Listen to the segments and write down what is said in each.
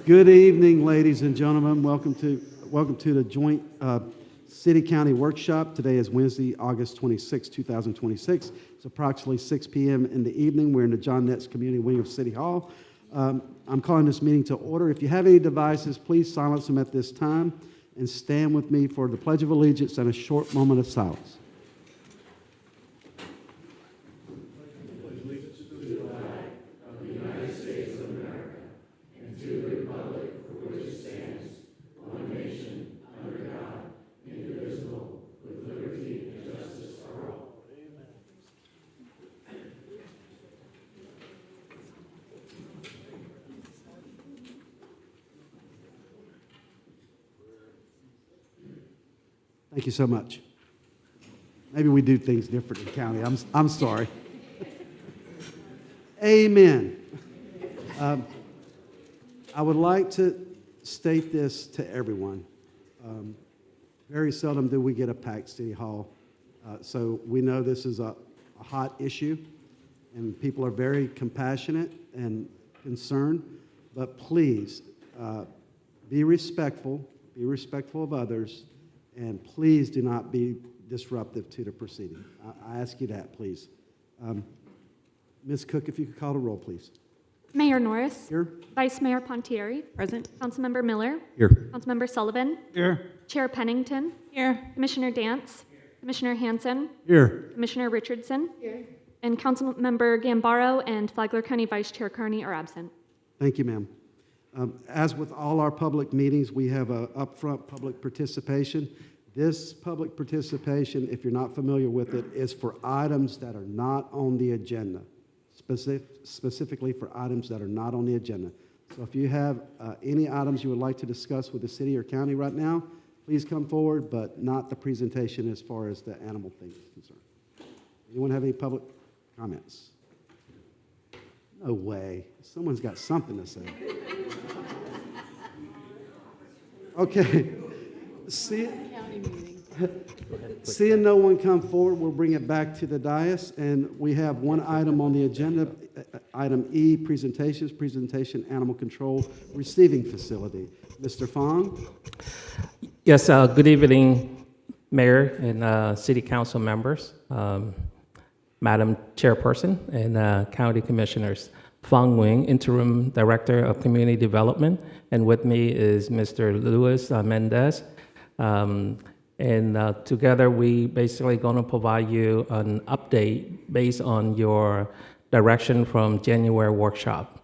Good evening, ladies and gentlemen. Welcome to the joint city-county workshop. Today is Wednesday, August 26, 2026. It's approximately 6 p.m. in the evening. We're in the John Netz Community Wing of City Hall. I'm calling this meeting to order. If you have any devices, please silence them at this time and stand with me for the Pledge of Allegiance and a short moment of silence. Thank you so much. Maybe we do things different in county. I'm sorry. Amen. I would like to state this to everyone. Very seldom do we get a packed city hall. So we know this is a hot issue, and people are very compassionate and concerned. But please, be respectful of others. And please do not be disruptive to the proceeding. I ask you that, please. Ms. Cook, if you could call the roll, please. Mayor Norris. Here. Vice Mayor Pontieri. Present. Councilmember Miller. Here. Councilmember Sullivan. Here. Chair Pennington. Here. Commissioner Dance. Commissioner Hanson. Here. Commissioner Richardson. Here. And Councilmember Gambaro and Flagler County Vice Chair Carney are absent. Thank you, ma'am. As with all our public meetings, we have a upfront public participation. This public participation, if you're not familiar with it, is for items that are not on the agenda, specifically for items that are not on the agenda. So if you have any items you would like to discuss with the city or county right now, please come forward, but not the presentation as far as the animal thing is concerned. Anyone have any public comments? No way. Someone's got something to say. Okay. Seeing no one come forward, we'll bring it back to the dais. And we have one item on the agenda, item E, presentation animal control receiving facility. Mr. Fong? Yes, good evening, Mayor and City Council members. Madam Chairperson and County Commissioners. Fong Nguyen, Interim Director of Community Development, and with me is Mr. Luis Mendez. Together we basically going to provide you an update based on your direction from January workshop.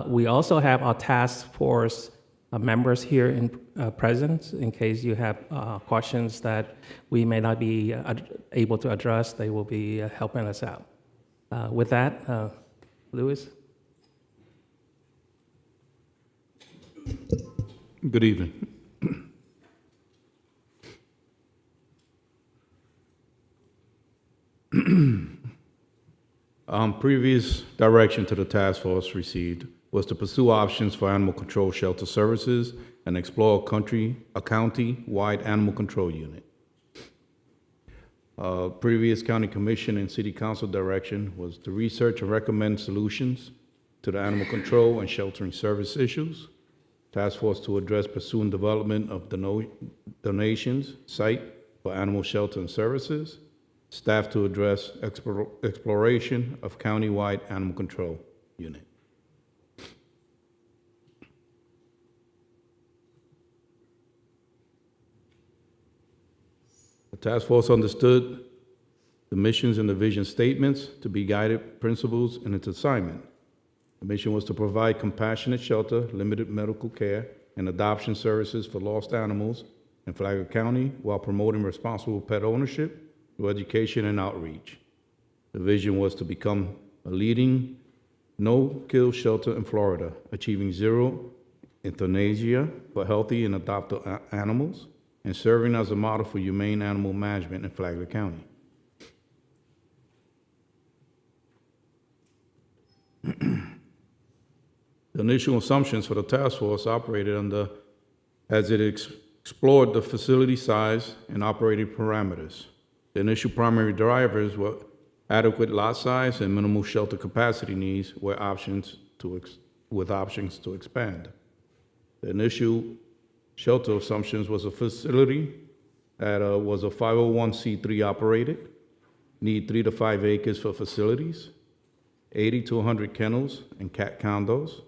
We also have our task force members here in present in case you have questions that we may not be able to address. They will be helping us out. With that, Louis. Good evening. Previous direction to the task force received was to pursue options for animal control shelter services and explore a county-wide animal control unit. Previous county commission and city council direction was to research and recommend solutions to the animal control and sheltering service issues. Task force to address pursuing development of donations site for animal shelter and services. Staff to address exploration of county-wide animal control unit. The task force understood the missions and the vision statements to be guided principles in its assignment. The mission was to provide compassionate shelter, limited medical care, and adoption services for lost animals in Flagler County while promoting responsible pet ownership through education and outreach. The vision was to become a leading no-kill shelter in Florida, achieving zero euthanasia for healthy and adopted animals, and serving as a model for humane animal management in Flagler County. The initial assumptions for the task force operated under as it explored the facility size and operating parameters. The initial primary drivers were adequate lot size and minimal shelter capacity needs with options to expand. The initial shelter assumptions was a facility that was a 501c3 operated, need 3 to 5 acres for facilities, 80 to 100 kennels and cat condos,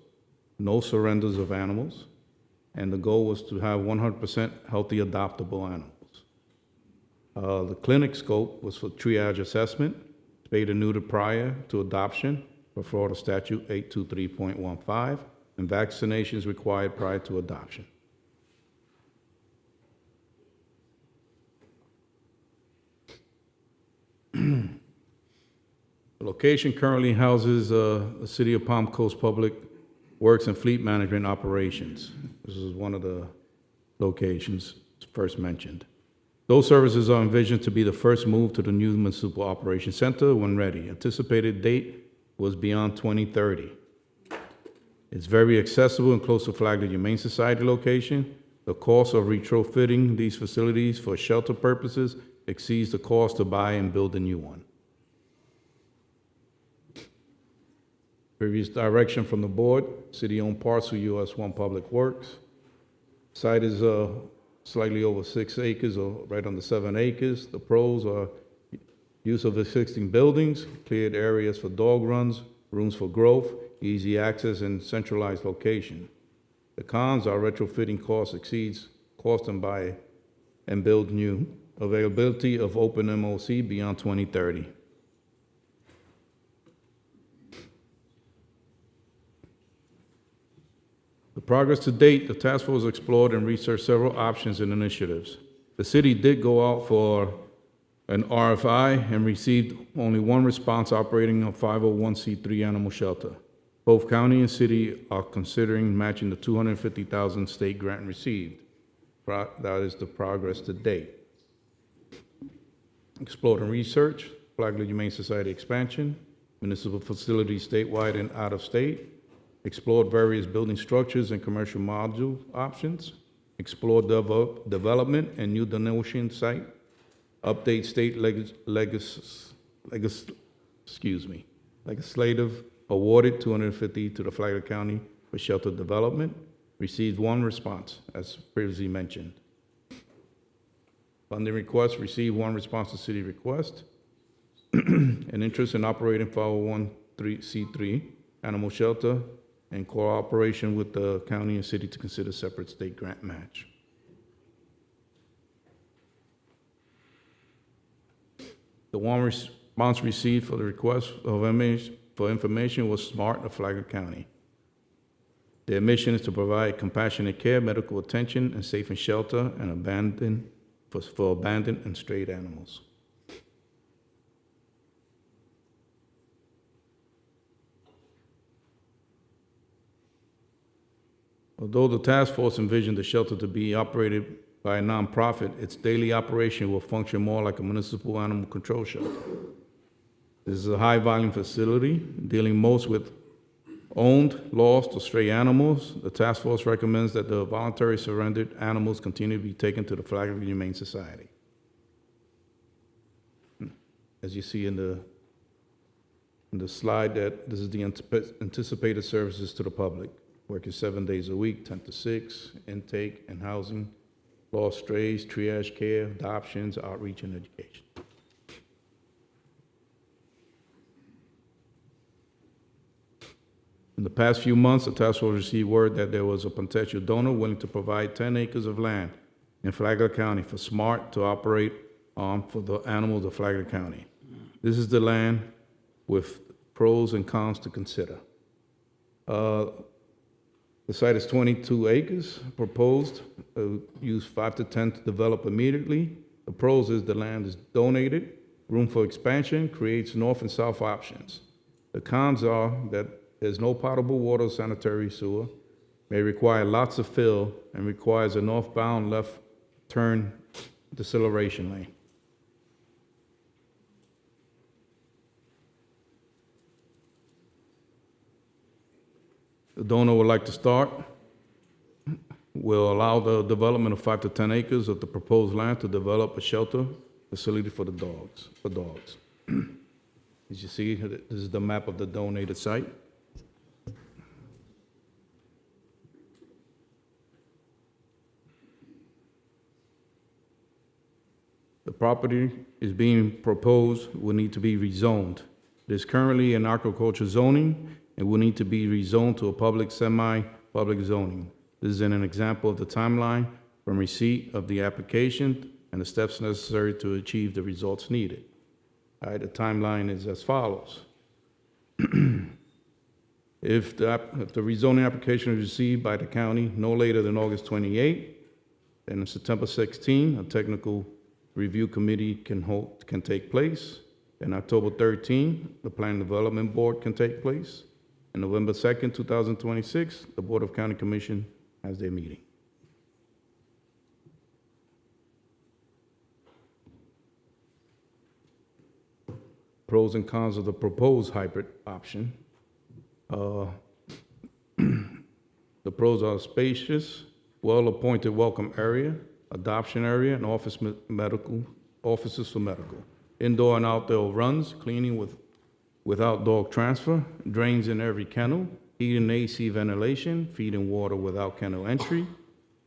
no surrenders of animals, and the goal was to have 100% healthy adoptable animals. The clinic scope was for triage assessment, spayed and neutered prior to adoption for Florida Statute 823.15, and vaccinations required prior to adoption. The location currently houses the City of Palm Coast Public Works and Fleet Management Operations. This is one of the locations first mentioned. Those services are envisioned to be the first move to the new Municipal Operations Center when ready. Anticipated date was beyond 2030. It's very accessible and close to Flagler Humane Society location. The cost of retrofitting these facilities for shelter purposes exceeds the cost to buy and build a new one. Previous direction from the board, city-owned parcel, US 1 Public Works. Site is slightly over 6 acres or right under 7 acres. The pros are use of existing buildings, cleared areas for dog runs, rooms for growth, easy access, and centralized location. The cons are retrofitting cost exceeds cost and buy and build new. Availability of open MOC beyond 2030. The progress to date, the task force explored and researched several options and initiatives. The city did go out for an RFI and received only one response operating a 501c3 animal shelter. Both county and city are considering matching the $250,000 state grant received. That is the progress to date. Explored and research, Flagler Humane Society expansion, municipal facilities statewide and out of state, explored various building structures and commercial module options, explored development and new demolition site, update state legislative awarded $250 to the Flagler County for shelter development, received one response, as previously mentioned. Funding request, received one response to city request. An interest in operating 501c3 animal shelter and cooperation with the county and city to consider separate state grant match. The one response received for the request for information was SMART of Flagler County. Their mission is to provide compassionate care, medical attention, and safe and shelter and for abandoned and strayed animals. Although the task force envisioned the shelter to be operated by a nonprofit, its daily operation will function more like a municipal animal control shelter. This is a high-volume facility dealing most with owned, lost, or stray animals. The task force recommends that the voluntary surrendered animals continue to be taken to the Flagler Humane Society. As you see in the slide, that this is the anticipated services to the public. Working 7 days a week, 10 to 6, intake and housing, lost strays, triage care, adoptions, outreach, and education. In the past few months, the task force received word that there was a potential donor willing to provide 10 acres of land in Flagler County for SMART to operate on for the animals of Flagler County. This is the land with pros and cons to consider. The site is 22 acres proposed, use 5 to 10 to develop immediately. The pros is the land is donated, room for expansion, creates north and south options. The cons are that there's no potable water or sanitary sewer, may require lots of fill, and requires a northbound left turn deceleration lane. The donor would like to start, will allow the development of 5 to 10 acres of the proposed land to develop a shelter facility for the dogs. As you see, this is the map of the donated site. The property is being proposed will need to be rezoned. It is currently in agriculture zoning and will need to be rezoned to a public, semi-public zoning. This is an example of the timeline from receipt of the application and the steps necessary to achieve the results needed. All right, the timeline is as follows. If the rezoning application is received by the county no later than August 28, then on September 16, a technical review committee can take place. Then October 13, the Planning Development Board can take place. And November 2nd, 2026, the Board of County Commission has their meeting. Pros and cons of the proposed hybrid option. The pros are spacious, well-appointed welcome area, adoption area, and offices for medical. Indoor and outdoor runs, cleaning without dog transfer, drains in every kennel, heating and AC ventilation, feeding water without kennel entry,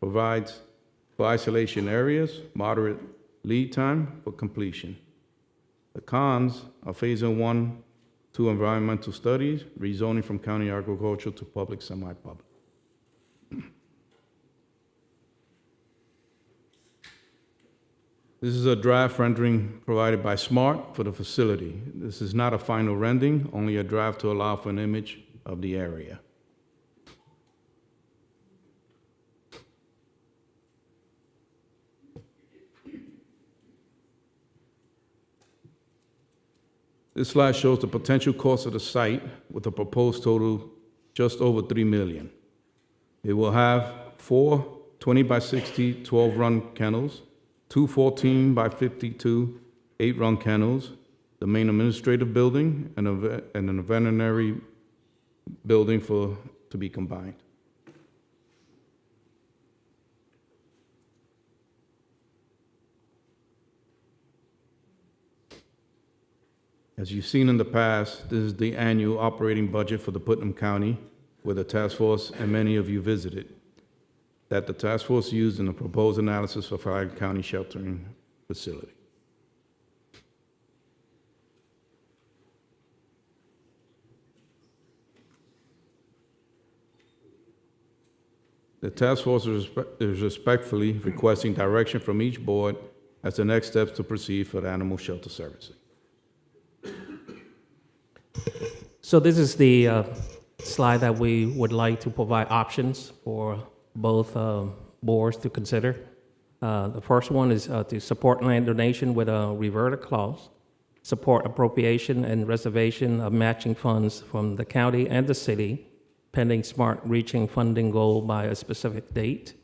provides for isolation areas, moderate lead time for completion. The cons are phase 1, 2 environmental studies, rezoning from county agricultural to public, semi-public. This is a draft rendering provided by SMART for the facility. This is not a final rendering, only a draft to allow for an image of the area. This slide shows the potential cost of the site with a proposed total just over $3 million. It will have 4 20 by 60 12-run kennels, 2 14 by 52 8-run kennels, the main administrative building, and a veterinary building to be combined. As you've seen in the past, this is the annual operating budget for the Putnam County, where the task force and many of you visited, that the task force used in the proposed analysis for Flagler County Sheltering Facility. The task force is respectfully requesting direction from each board as the next steps to proceed for the animal shelter servicing. So this is the slide that we would like to provide options for both boards to consider. The first one is to support land donation with a reverter clause, support appropriation and reservation of matching funds from the county and the city, pending SMART reaching funding goal by a specific date,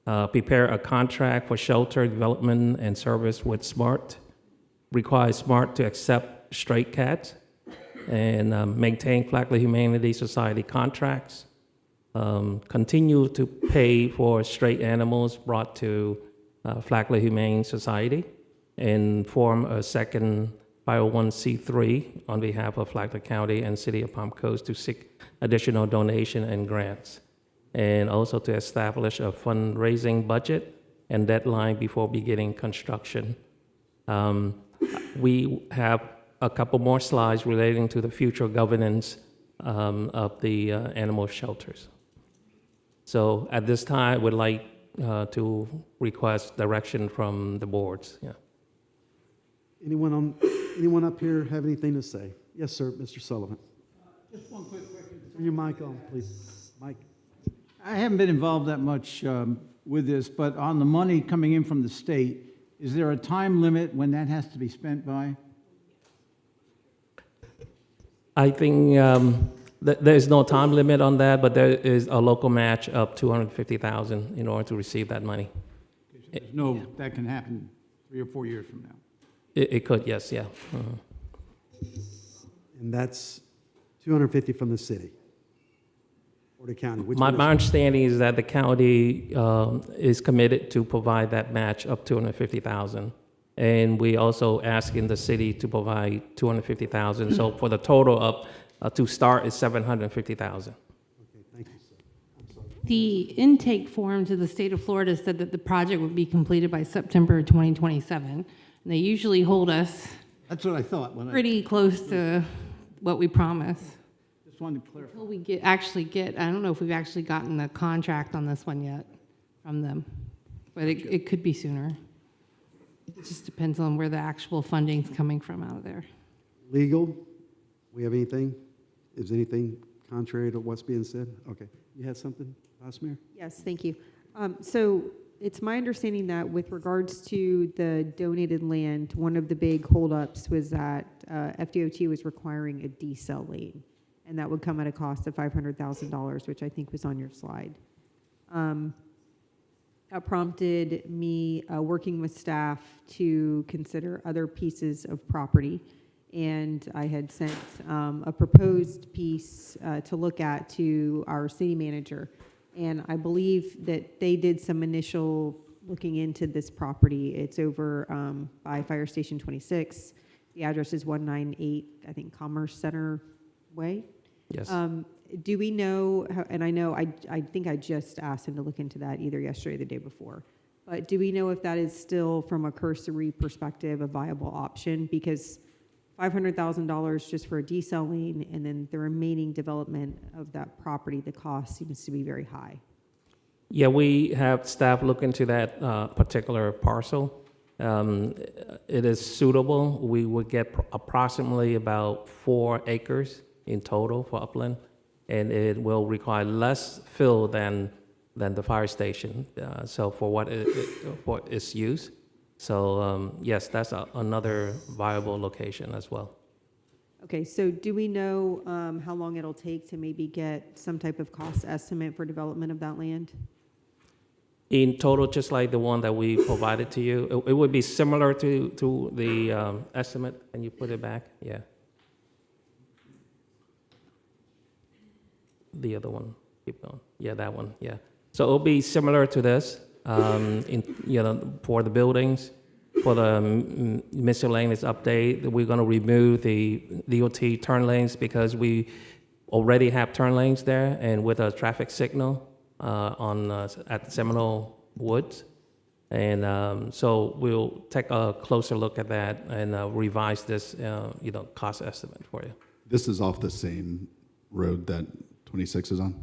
prepare a contract for shelter development and service with SMART, require SMART to accept stray cats, and maintain Flagler Humane Society contracts, continue to pay for stray animals brought to Flagler Humane Society, and form a second 501c3 on behalf of Flagler County and City of Palm Coast to seek additional donation and grants, and also to establish a fundraising budget and deadline before beginning construction. We have a couple more slides relating to the future governance of the animal shelters. So at this time, I would like to request direction from the boards. Yeah. Anyone up here have anything to say? Yes, sir, Mr. Sullivan. Just one quick question. Turn your mic on, please. Mike. I haven't been involved that much with this, but on the money coming in from the state, is there a time limit when that has to be spent by? I think there is no time limit on that, but there is a local match of $250,000 in order to receive that money. There's no, that can happen 3 or 4 years from now. It could, yes, yeah. And that's 250 from the city or the county? Which My one is- understanding is that the county is committed to provide that match of $250,000. And we also asking the city to provide $250,000. So for the total of, to start, is $750,000. Okay, thank you, sir. I'm sorry. The intake form to the state of Florida said that the project would be completed by September 2027. And they usually hold us That's what I thought when I pretty close to what we promise. just wanted to clarify. Until we I don't know if we've actually gotten the contract on this one yet from them, but it could be sooner. It just depends on where the actual funding's coming from out of there. Legal, we have anything? Is anything contrary to what's being said? Okay. You had something, Vice Mayor? Yes, thank you. So it's my understanding that with regards to the donated land, one of the big holdups was that FDOT was requiring a decel lane, and that would come at a cost of $500,000, which I think was on your slide. That prompted me working with staff to consider other pieces of property, and I had sent a proposed piece to look at to our city manager. And I believe that they did some initial looking into this property. It's over by Fire Station 26. The address is 198, I think, Commerce Center Way. Yes. Do we know, and I know, I think I just asked him to look into that either yesterday or the day before, but do we know if that is still, from a cursory perspective, a viable option? Because $500,000 just for a decel lane, and then the remaining development of that property, the cost seems to be very high. Yeah, we have staff look into that particular parcel. It is suitable. We would get approximately about 4 acres in total for upland, and it will require less fill than the fire station. So for what for its use. So yes, that's another viable location as well. Okay, so do we know how long it'll take to maybe get some type of cost estimate for development of that land? In total, just like the one that we provided to you, it would be similar to the estimate. Can you put it back? Yeah. The other one, keep going. Yeah, that one, yeah. So it'll be similar to this, for the buildings, for the miscellaneous update. We're gonna remove the DOT turn lanes because we already have turn lanes there, and with a traffic signal at Seminole Woods. And so we'll take a closer look at that and revise this, cost estimate for you. This is off the same road that 26 is on?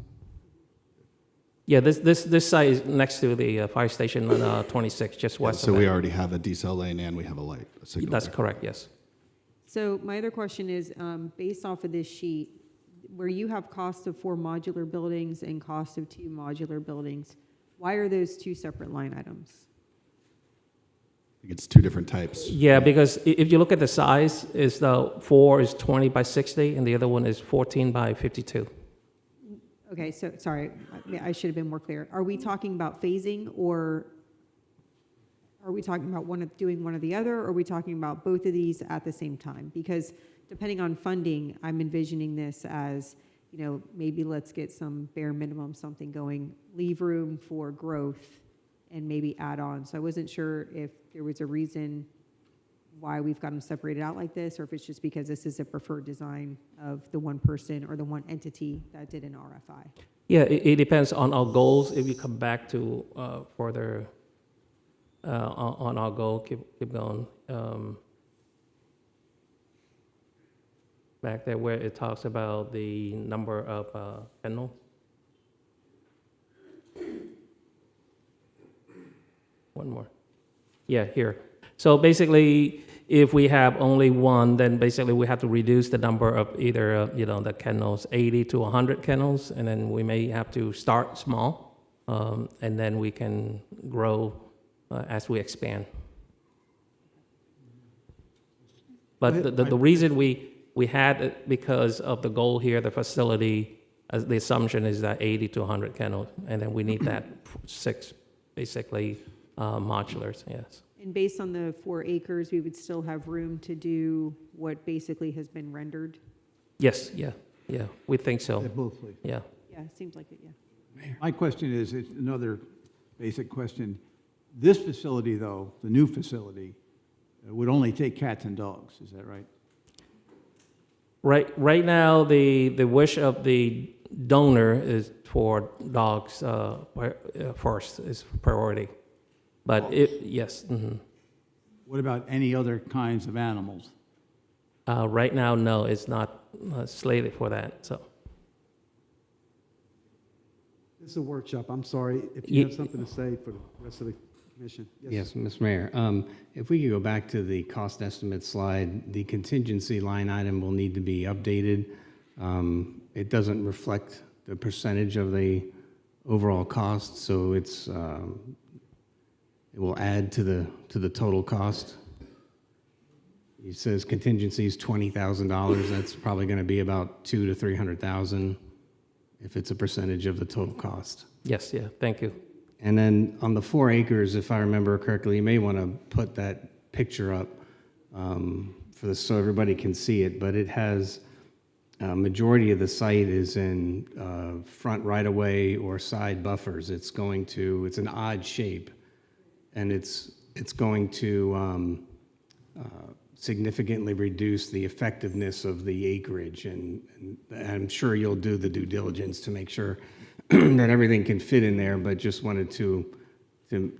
Yeah, this site is next to the fire station on 26, just west So of we that. already have a decel lane and we have a signal That's there. correct, yes. So my other question is, based off of this sheet, where you have cost of 4 modular buildings and cost of 2 modular buildings, why are those 2 separate line items? I think it's 2 different types. Yeah, because if you look at the size, is the 4 is 20 by 60, and the other one is 14 by 52. Okay, so, sorry, I should have been more clear. Are we talking about phasing, or are we talking about doing one or the other, or are we talking about both of these at the same time? Because depending on funding, I'm envisioning this as, maybe let's get some bare minimum something going, leave room for growth, and maybe add on. So I wasn't sure if there was a reason why we've got them separated out like this, or if it's just because this is a preferred design of the one person or the one entity that did an RFI. Yeah, it depends on our goals. If you come back to further on our goal, keep going. Back there where it talks about the number of kennels. One more. Yeah, here. So basically, if we have only one, then basically we have to reduce the number of either, the kennels, 80 to 100 kennels, and then we may have to start small, and then we can grow as we expand. But the reason we had it because of the goal here, the facility, the assumption is that 80 to 100 kennels, and then we need that 6, basically, modulars, yes. And based on the 4 acres, we would still have room to do what basically has been rendered? Yes, yeah, we think so, They're both, please. yeah. Yeah, it seems like it, yeah. My question is, it's another basic question. This facility, though, the new facility, would only take cats and dogs, is that right? Right now, the wish of the donor is for dogs first, is priority. But yes, What about any other kinds of animals? Right now, no, it's not slated for that, so. This is a workshop. I'm sorry. If you Ye- have something to say for the rest of the commission. Yes, Mr. Mayor. If we could go back to the cost estimate slide, the contingency line item will need to be updated. It doesn't reflect the percentage of the overall cost, so it will add to the total cost. It says contingency is $20,000. That's probably going to be about $200,000 to $300,000 if it's a percentage of the total cost. Yes, yeah, thank you. And then on the 4 acres, if I remember correctly, you may want to put that picture up so everybody can see it. But it has majority of the site is in front right-of-way or side buffers. It's an odd shape, and it's going to significantly reduce the effectiveness of the acreage. And I'm sure you'll do the due diligence to make sure that everything can fit in there, but just wanted to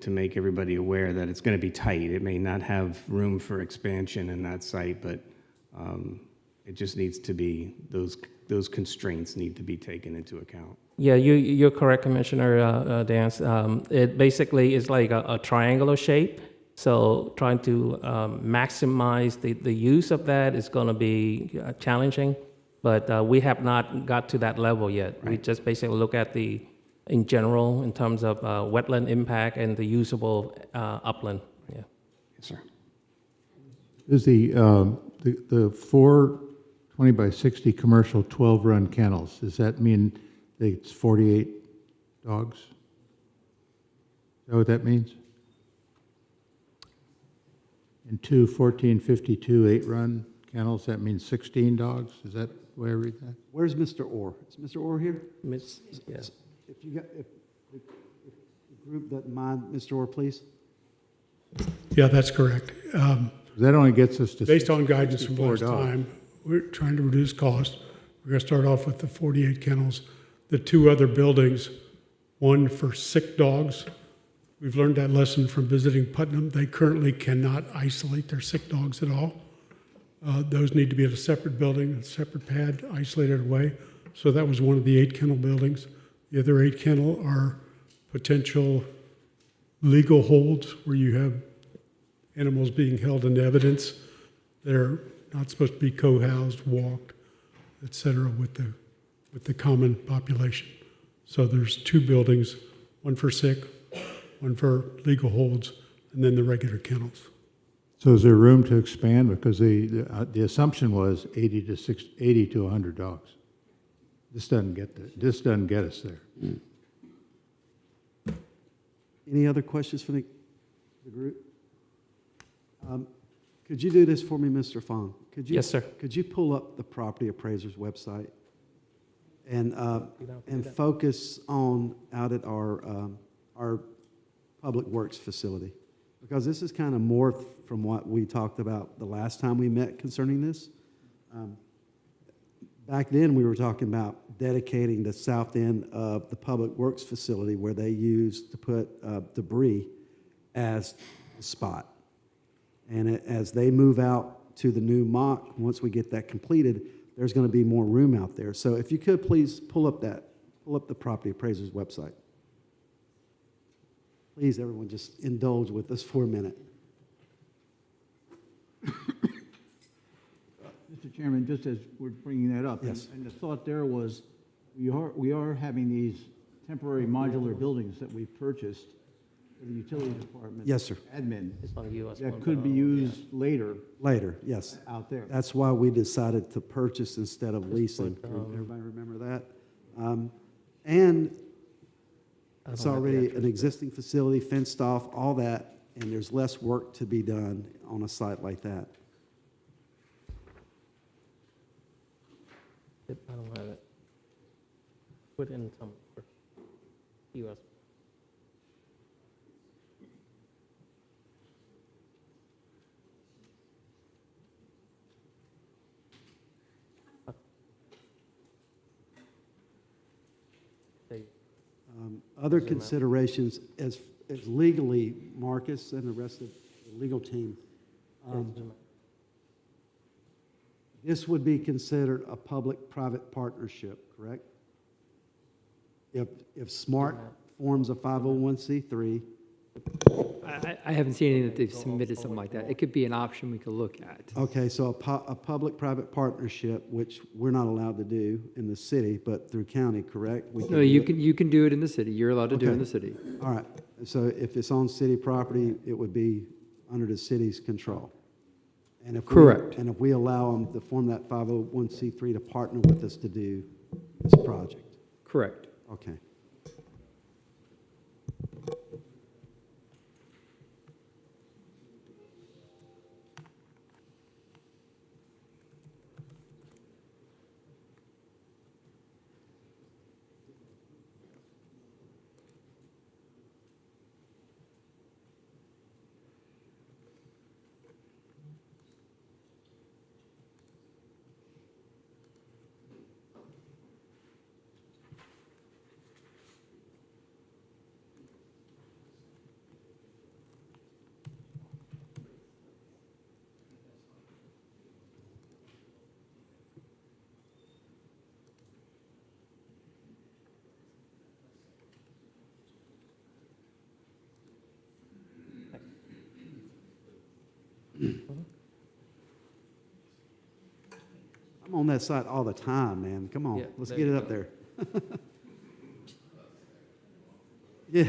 make everybody aware that it's going to be tight. It may not have room for expansion in that site, but it just needs to be, those constraints need to be taken into account. Yeah, you're correct, Commissioner Dance. It basically is like a triangular shape, so trying to maximize the use of that is going to be challenging, but we have not got to that level yet. We just basically look at in general, in terms of wetland impact and the usable upland, yeah. Yes, sir. Is the 4 20 by 60 commercial 12-run kennels, does that mean it's 48 dogs? Is that what that means? And 2 1452 8-run kennels, that means 16 dogs? Is that the way I read that? Where's Mr. Orr? Is Mr. Orr here? Yes. If the group doesn't mind, Mr. Orr, please. Yeah, that's correct. That only gets us to Based on guidance from 64 last dogs. time, we're trying to reduce cost. We're going to start off with the 48 kennels. The 2 other buildings, one for sick dogs. We've learned that lesson from visiting Putnam. They currently cannot isolate their sick dogs at all. Those need to be at a separate building, a separate pad, isolated away. So that was one of the 8 kennel buildings. The other 8 kennel are potential legal holds where you have animals being held in evidence that are not supposed to be co-housed, walked, et cetera, with the common population. So there's 2 buildings, one for sick, one for legal holds, and then the regular kennels. So is there room to expand? Because the assumption was 80 to 100 dogs. This doesn't get us there. Any other questions for the group? Could you do this for me, Mr. Fong? Yes, sir. Could you pull up the property appraiser's website and focus on out at our public works facility? Because this is kind of morphed from what we talked about the last time we met concerning this. Back then, we were talking about dedicating the south end of the public works facility where they used to put debris as a spot. And as they move out to the new mock, once we get that completed, there's going to be more room out there. So if you could please pull up the property appraiser's website. Please, everyone, just indulge with us for a minute. Mr. Chairman, just as we're bringing that up. Yes. And the thought there was, we are having these temporary modular buildings that we've purchased for the utility department. Yes, sir. Admin. It's on US That one, could be used later Later, yes. out there. That's why we decided to purchase instead of leasing. Everybody remember that? And it's already an existing facility, fenced off, all that, and there's less work to be done on a site like that. I don't have it. Put in some US. Other considerations as legally, Marcus and the rest of the legal team, This would be considered a public-private partnership, correct? If SMART forms a 501c3, I haven't seen anything that they've submitted something like that. It could be an option we could look at. okay, so a public-private partnership, which we're not allowed to do in the city, but through county, correct? We No, do you it? can do it in the city. You're allowed to do it in Okay. the city. All right, so if it's on city property, it would be under the city's control? And if we- Correct. And if we allow them to form that 501c3 to partner with us to do this project? Correct. Okay. I'm on that site all the time, man. Come on, Yeah, let's there get you it up go. there. Yeah,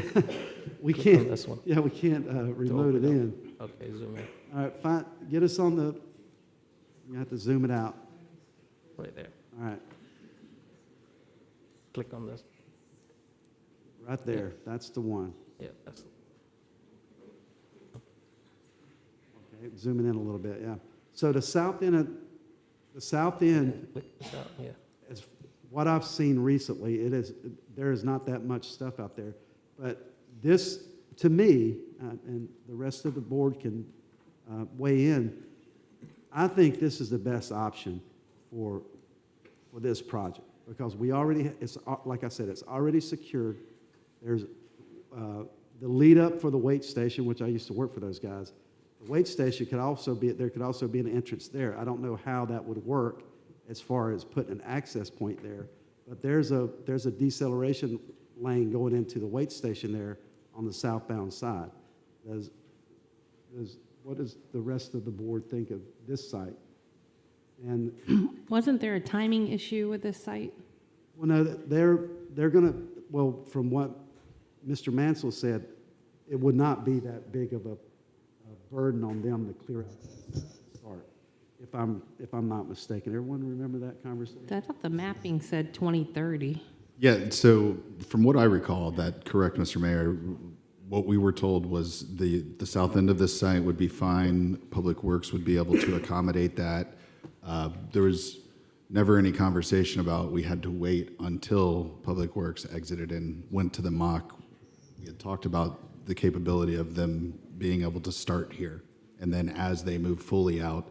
we Click on can't, this one. yeah, we can't remote it open up. in. Okay, zoom in, All right, fine, get us on the, you have to zoom it out. right there. All right, Click on this. right there, that's the one. Yeah, that's, Okay, zooming in a little bit, yeah. So the south end, click this out, yeah. as what I've seen recently, there is not that much stuff out there. But this, to me, and the rest of the board can weigh in, I think this is the best option for this project. Because we already, it's, like I said, it's already secured. There's the lead up for the weight station, which I used to work for those guys. The weight station could also be, there could also be an entrance there. I don't know how that would work as far as putting an access point there. But there's a deceleration lane going into the weight station there on the southbound side. What does the rest of the board think of this site? And, Wasn't there a timing issue with this site? well, no, they're gonna, well, from what Mr. Mansell said, it would not be that big of a burden on them to clear out that start, if I'm not mistaken. Everyone remember that conversation? I thought the mapping said 2030. Yeah, so from what I recall, that correct, Mr. Mayor, what we were told was the south end of this site would be fine. Public Works would be able to accommodate that. There was never any conversation about we had to wait until Public Works exited and went to the mock. We had talked about the capability of them being able to start here. And then as they move fully out,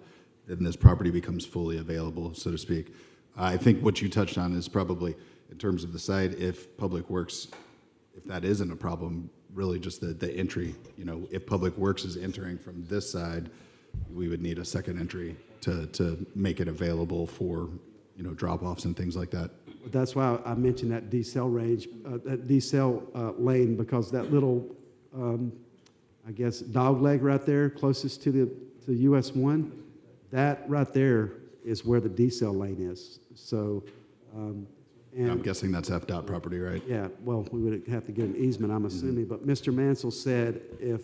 then this property becomes fully available, so to speak. I think what you touched on is probably, in terms of the site, if Public Works, if that isn't a problem, really just the entry, you know, if Public Works is entering from this side, we would need a second entry to make it available for, you know, drop-offs and things like that. That's why I mentioned that decel range, that decel lane, because that little, I guess, dog leg right there, closest to US 1, that right there is where the decel lane is. So, And I'm guessing that's FDOT property, right? yeah, well, we would have to get an easement, I'm assuming, but Mr. Mansell said if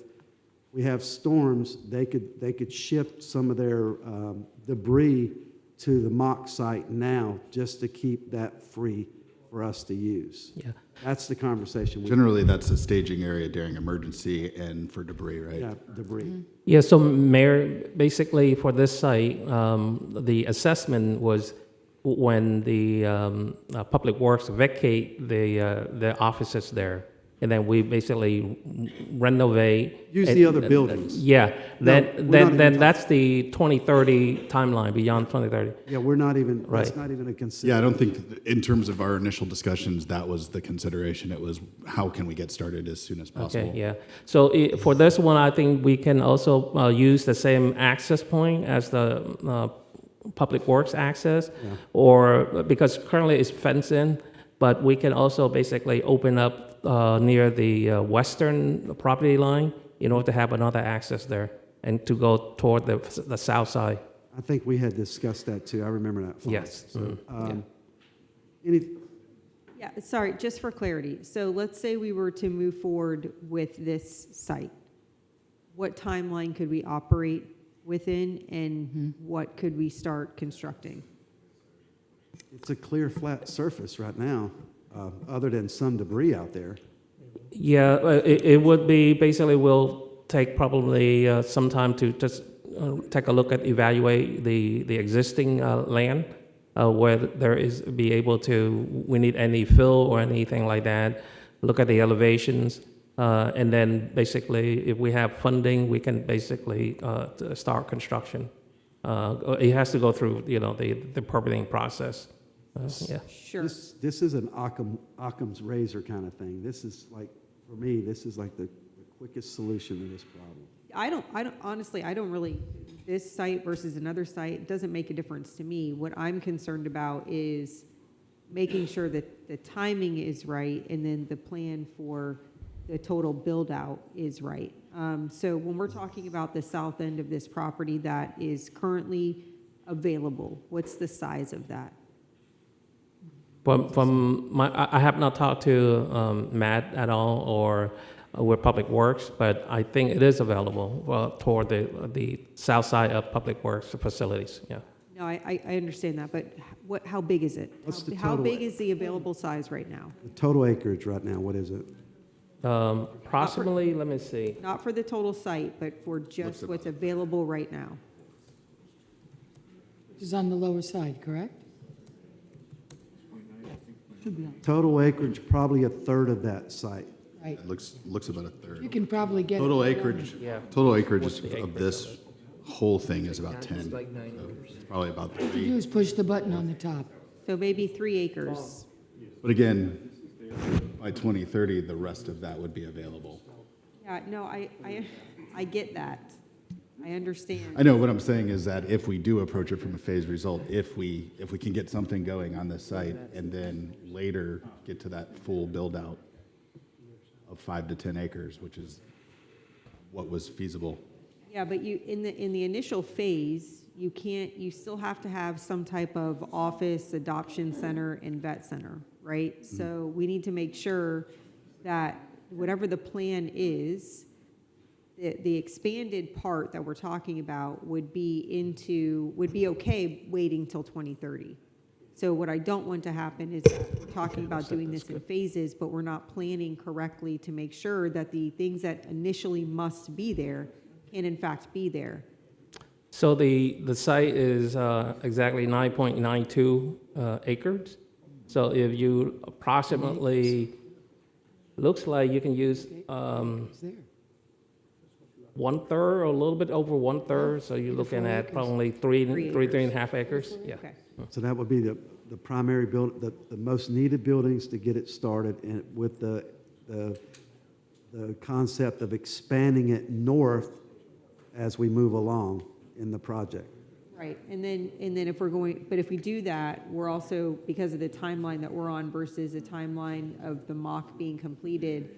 we have storms, they could shift some of their debris to the mock site now, just to keep that free for us to use. Yeah. That's the conversation. Generally, that's a staging area during emergency and for debris, right? Yeah, debris. Yeah, so Mayor, basically for this site, the assessment was when the Public Works vacate the offices there, and then we basically renovate. Use and- the other buildings. Yeah, No, we're not even then that's the 2030 timeline, beyond 2030. Yeah, we're not even, that's Right. not even a Yeah, I consideration. don't think, in terms of our initial discussions, that was the consideration. It was, how can we get started as soon as possible? Okay, yeah. So for this one, I think we can also use the same access point as the Public Works access, or, because currently it's fenced in, but we can also basically open up near the western property line in order to have another access there and to go toward the south side. I think we had discussed that too. I remember that. fine. Yes. So, Yeah. Any, Yeah, sorry, just for clarity. So let's say we were to move forward with this site. What timeline could we operate within, and what could we start constructing? it's a clear, flat surface right now, other than some debris out there. Yeah, it would be, basically, we'll take probably some time to just take a look at, evaluate the existing land, where there is, be able to, we need any fill or anything like that, look at the elevations, and then basically, if we have funding, we can basically start construction. It has to go through, the permitting process. Yeah. Sure. This is an Occam's razor kind of thing. This is like, for me, this is like the quickest solution to this problem. Honestly, I don't really, this site versus another site doesn't make a difference to me. What I'm concerned about is making sure that the timing is right, and then the plan for the total build-out is right. So when we're talking about the south end of this property that is currently available, what's the size of that? I have not talked to Matt at all, or with Public Works, but I think it is available toward the south side of Public Works facilities, yeah. No, I understand that, but how big is it? What's the How total? big is the available size right now? The total acreage right now, what is it? Approximately, let me see. Not for the total site, but for just what's available right now. Which is on the lower side, correct? Total acreage, probably a third of that site. Right. It looks about a third. You can probably get. Total it acreage, Yeah. total acreage What's the of acreage this whole thing is about 10. So it's probably about All you 3. do is push the button on the top. So maybe 3 acres. But again, by 2030, the rest of that would be available. Yeah, no, I get that. I understand. I know, what I'm saying is that if we do approach it from a phased result, if we can get something going on this site and then later get to that full build-out of 5 to 10 acres, which is what was feasible. Yeah, but in the initial phase, you still have to have some type of office, adoption center, and vet center, right? So we need to make sure that whatever the plan is, the expanded part that we're talking about would be okay waiting till 2030. So what I don't want to happen is that we're talking about doing this in phases, but we're not planning correctly to make sure that the things that initially must be there can in fact be there. So the site is exactly 9.92 acres. So if you approximately, looks like you can use It's there. 1/3 or a little bit over 1/3. So you're looking at probably three and a half acres. Yeah. Okay. So that would be the primary build, the most needed buildings to get it started, and with the concept of expanding it north as we move along in the project. Right, and then if we do that, we're also, because of the timeline that we're on versus the timeline of the mock being completed,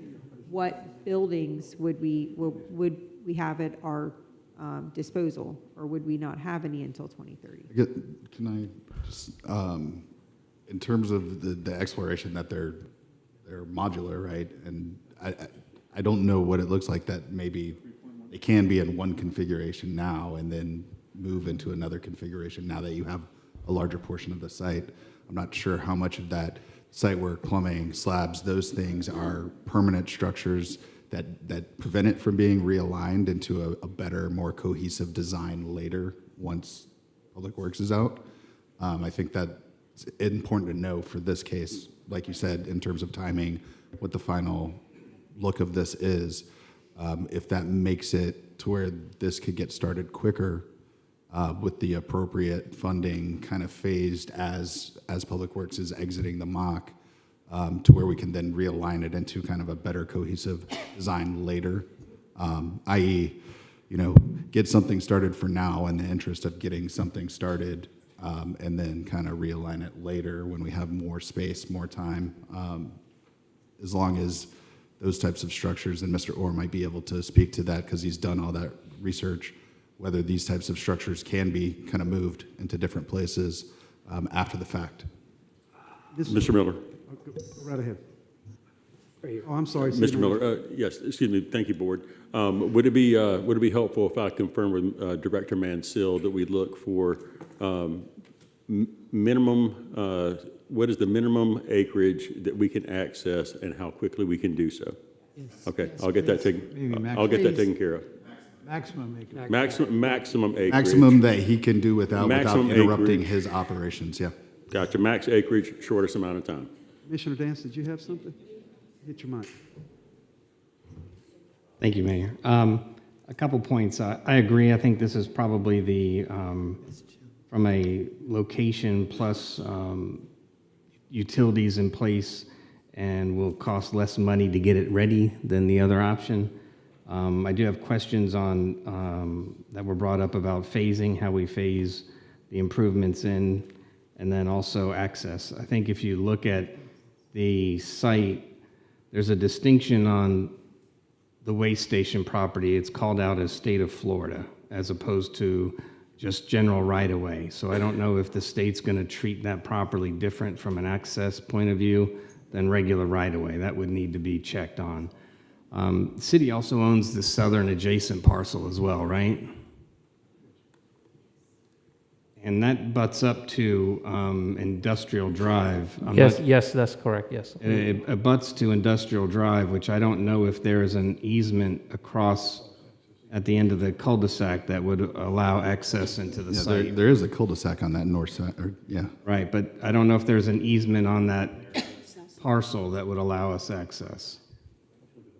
what buildings would we have at our disposal, or would we not have any until 2030? Can I just, in terms of the exploration that they're modular, right? And I don't know what it looks like, that maybe it can be in one configuration now and then move into another configuration now that you have a larger portion of the site. I'm not sure how much of that site work, plumbing, slabs, those things are permanent structures that prevent it from being realigned into a better, more cohesive design later once Public Works is out. I think that's important to know for this case, like you said, in terms of timing, what the final look of this is, if that makes it to where this could get started quicker with the appropriate funding kind of phased as Public Works is exiting the mock, to where we can then realign it into kind of a better cohesive design later, i.e., get something started for now in the interest of getting something started, and then kind of realign it later when we have more space, more time, as long as those types of structures, and Mr. Orr might be able to speak to that because he's done all that research, whether these types of structures can be kind of moved into different places after the fact. Mr. Miller. Go right ahead. Oh, I'm sorry. City Mr. Miller, yes, excuse me, thank you, Board. Would it be helpful if I confirm with Director Mansell that we look for minimum, what is the minimum acreage that we can access and how quickly we can do so? Yes, Okay, yes, I'll get that Maybe taken, I'll get that taken care of. Maximum acre. Maximum acreage. Maximum that he can do without Maximum interrupting acreage. his operations, yeah. Gotcha, max acreage, shortest amount of time. Commissioner Dance, did you have something? Hit your mic. Thank you, Mayor. A couple points. I agree. I think this is probably the, from a location plus utilities in place, and will cost less money to get it ready than the other option. I do have questions on that were brought up about phasing, how we phase the improvements in, and then also access. I think if you look at the site, there's a distinction on the waste station property. It's called out as state of Florida as opposed to just general right-of-way. So I don't know if the state's going to treat that properly different from an access point of view than regular right-of-way. That would need to be checked on. The city also owns the southern adjacent parcel as well, right? And that butts up to Industrial Drive. Yes, that's correct, yes. It abuts to Industrial Drive, which I don't know if there is an easement across at the end of the cul-de-sac that would allow access into the Yeah, site. there is a cul-de-sac on that north side, yeah. Right, but I don't know if there's an easement on that parcel that would allow us access.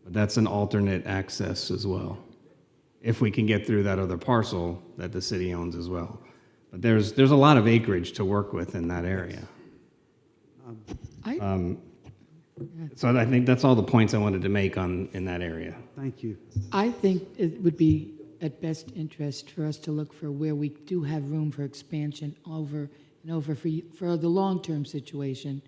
But that's an alternate access as well, if we can get through that other parcel that the city owns as well. But there's a lot of acreage to work with in that area. So I think that's all the points I wanted to make in that area. Thank you. I think it would be at best interest for us to look for where we do have room for expansion over and over for the long-term situation.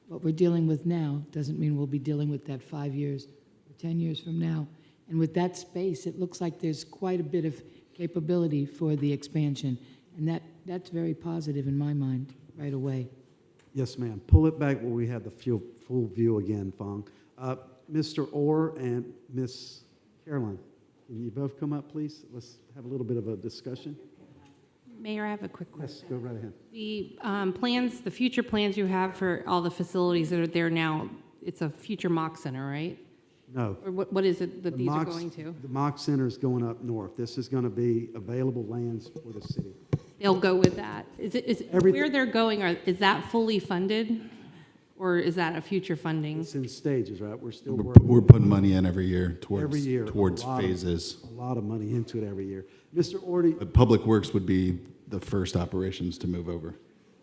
What we're dealing with now doesn't mean we'll be dealing with that 5 years or 10 years from now. And with that space, it looks like there's quite a bit of capability for the expansion. And that's very positive in my mind right away. Yes, ma'am. Pull it back where we had the full view again, Fong. Mr. Orr and Miss Caroline, can you both come up, please? Let's have a little bit of a discussion. Mayor, I have a quick Yes, question. go right ahead. The plans, the future plans you have for all the facilities that are there now, it's a future mock center, right? No. Or what is it that The these are Mox- going to? The Mock Center is going up north. This is going to be available lands for the city. They'll go with that. Is Everything- where they're going, is that fully funded? Or is that a future funding? It's in stages, right? We're still We're working. putting money in every year Every year. towards a lot of- phases. A lot of money into it every year. Mr. Orr, But Public Works would be the first operations to move over.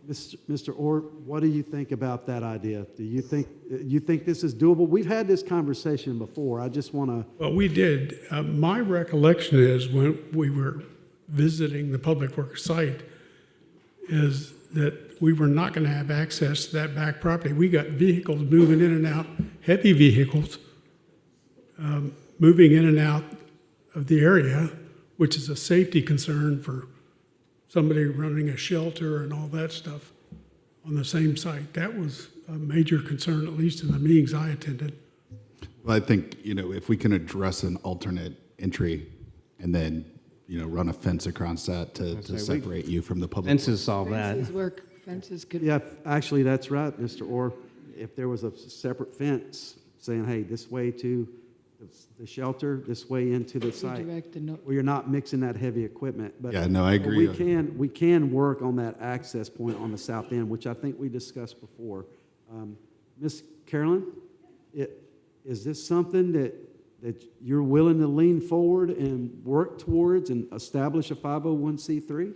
Mr. Orr, what do you think about that idea? Do you think this is doable? We've had this conversation before. I just want to, Well, we did. My recollection is when we were visiting the Public Works site is that we were not going to have access to that back property. We got vehicles moving in and out, heavy vehicles, moving in and out of the area, which is a safety concern for somebody running a shelter and all that stuff on the same site. That was a major concern, at least in the meetings I attended. Well, I think, if we can address an alternate entry and then, run a fence across that to separate you from the public. Fences solve that. Fences could. yeah, actually, that's right, Mr. Orr. If there was a separate fence saying, hey, this way to the shelter, this way into the site, Redirect the no- where you're not mixing that heavy equipment. But Yeah, no, I but agree. we can work on that access point on the south end, which I think we discussed before. Ms. Carolyn, is this something that you're willing to lean forward and work towards and establish a 501c3?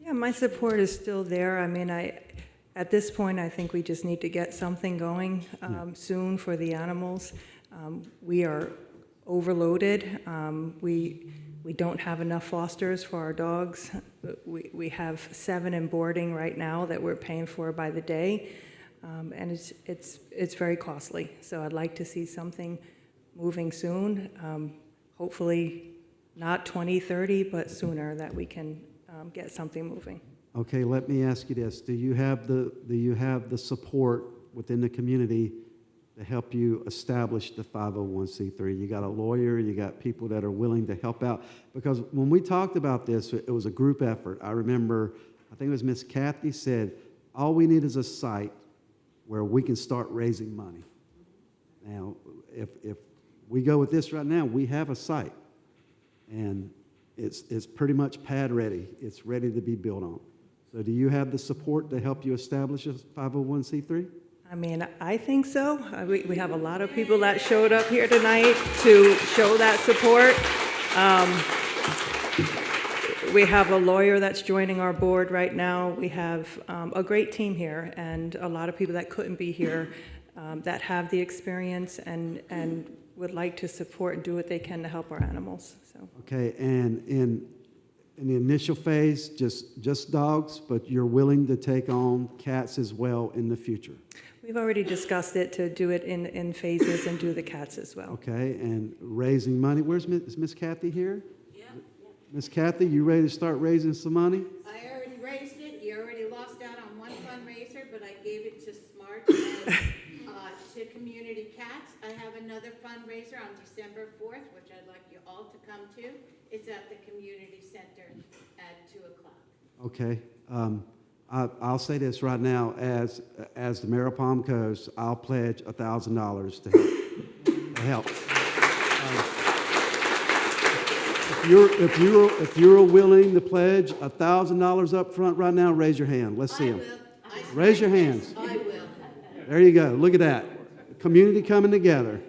Yeah, my support is still there. I mean, at this point, I think we just need to get something going soon for the animals. We are overloaded. We don't have enough fosters for our dogs. We have 7 in boarding right now that we're paying for by the day, and it's very costly. So I'd like to see something moving soon. Hopefully, not 2030, but sooner, that we can get something moving. Okay, let me ask you this. Do you have the support within the community to help you establish the 501c3? You got a lawyer, you got people that are willing to help out? Because when we talked about this, it was a group effort. I remember, I think it was Miss Kathy said, all we need is a site where we can start raising money. Now, if we go with this right now, we have a site, and it's pretty much pad ready. It's ready to be built on. So do you have the support to help you establish a 501c3? I mean, I think so. We have a lot of people that showed up here tonight to show that support. We have a lawyer that's joining our board right now. We have a great team here, and a lot of people that couldn't be here that have the experience and would like to support and do what they can to help our animals. So. Okay, and in the initial phase, just dogs, but you're willing to take on cats as well in the future? We've already discussed it to do it in phases and do the cats as well. Okay, and raising money. Is Miss Kathy here? Yeah. Miss Kathy, you ready to start raising some money? I already raised it. You already lost out on one fundraiser, but I gave it to SMART and to Community Cats. I have another fundraiser on December 4th, which I'd like you all to come to. It's at the community center at 2 o'clock. Okay. I'll say this right now, as the mayor of Palm Coast, I'll pledge $1,000 to help. If you're willing to pledge $1,000 up front right now, raise your hand. Let's see them. Raise your hands. I will. There you go. Look at that. Community coming together.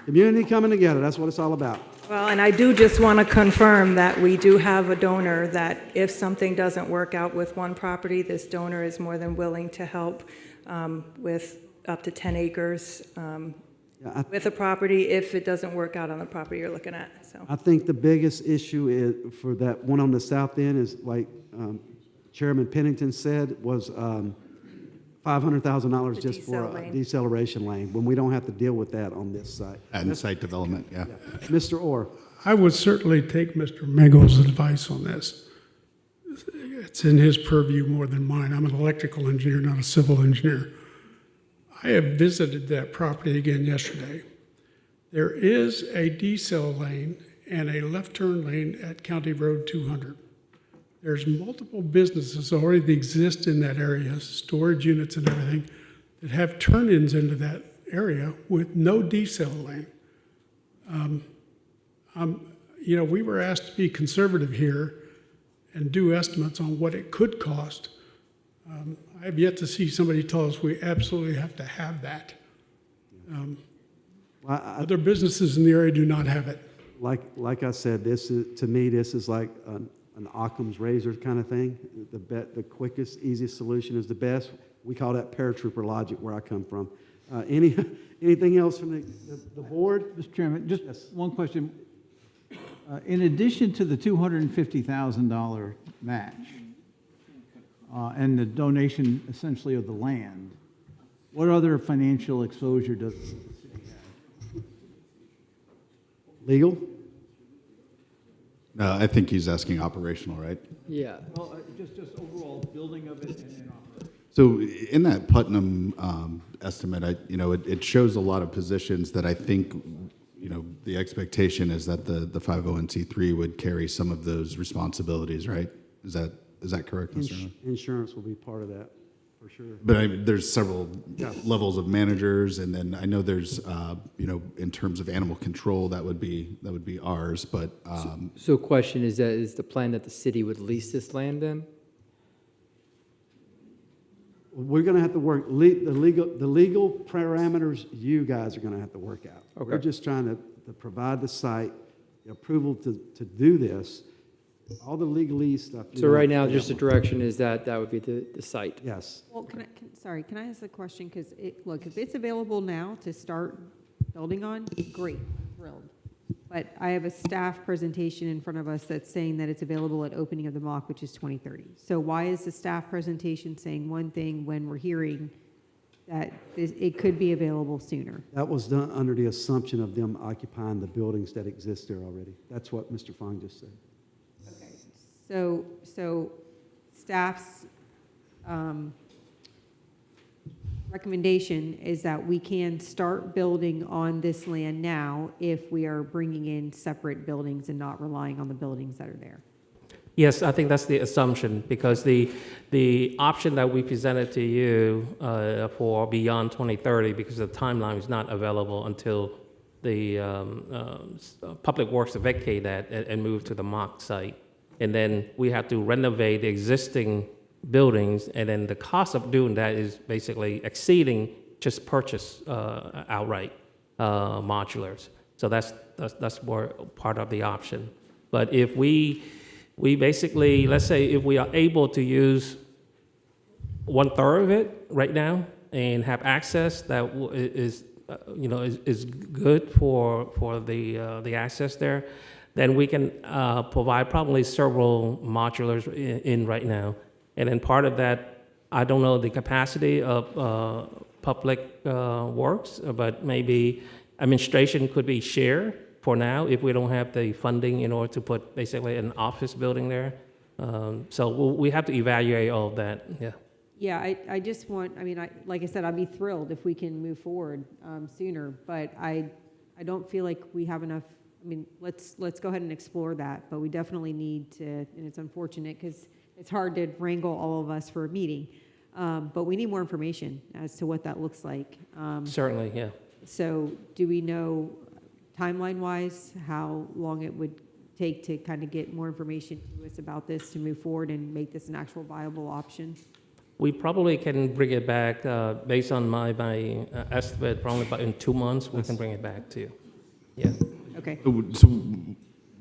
Community coming together. That's what it's all about. Well, and I do just want to confirm that we do have a donor that if something doesn't work out with one property, this donor is more than willing to help with up to 10 acres with a property if it doesn't work out on the property you're looking at. So I think the biggest issue is for that one on the south end is, like Chairman Pennington said, was $500,000 just for a deceleration lane, when we don't have to deal with that on this site. And site development, yeah. Mr. Orr. I would certainly take Mr. Mengel's advice on this. It's in his purview more than mine. I'm an electrical engineer, not a civil engineer. I have visited that property again yesterday. There is a decel lane and a left turn lane at County Road 200. There's multiple businesses already that exist in that area, storage units and everything, that have turn-ins into that area with no decel lane. We were asked to be conservative here and do estimates on what it could cost. I have yet to see somebody tell us we absolutely have to have that. Other businesses in the area do not have it. Like I said, to me, this is like an Occam's razor kind of thing. The quickest, easiest solution is the best. We call that paratrooper logic where I come from. Anything else from the board? Mr. Chairman, just one question. In addition to the $250,000 match and the donation essentially of the land, what other financial exposure does the city have? Legal? No, I think he's asking operational, right? Yeah. Well, just overall building of it and then operation. So in that Putnam estimate, it shows a lot of positions that I think, the expectation is that the 501c3 would carry some of those responsibilities, right? Is that correct, Mr. Chairman? Insurance will be part of that, for sure. But there's several levels of managers, and then I know there's, in terms of animal control, that would be ours. But So question is the plan that the city would lease this land then? We're going to have to work, the legal parameters you guys are going to have to work out. Okay. We're just trying to provide the site, the approval to do this. All the legalese stuff. So right now, just the direction is that would be the site. Yes. Well, sorry, can I ask a question? Because look, if it's available now to start building on, great, thrilled. But I have a staff presentation in front of us that's saying that it's available at opening of the MOC, which is 2030. So why is the staff presentation saying one thing when we're hearing that it could be available sooner? That was done under the assumption of them occupying the buildings that exist there already. That's what Mr. Fong just said. So staff's recommendation is that we can start building on this land now if we are bringing in separate buildings and not relying on the buildings that are there. Yes, I think that's the assumption, because the option that we presented to you for beyond 2030, because the timeline is not available until the Public Works vacate that and move to the MOC site. And then we have to renovate the existing buildings, and then the cost of doing that is basically exceeding just purchase outright modulars. So that's more part of the option. But if we basically, let's say if we are able to use 1/3 of it right now and have access that is good for the access there, then we can provide probably several modulars in right now. And then part of that, I don't know the capacity of Public Works, but maybe administration could be shared for now if we don't have the funding in order to put basically an office building there. So we have to evaluate all of that, yeah. Yeah, I just want, like I said, I'd be thrilled if we can move forward sooner, but I don't feel like we have enough. Let's go ahead and explore that, but we definitely need to, and it's unfortunate because it's hard to wrangle all of us for a meeting, but we need more information as to what that looks like. Certainly, yeah. So do we know timeline-wise how long it would take to kind of get more information to us about this to move forward and make this an actual viable option? We probably can bring it back, based on my estimate, probably about in 2 months, we can bring it back to you. Yeah. Okay. So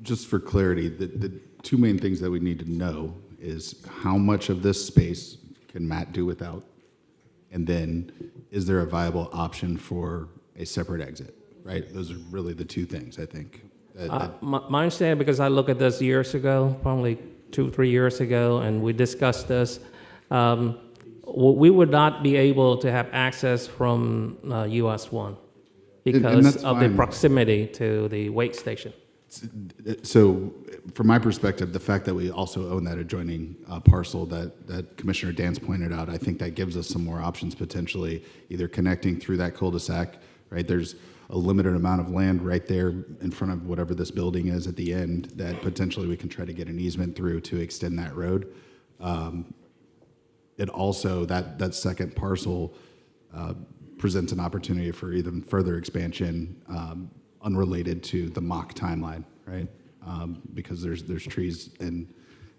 just for clarity, the two main things that we need to know is how much of this space can Matt do without? And then is there a viable option for a separate exit, right? Those are really the two things, I think. My understanding, because I looked at this years ago, probably 2-3 years ago, and we discussed this, we would not be able to have access from US 1 because of the proximity to the wake station. So from my perspective, the fact that we also own that adjoining parcel that Commissioner Dance pointed out, I think that gives us some more options potentially, either connecting through that cul-de-sac, right? There's a limited amount of land right there in front of whatever this building is at the end that potentially we can try to get an easement through to extend that road. It also, that second parcel presents an opportunity for even further expansion unrelated to the MOC timeline, right? Because there's trees and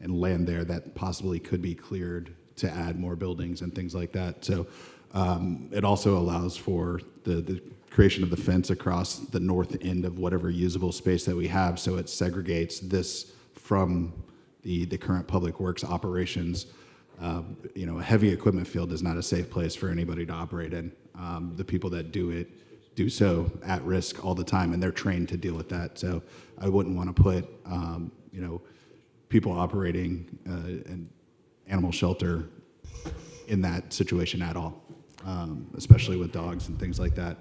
land there that possibly could be cleared to add more buildings and things like that. So it also allows for the creation of the fence across the north end of whatever usable space that we have, so it segregates this from the current Public Works operations. A heavy equipment field is not a safe place for anybody to operate in. The people that do it do so at risk all the time, and they're trained to deal with that. So I wouldn't want to put, people operating an animal shelter in that situation at all, especially with dogs and things like that.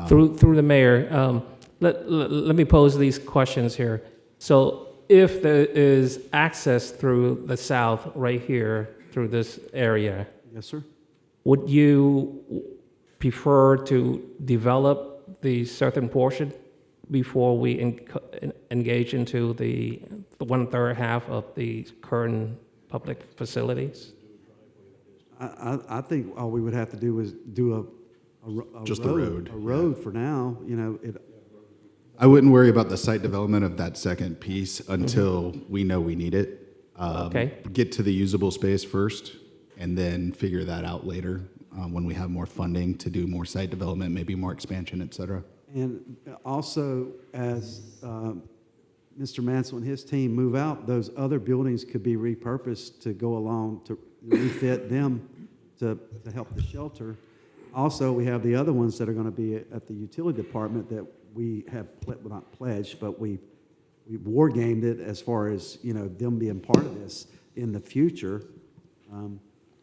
Through the mayor, let me pose these questions here. So if there is access through the south right here, through this area. Yes, sir. Would you prefer to develop the certain portion before we engage into the 1/3 half of the current public facilities? I think all we would have to do is do Just the road. A road for now, I wouldn't worry about the site development of that second piece until we know we need it. Okay. Get to the usable space first, and then figure that out later when we have more funding to do more site development, maybe more expansion, et cetera. And also, as Mr. Mansell and his team move out, those other buildings could be repurposed to go along, to refit them to help the shelter. Also, we have the other ones that are going to be at the utility department that we have, well, not pledged, but we war gamed it as far as, you know, them being part of this in the future.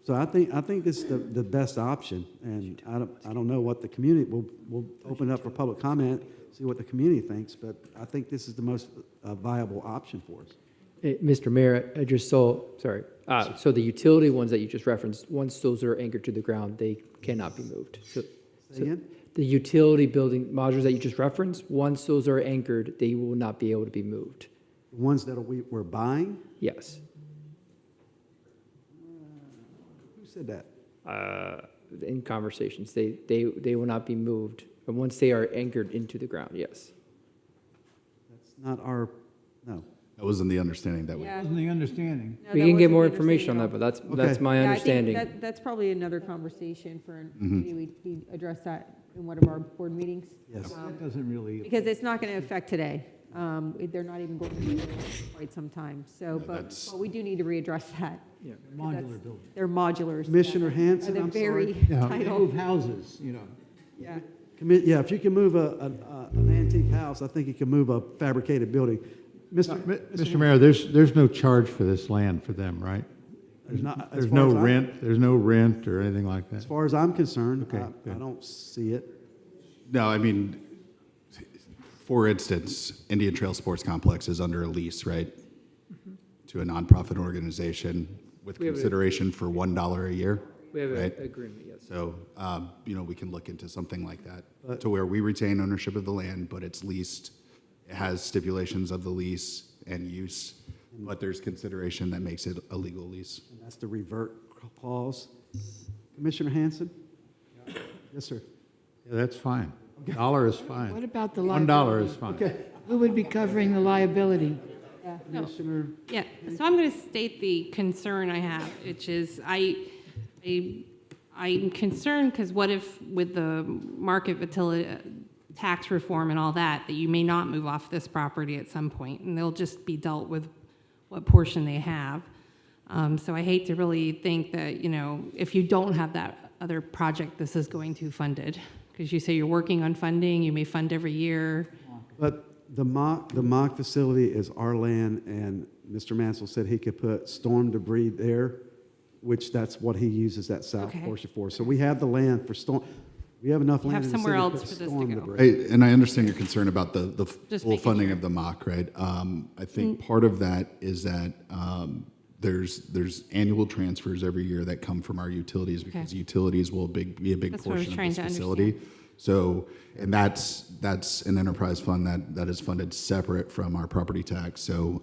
So I think this is the best option, and I don't know what the community, we'll open it up for public comment, see what the community thinks, but I think this is the most viable option for us. Hey, Mr. Mayor, I just saw, sorry, so the utility ones that you just referenced, once those are anchored to the ground, they cannot be moved. So Again? the utility building modules that you just referenced, once those are anchored, they will not be able to be moved. The ones that we're buying? Yes. Who said that? In conversations, they will not be moved. And once they are anchored into the ground, yes. That's not our, no. That wasn't the understanding that we. Yeah. Wasn't the understanding. No, We that can get wasn't more the information on that, understanding but that's my Yeah, I think understanding. that's probably another conversation for, maybe we address that in one of our board meetings. Yes. That doesn't really. Because it's not going to affect today. They're not even going to be there for quite some time. So, but we do need to readdress that. Yeah. Modular building. They're modulars. Commissioner Are Hanson, the I'm very sorry. Yeah, they title. move houses, you know. Yeah. Yeah, if you can move an antique house, I think you can move a fabricated building. Mr. Mayor, there's no charge for this land for them, right? There's not, as There's far no as rent or anything like As that? far as I'm concerned, Okay, I good. don't see it. No, I mean, for instance, Indian Trail Sports Complex is under a lease, right? To a nonprofit organization with We have a- consideration for $1 a year, We have right? an agreement, yes. So, you know, we can look into something like that, to where we retain ownership of the land, but it's leased. It has stipulations of the lease and use, but there's consideration that makes it a legal lease. And that's the revert clause. Commissioner Hanson? Yes, sir. Yeah, that's fine. $1 is fine. What about the $1 liability? is fine. Who would be covering the liability? Commissioner? Yeah, so I'm going to state the concern I have, which is I'm concerned because what if with the market volatility, tax reform and all that, that you may not move off this property at some point, and they'll just be dealt with what portion they have. So I hate to really think that, you know, if you don't have that other project, this is going to funded. Because you say you're working on funding, you may fund every year. But the mock facility is our land, and Mr. Mansell said he could put storm debris there, which that's what he uses that south Okay. portion for. So we have the land for storm, we have enough land Have in the somewhere city else put for this to storm go. debris. And I understand your concern about the Just full making funding sure. of the MOC, right? I think part of that is that there's annual transfers every year that come from our utilities because utilities will be a big That's what I was portion of trying this to facility. So, and that's an enterprise fund that is funded separate from our property tax. So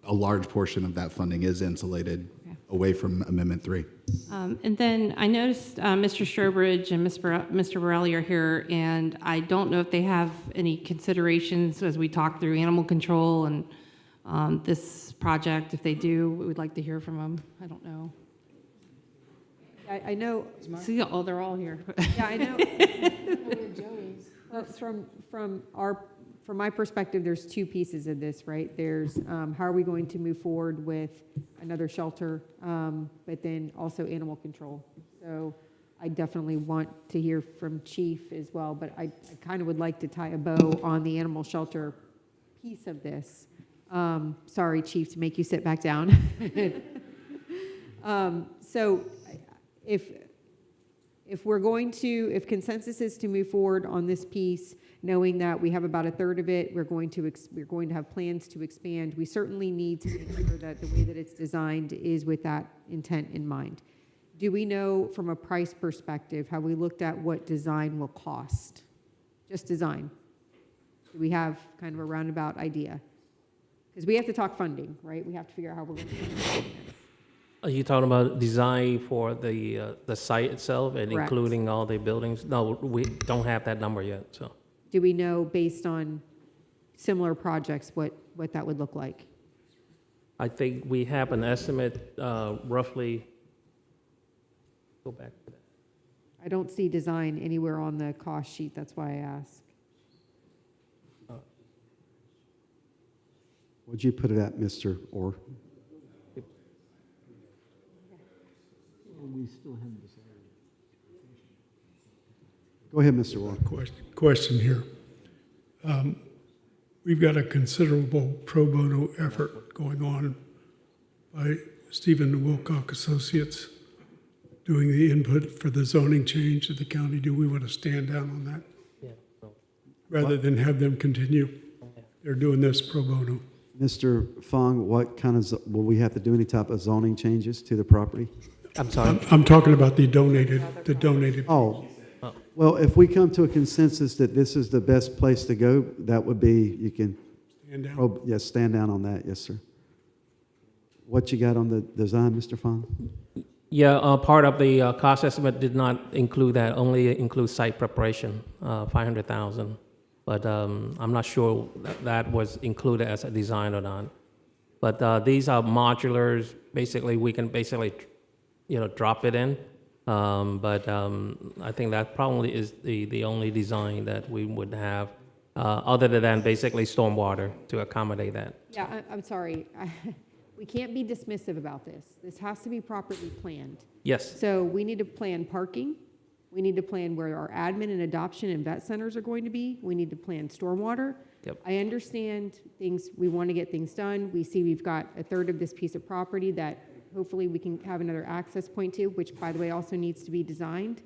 a large portion of that funding is insulated away from Amendment 3. And then I noticed Mr. Strobridge and Mr. Borelli are here, and I don't know if they have any considerations as we talk through animal control and this project. If they do, we would like to hear from them. I don't know. I know, See, oh, they're all here. yeah, I know. Well, from my perspective, there's two pieces of this, right? There's how are we going to move forward with another shelter, but then also animal control. So I definitely want to hear from Chief as well, but I kind of would like to tie a bow on the animal shelter piece of this. Sorry, Chief, to make you sit back down. So if we're going to, if consensus is to move forward on this piece, knowing that we have about a third of it, we're going to have plans to expand, we certainly need to make sure that the way that it's designed is with that intent in mind. Do we know from a price perspective, have we looked at what design will cost? Just design. Do we have kind of a roundabout idea? Because we have to talk funding, right? We have to figure out how we're going to fund this. Are you talking about design for the site itself and Correct. including all the buildings? No, we don't have that number yet, so. Do we know, based on similar projects, what that would look like? I think we have an estimate roughly go back to that. I don't see design anywhere on the cost sheet, that's why I ask. Would you put it at, Mr. Orr? We still haven't decided. Go ahead, Mr. Orr. Question here. We've got a considerable pro bono effort going on by Stephen Wilcock Associates doing the input for the zoning change of the county. Do we want to stand down on that Yeah. So, rather than have them continue? They're doing this pro bono. Mr. Fong, what kind of, will we have to do any type of zoning changes to the property? I'm sorry. I'm talking about the donated. Oh, well, if we come to a consensus that this is the best place to go, that would be, you can, Stand down. yes, stand down on that, yes, sir. What you got on the design, Mr. Fong? Yeah, part of the cost estimate did not include that, only includes site preparation, 500,000. But I'm not sure that was included as a design or not. But these are modulars. Basically, we can basically, drop it in. But I think that probably is the only design that we would have, other than basically stormwater to accommodate that. Yeah, I'm sorry. We can't be dismissive about this. This has to be properly planned. Yes. So we need to plan parking. We need to plan where our admin and adoption and vet centers are going to be. We need to plan stormwater. Yep. I understand things, we want to get things done. We see we've got a third of this piece of property that hopefully we can have another access point to, which by the way also needs to be designed.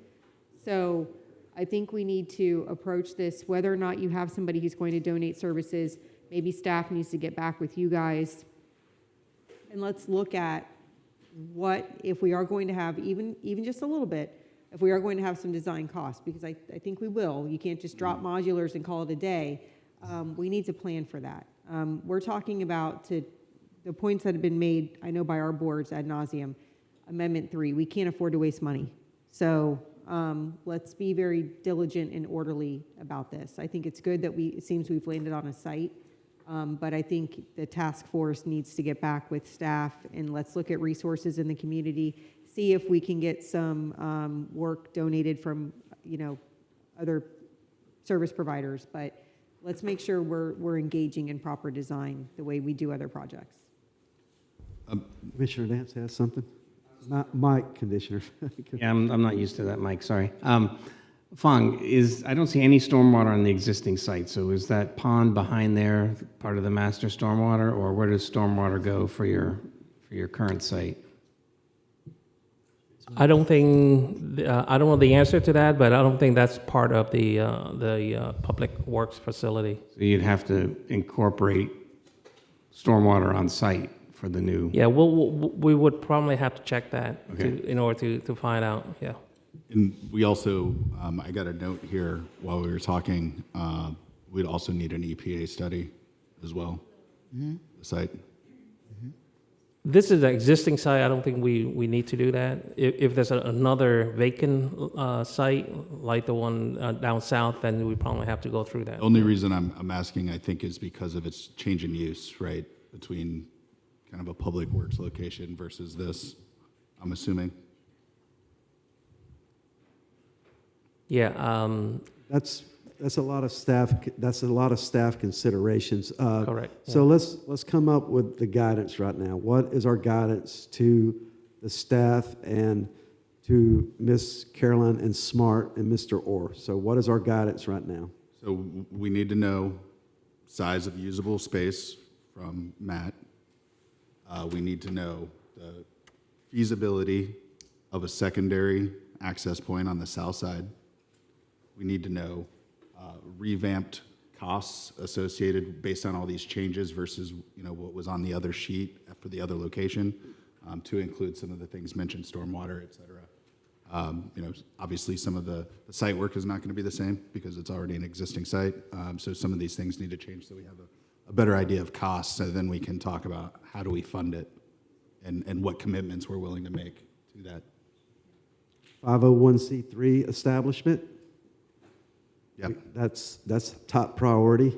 So I think we need to approach this, whether or not you have somebody who's going to donate services, maybe staff needs to get back with you guys. And let's look at what, if we are going to have, even just a little bit, if we are going to have some design costs, because I think we will. You can't just drop modulars and call it a day. We need to plan for that. We're talking about, to the points that have been made, I know by our boards ad nauseum, Amendment 3, we can't afford to waste money. So let's be very diligent and orderly about this. I think it's good that it seems we've landed on a site. But I think the task force needs to get back with staff and let's look at resources in the community, see if we can get some work donated from, other service providers. But let's make sure we're engaging in proper design the way we do other projects. Commissioner Dance has something? Not Mike, Commissioner. Yeah, I'm not used to that, Mike, sorry. Fong, I don't see any stormwater on the existing site, so is that pond behind there part of the master stormwater, or where does stormwater go for your current site? I don't think, I don't know the answer to that, but I don't think that's part of the public works facility. So you'd have to incorporate stormwater on site for the new... Yeah, we would probably have to check that Okay. in order to find out, yeah. And we also, I got a note here while we were talking, we'd also need an EPA study as well, the site. This is an existing site. I don't think we need to do that. If there's another vacant site like the one down south, then we probably have to go through that. The only reason I'm asking, I think, is because of its change in use, right, between kind of a public works location versus this, I'm assuming. Yeah. That's a lot of staff. That's a lot of staff considerations. Correct. So let's come up with the guidance right now. What is our guidance to the staff and to Ms. Caroline and Smart and Mr. Orr? So what is our guidance right now? So we need to know size of usable space from Matt. We need to know the feasibility of a secondary access point on the south side. We need to know revamped costs associated based on all these changes versus what was on the other sheet for the other location, to include some of the things mentioned, stormwater, et cetera. Obviously some of the site work is not going to be the same because it's already an existing site. So some of these things need to change so we have a better idea of costs, so then we can talk about how do we fund it and what commitments we're willing to make to that. 501c3 establishment. Yep. That's top priority.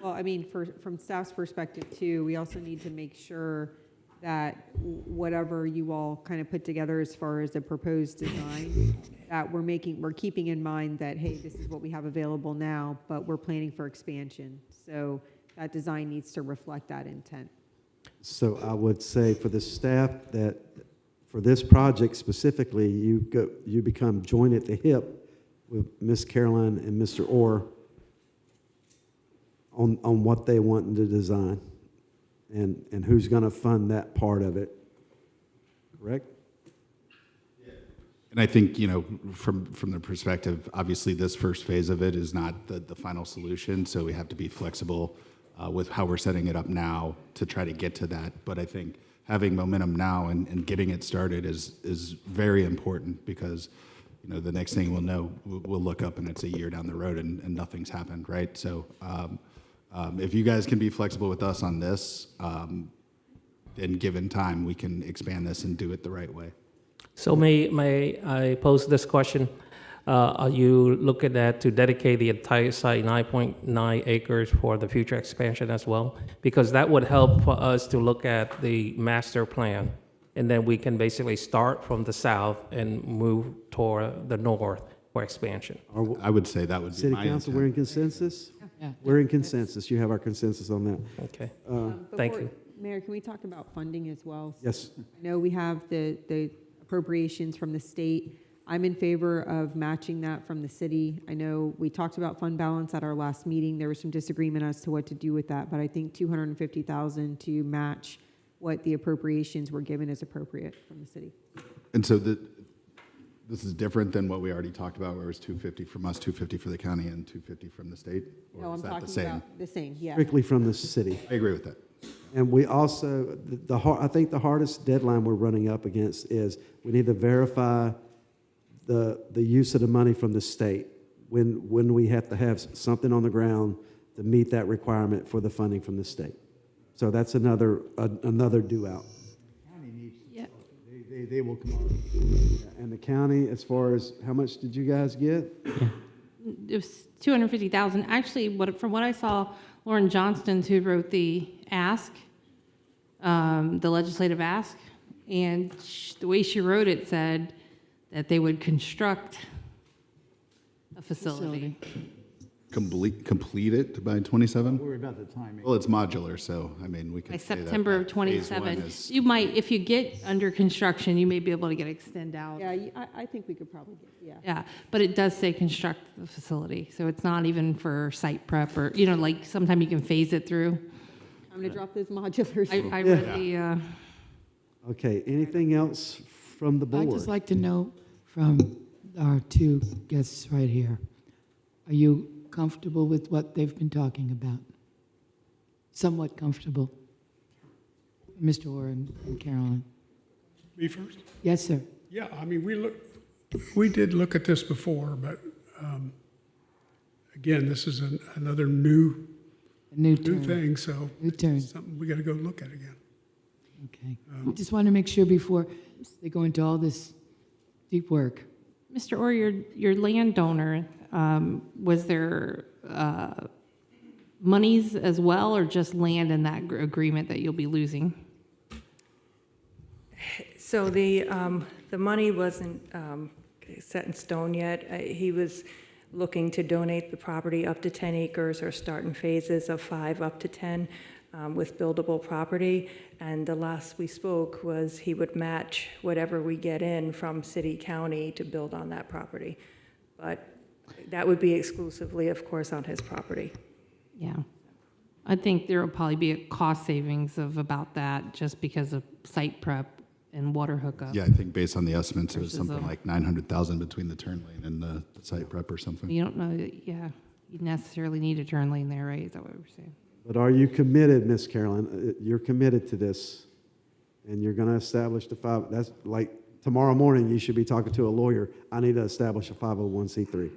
Well, I mean, from staff's perspective too, we also need to make sure that whatever you all kind of put together as far as a proposed design, that we're keeping in mind that, hey, this is what we have available now, but we're planning for expansion. So that design needs to reflect that intent. So I would say for the staff that, for this project specifically, you become joined at the hip with Ms. Caroline and Mr. Orr on what they want to design and who's going to fund that part of it. Correct? And I think, you know, from the perspective, obviously this first phase of it is not the final solution, so we have to be flexible with how we're setting it up now to try to get to that. But I think having momentum now and getting it started is very important because, you know, the next thing we'll know, we'll look up and it's a year down the road and nothing's happened, right? So if you guys can be flexible with us on this, then given time, we can expand this and do it the right way. So may I pose this question? Are you looking at to dedicate the entire site, 9.9 acres, for the future expansion as well? Because that would help for us to look at the master plan, and then we can basically start from the south and move toward the north for expansion. I would say that would be City my Council, intent. we're in consensus? Yeah. We're in consensus. You have our consensus on that. Okay. Thank Before- you. Mayor, can we talk about funding as well? Yes. I know we have the appropriations from the state. I'm in favor of matching that from the city. I know we talked about fund balance at our last meeting. There was some disagreement as to what to do with that, but I think 250,000 to match what the appropriations were given is appropriate from the city. And so this is different than what we already talked about, where it was 250 from us, 250 for the county, and 250 from the state? Or No, is I'm that the talking same? about the same, yeah. Strictly from the city. I agree with that. And we also, I think the hardest deadline we're running up against is we need to verify the use of the money from the state when we have to have something on the ground to meet that requirement for the funding from the state. So that's another due out. Yeah. They will come up. And the county, as far as, how much did you guys get? It was 250,000. Actually, from what I saw, Lauren Johnston, who wrote the ask, the legislative ask, and the way she wrote it said that they would construct a facility. Complete it by 27? Worry about the timing. Well, it's modular, so, I mean, we could By say that September of phase one 27. is- You might, if you get under construction, you may be able to get extend out. Yeah, I think we could probably get, yeah. Yeah, but it does say construct the facility, so it's not even for site prep or, you know, like sometimes you can phase it through. I'm gonna drop those modulars. I read the, Okay, anything else from the board? I'd just like to know from our two guests right here, are you comfortable with what they've been talking about? Somewhat comfortable? Mr. Orr and Carolyn? Me first? Yes, sir. Yeah, I mean, we did look at this before, but again, this is another new A new term. thing, so New term. it's something we got to go look at again. Okay. I just want to make sure before they go into all this deep work. Mr. Orr, your landowner, was there monies as well, or just land in that agreement that you'll be losing? So the money wasn't set in stone yet. He was looking to donate the property up to 10 acres or start in phases of 5 up to 10 with buildable property. And the last we spoke was he would match whatever we get in from city, county to build on that property. But that would be exclusively, of course, on his property. Yeah. I think there will probably be a cost savings of about that, just because of site prep and water hookup. Yeah, I think based on the estimates, it was Versus something a- like 900,000 between the turn lane and the site prep or something. You don't know, yeah, you necessarily need a turn lane there, right? Is that what we're saying? But are you committed, Ms. Carolyn? You're committed to this, and you're going to establish that's like tomorrow morning, you should be talking to a lawyer. I need to establish a 501c3.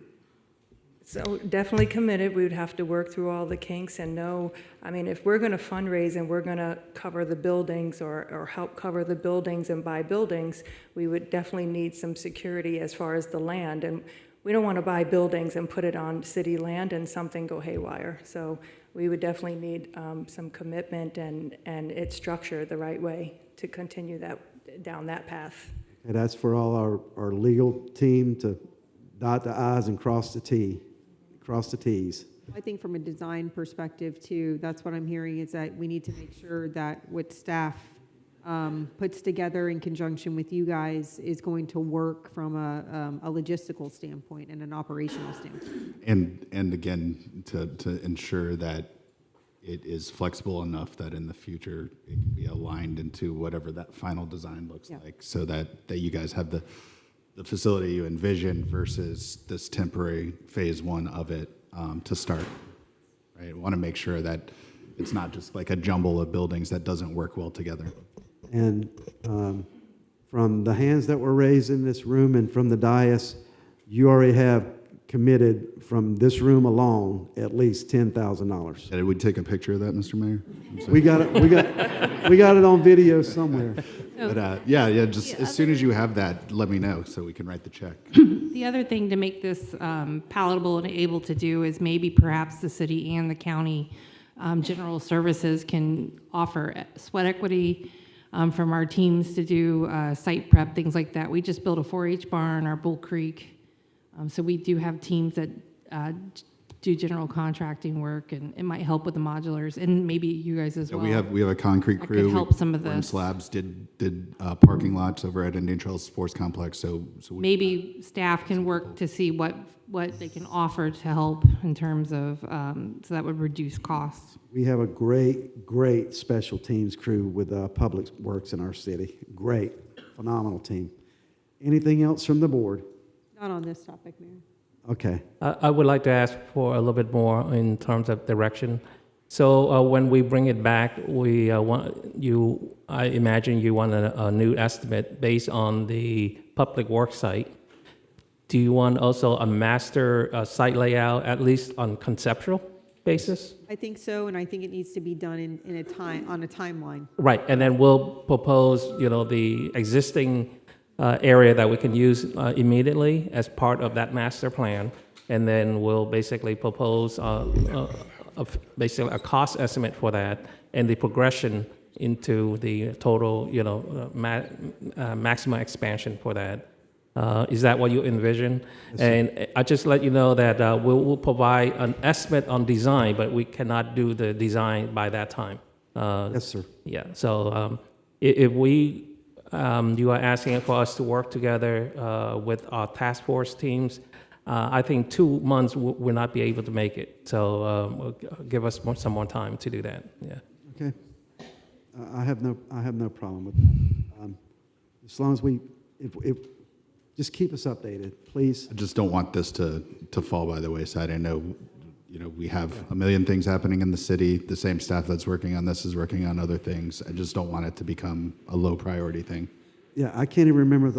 So definitely committed. We would have to work through all the kinks and know, I mean, if we're going to fundraise and we're going to cover the buildings or help cover the buildings and buy buildings, we would definitely need some security as far as the land. And we don't want to buy buildings and put it on city land and something go haywire. So we would definitely need some commitment and it structured the right way to continue down that path. And that's for all our legal team to dot the i's and cross the t's. I think from a design perspective too, that's what I'm hearing, is that we need to make sure that what staff puts together in conjunction with you guys is going to work from a logistical standpoint and an operational standpoint. And again, to ensure that it is flexible enough that in the future it can be aligned into whatever that final design looks like, so that you guys have the facility you envision versus this temporary phase one of it to start. Right? I want to make sure that it's not just like a jumble of buildings that doesn't work well together. And from the hands that were raised in this room and from the dais, you already have committed from this room alone at least $10,000. Did we take a picture of that, Mr. Mayor? We got it on video somewhere. But yeah, just as soon as you have that, let me know so we can write the check. The other thing to make this palatable and able to do is maybe perhaps the city and the county general services can offer sweat equity from our teams to do site prep, things like that. We just built a 4-H barn, our Bull Creek. So we do have teams that do general contracting work, and it might help with the modulars, and maybe you guys as well. We have a concrete That crew. could help some of We're in this. slabs, did parking lots over at Indian Trails Sports Complex, so we, Maybe staff can work to see what they can offer to help in terms of, so that would reduce costs. We have a great special teams crew with Public Works in our city. Great, phenomenal team. Anything else from the board? Not on this topic, Mayor. Okay. I would like to ask for a little bit more in terms of direction. So when we bring it back, we I imagine you want a new estimate based on the Public Works site. Do you want also a master site layout, at least on conceptual basis? I think so, and I think it needs to be done on a timeline. Right, and then we'll propose, the existing area that we can use immediately as part of that master plan, and then we'll basically propose basically a cost estimate for that and the progression into the total, maximum expansion for that. Is that what you envision? Yes, and I just let you know that we'll provide an estimate on design, but we cannot do the design by that time. Yes, sir. Yeah, so if you are asking for us to work together with our task force teams, I think 2 months will not be able to make it. So give us some more time to do that. Yeah. Okay. I have no problem with that. As long as if just keep us updated, please. I just don't want this to fall by the wayside. I know, we have a million things happening in the city. The same staff that's working on this is working on other things. I just don't want it to become a low priority thing. Yeah, I can't even remember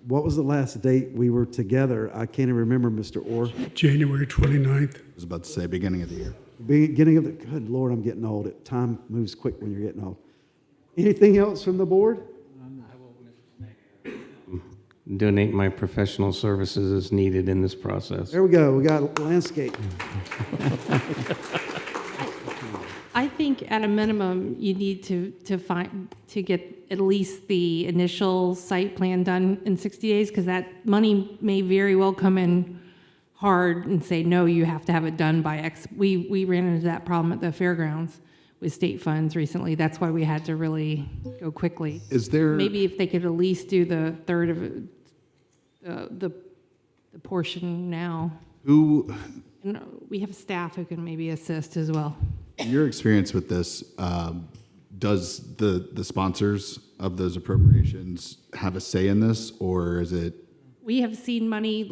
what was the last date we were together? I can't even remember, Mr. Orr. January 29th. I was about to say beginning of the year. Beginning of good Lord, I'm getting old. Time moves quick when you're getting old. Anything else from the board? Donate my professional services as needed in this process. There we go. We got landscape. I think at a minimum, you need to get at least the initial site plan done in 60 days, because that money may very well come in hard and say, no, you have to have it done by X. We ran into that problem at the fairgrounds with state funds recently. That's why we had to really go quickly. Is there Maybe if they could at least do the third of it, the portion now. who, And we have staff who can maybe assist as well. in your experience with this, does the sponsors of those appropriations have a say in this, or is it? We have seen money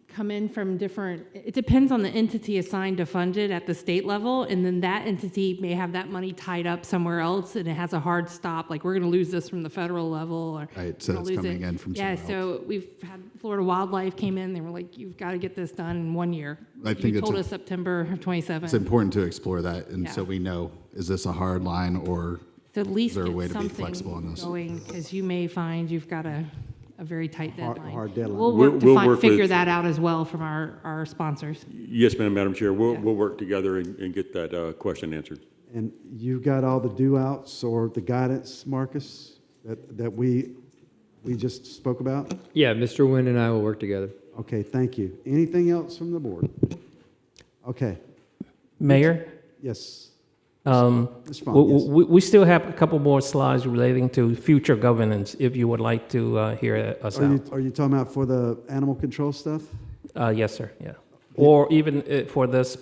come in from different, it depends on the entity assigned to fund it at the state level, and then that entity may have that money tied up somewhere else, and it has a hard stop, like we're gonna lose this from the federal level, or. Right, so we're it's gonna lose coming it. in from Yeah, somewhere else. so we've had Florida Wildlife came in, they were like, you've gotta get this done in 1 year. I think You it's told a- us September of 27. It's important to explore that, and so Yeah. we know, is this a hard line, or So at is least there a get way to be something flexible on this? going, because you may find you've got a very tight deadline. hard deadline. We'll work to We'll work figure with- that out as well from our sponsors. Yes, ma'am, Madam Chair. We'll Yeah. work together and get that question answered. And you got all the do-outs or the guidance, Marcus, that we just spoke about? Yeah, Mr. Nguyen and I will work together. Okay, thank you. Anything else from the board? Okay, Mayor? yes. Um, Ms. Fong, yes. we still have a couple more slides relating to future governance, if you would like to hear us out. Are you talking about for the animal control stuff? Yes, sir, yeah. Or even for this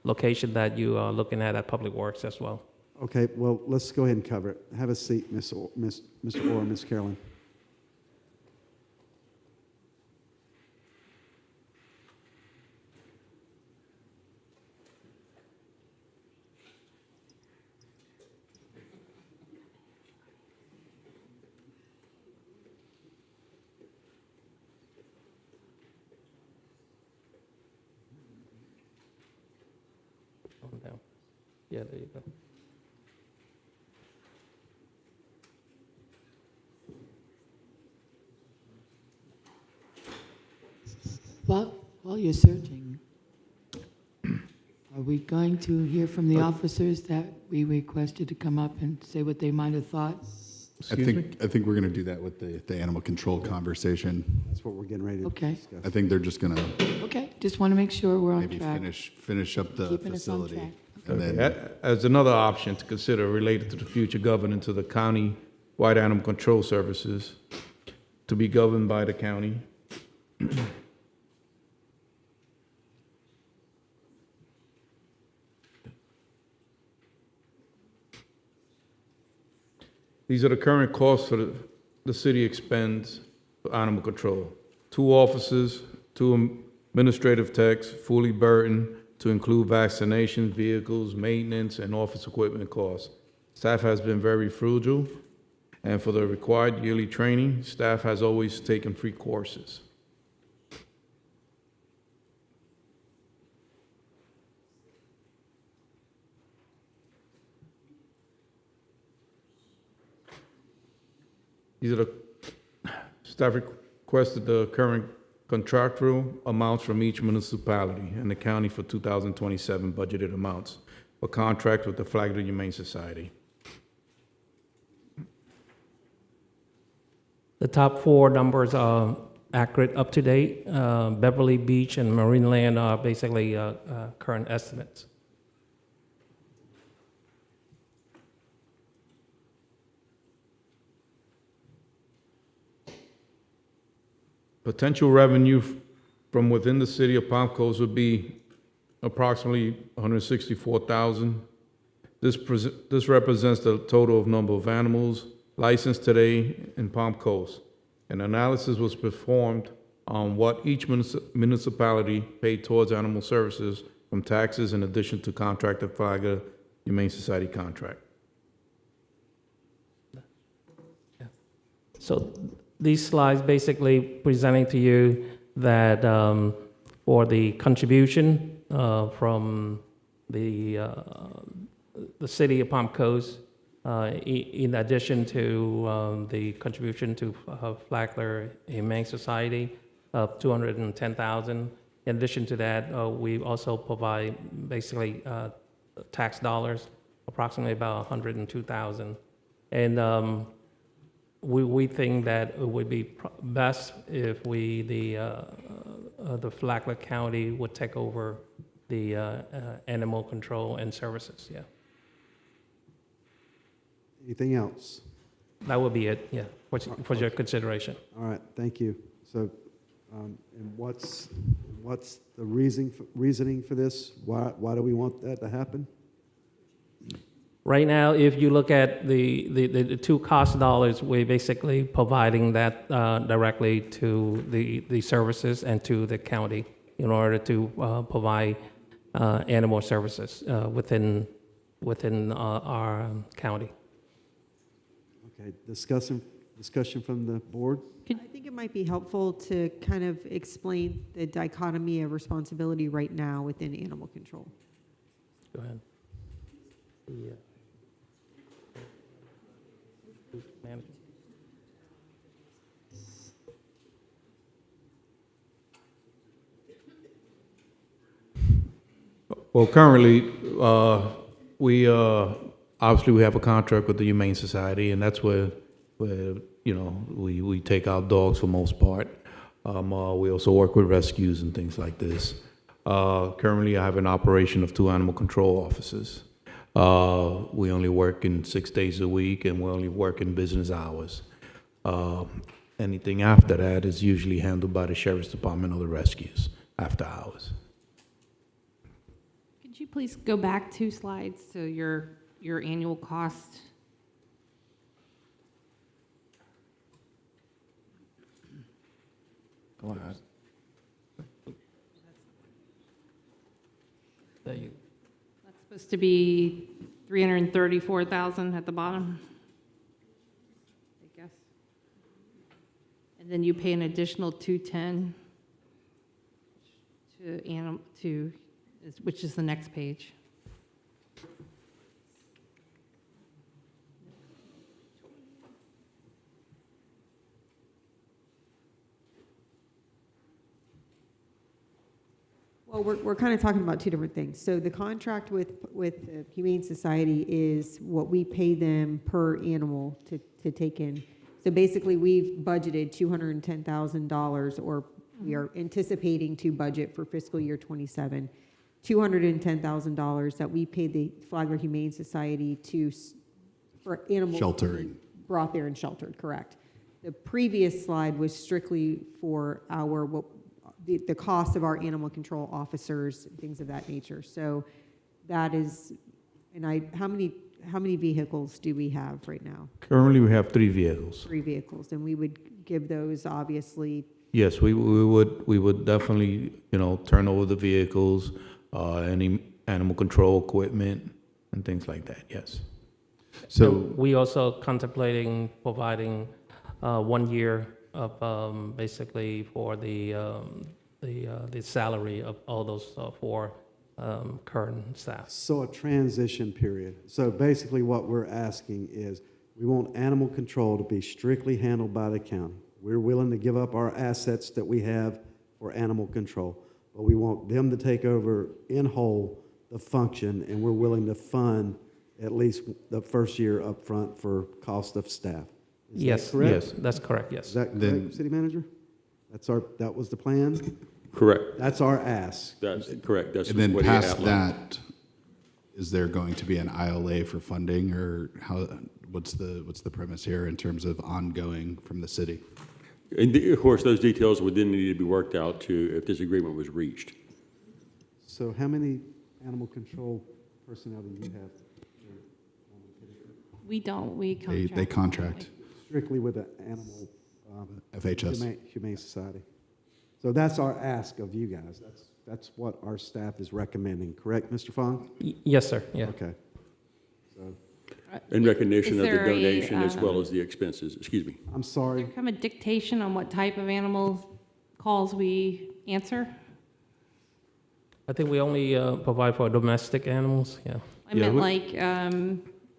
location that you are looking at Public Works as well. Okay, well, let's go ahead and cover it. Have a seat, Mr. Orr, Ms. Carolyn. Down. Yeah, there you go. While you're searching, are we going to hear from the officers that we requested to come up and say what they might have thought? I think we're going to do that with the animal control conversation. That's what we're getting ready to Okay. discuss. I think they're just going to Okay, just want to make sure we're on maybe track. finish up the Keeping us on facility. track. And then As another option to consider related to the future governance of the county-wide animal control services to be governed by the county. These are the current costs for the city expends for animal control. 2 officers, 2 administrative techs, fully burdened to include vaccination, vehicles, maintenance, and office equipment costs. Staff has been very frugal, and for the required yearly training, staff has always taken free courses. These are the, staff requested the current contractual amounts from each municipality and the county for 2027 budgeted amounts for contract with the Flagler Humane Society. The top 4 numbers are accurate, up to date. Beverly Beach and Marineland are basically current estimates. Potential revenue from within the city of Palm Coast would be approximately 164,000. This represents the total of number of animals licensed today in Palm Coast. An analysis was performed on what each municipality paid towards animal services from taxes in addition to contracted Flagler Humane Society contract. So these slides basically presenting to you that for the contribution from the city of Palm Coast, in addition to the contribution to Flagler Humane Society of $210,000. In addition to that, we also provide basically tax dollars, approximately about $102,000. And we think that it would be best if the Flagler County would take over the animal control and services, yeah. Anything else? That would be it, yeah, for your consideration. All right, thank you. So, and what's the reasoning for this? Why do we want that to happen? Right now, if you look at the 2 cost dollars, we're basically providing that directly to the services and to the county in order to provide animal services within our county. Okay, discussion from the board? I think it might be helpful to kind of explain the dichotomy of responsibility right now within animal control. Go ahead. Well, currently, obviously we have a contract with the Humane Society, and that's where we take out dogs for most part. We also work with rescues and things like this. Currently, I have an operation of 2 animal control officers. We only work in 6 days a week, and we only work in business hours. Anything after that is usually handled by the Sheriff's Department or the rescues after hours. Could you please go back 2 slides to your annual cost? Go ahead. There you. That's supposed to be 334,000 at the bottom, I guess. And then you pay an additional 210 which is the next page. Well, we're kind of talking about 2 different things. So the contract with the Humane Society is what we pay them per animal to take in. So basically, we've budgeted $210,000, or we are anticipating to budget for fiscal year '27, $210,000 that we pay the Flagler Humane Society for animals Sheltering. brought there and sheltered. Correct. The previous slide was strictly for the cost of our animal control officers, things of that nature. So that is, how many vehicles do we have right now? Currently, we have 3 vehicles. 3 vehicles, and we would give those, obviously. Yes, we would definitely, turn over the vehicles, any animal control equipment and things like that, yes. So We also contemplating providing 1 year of basically for the salary of all those 4 current staff. So a transition period. So basically what we're asking is, we want animal control to be strictly handled by the county. We're willing to give up our assets that we have for animal control, but we want them to take over in whole the function, and we're willing to fund at least the first year up front for cost of staff. Is that Yes, correct? yes, that's correct, yes. Is that correct, City Manager? That was the plan? Correct. That's our ask. That's correct. That's And then what he past outlined. that, is there going to be an ILA for funding, or what's the premise here in terms of ongoing from the city? And of course, those details would then need to be worked out too if this agreement was reached. So how many animal control personnel do you have? We don't, we contract. They contract. Strictly with the animal. FHS. Humane Society. So that's our ask of you guys. That's what our staff is recommending, correct, Mr. Fong? Yes, sir, yeah. Okay. So, In recognition Is of the there a, donation as well as the expenses. Excuse me. I'm sorry. Come a dictation on what type of animal calls we answer? I think we only provide for domestic animals, yeah. I meant like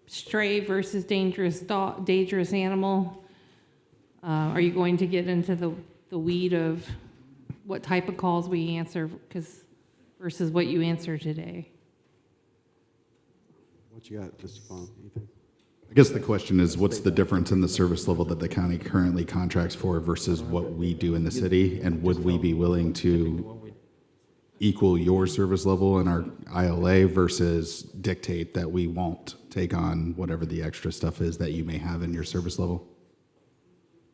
stray versus dangerous animal. Are you going to get into the weed of what type of calls we answer versus what you answer today? What you got, Mr. Fong? Anything? I guess the question is, what's the difference in the service level that the county currently contracts for versus what we do in the city? And would we be willing to equal your service level in our ILA versus dictate that we won't take on whatever the extra stuff is that you may have in your service level?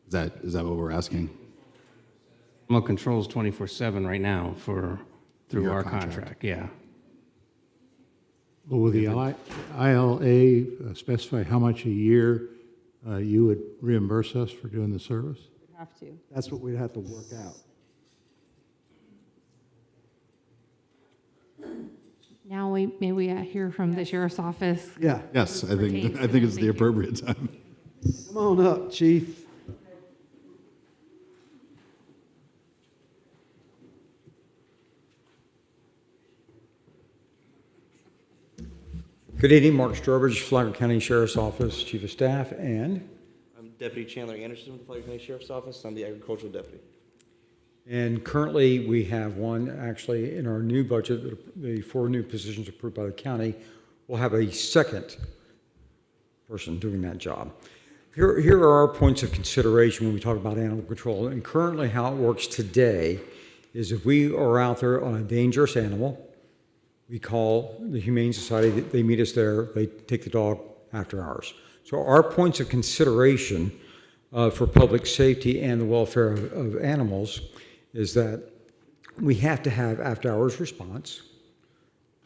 Is that what we're asking? Animal control's 24/7 right now through Your our contract. contract, yeah. Well, will the ILA specify how much a year you would reimburse us for doing the service? We have to. That's what we'd have to work out. Now may we hear from the sheriff's office? Yeah. Yes, I think it's the appropriate time. Come on up, Chief. Good evening, Mark Strobridge, Flagler County Sheriff's Office, Chief of Staff, and I'm Deputy Chandler Anderson with the Flagler County Sheriff's Office. I'm the agricultural deputy. And currently, we have one, actually, in our new budget, the 4 new positions approved by the county, we'll have a second person doing that job. Here are our points of consideration when we talk about animal control. And currently, how it works today is if we are out there on a dangerous animal, we call the Humane Society, they meet us there, they take the dog after hours. So our points of consideration for public safety and the welfare of animals is that we have to have after-hours response.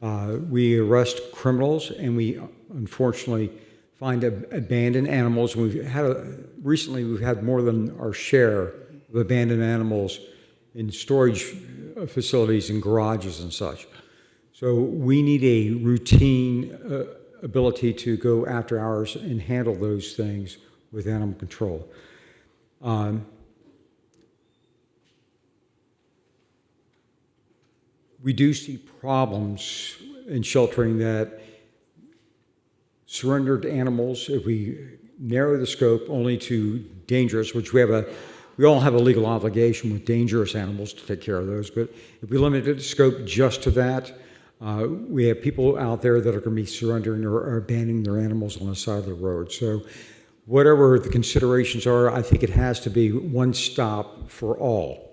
We arrest criminals, and we unfortunately find abandoned animals. Recently we've had more than our share of abandoned animals in storage facilities and garages and such. So we need a routine ability to go after hours and handle those things with animal control. We do see problems in sheltering that surrendered animals, if we narrow the scope only to dangerous, which we all have a legal obligation with dangerous animals to take care of those, but if we limit the scope just to that, we have people out there that are going to be surrendering or abandoning their animals on the side of the road. So whatever the considerations are, I think it has to be one stop for all.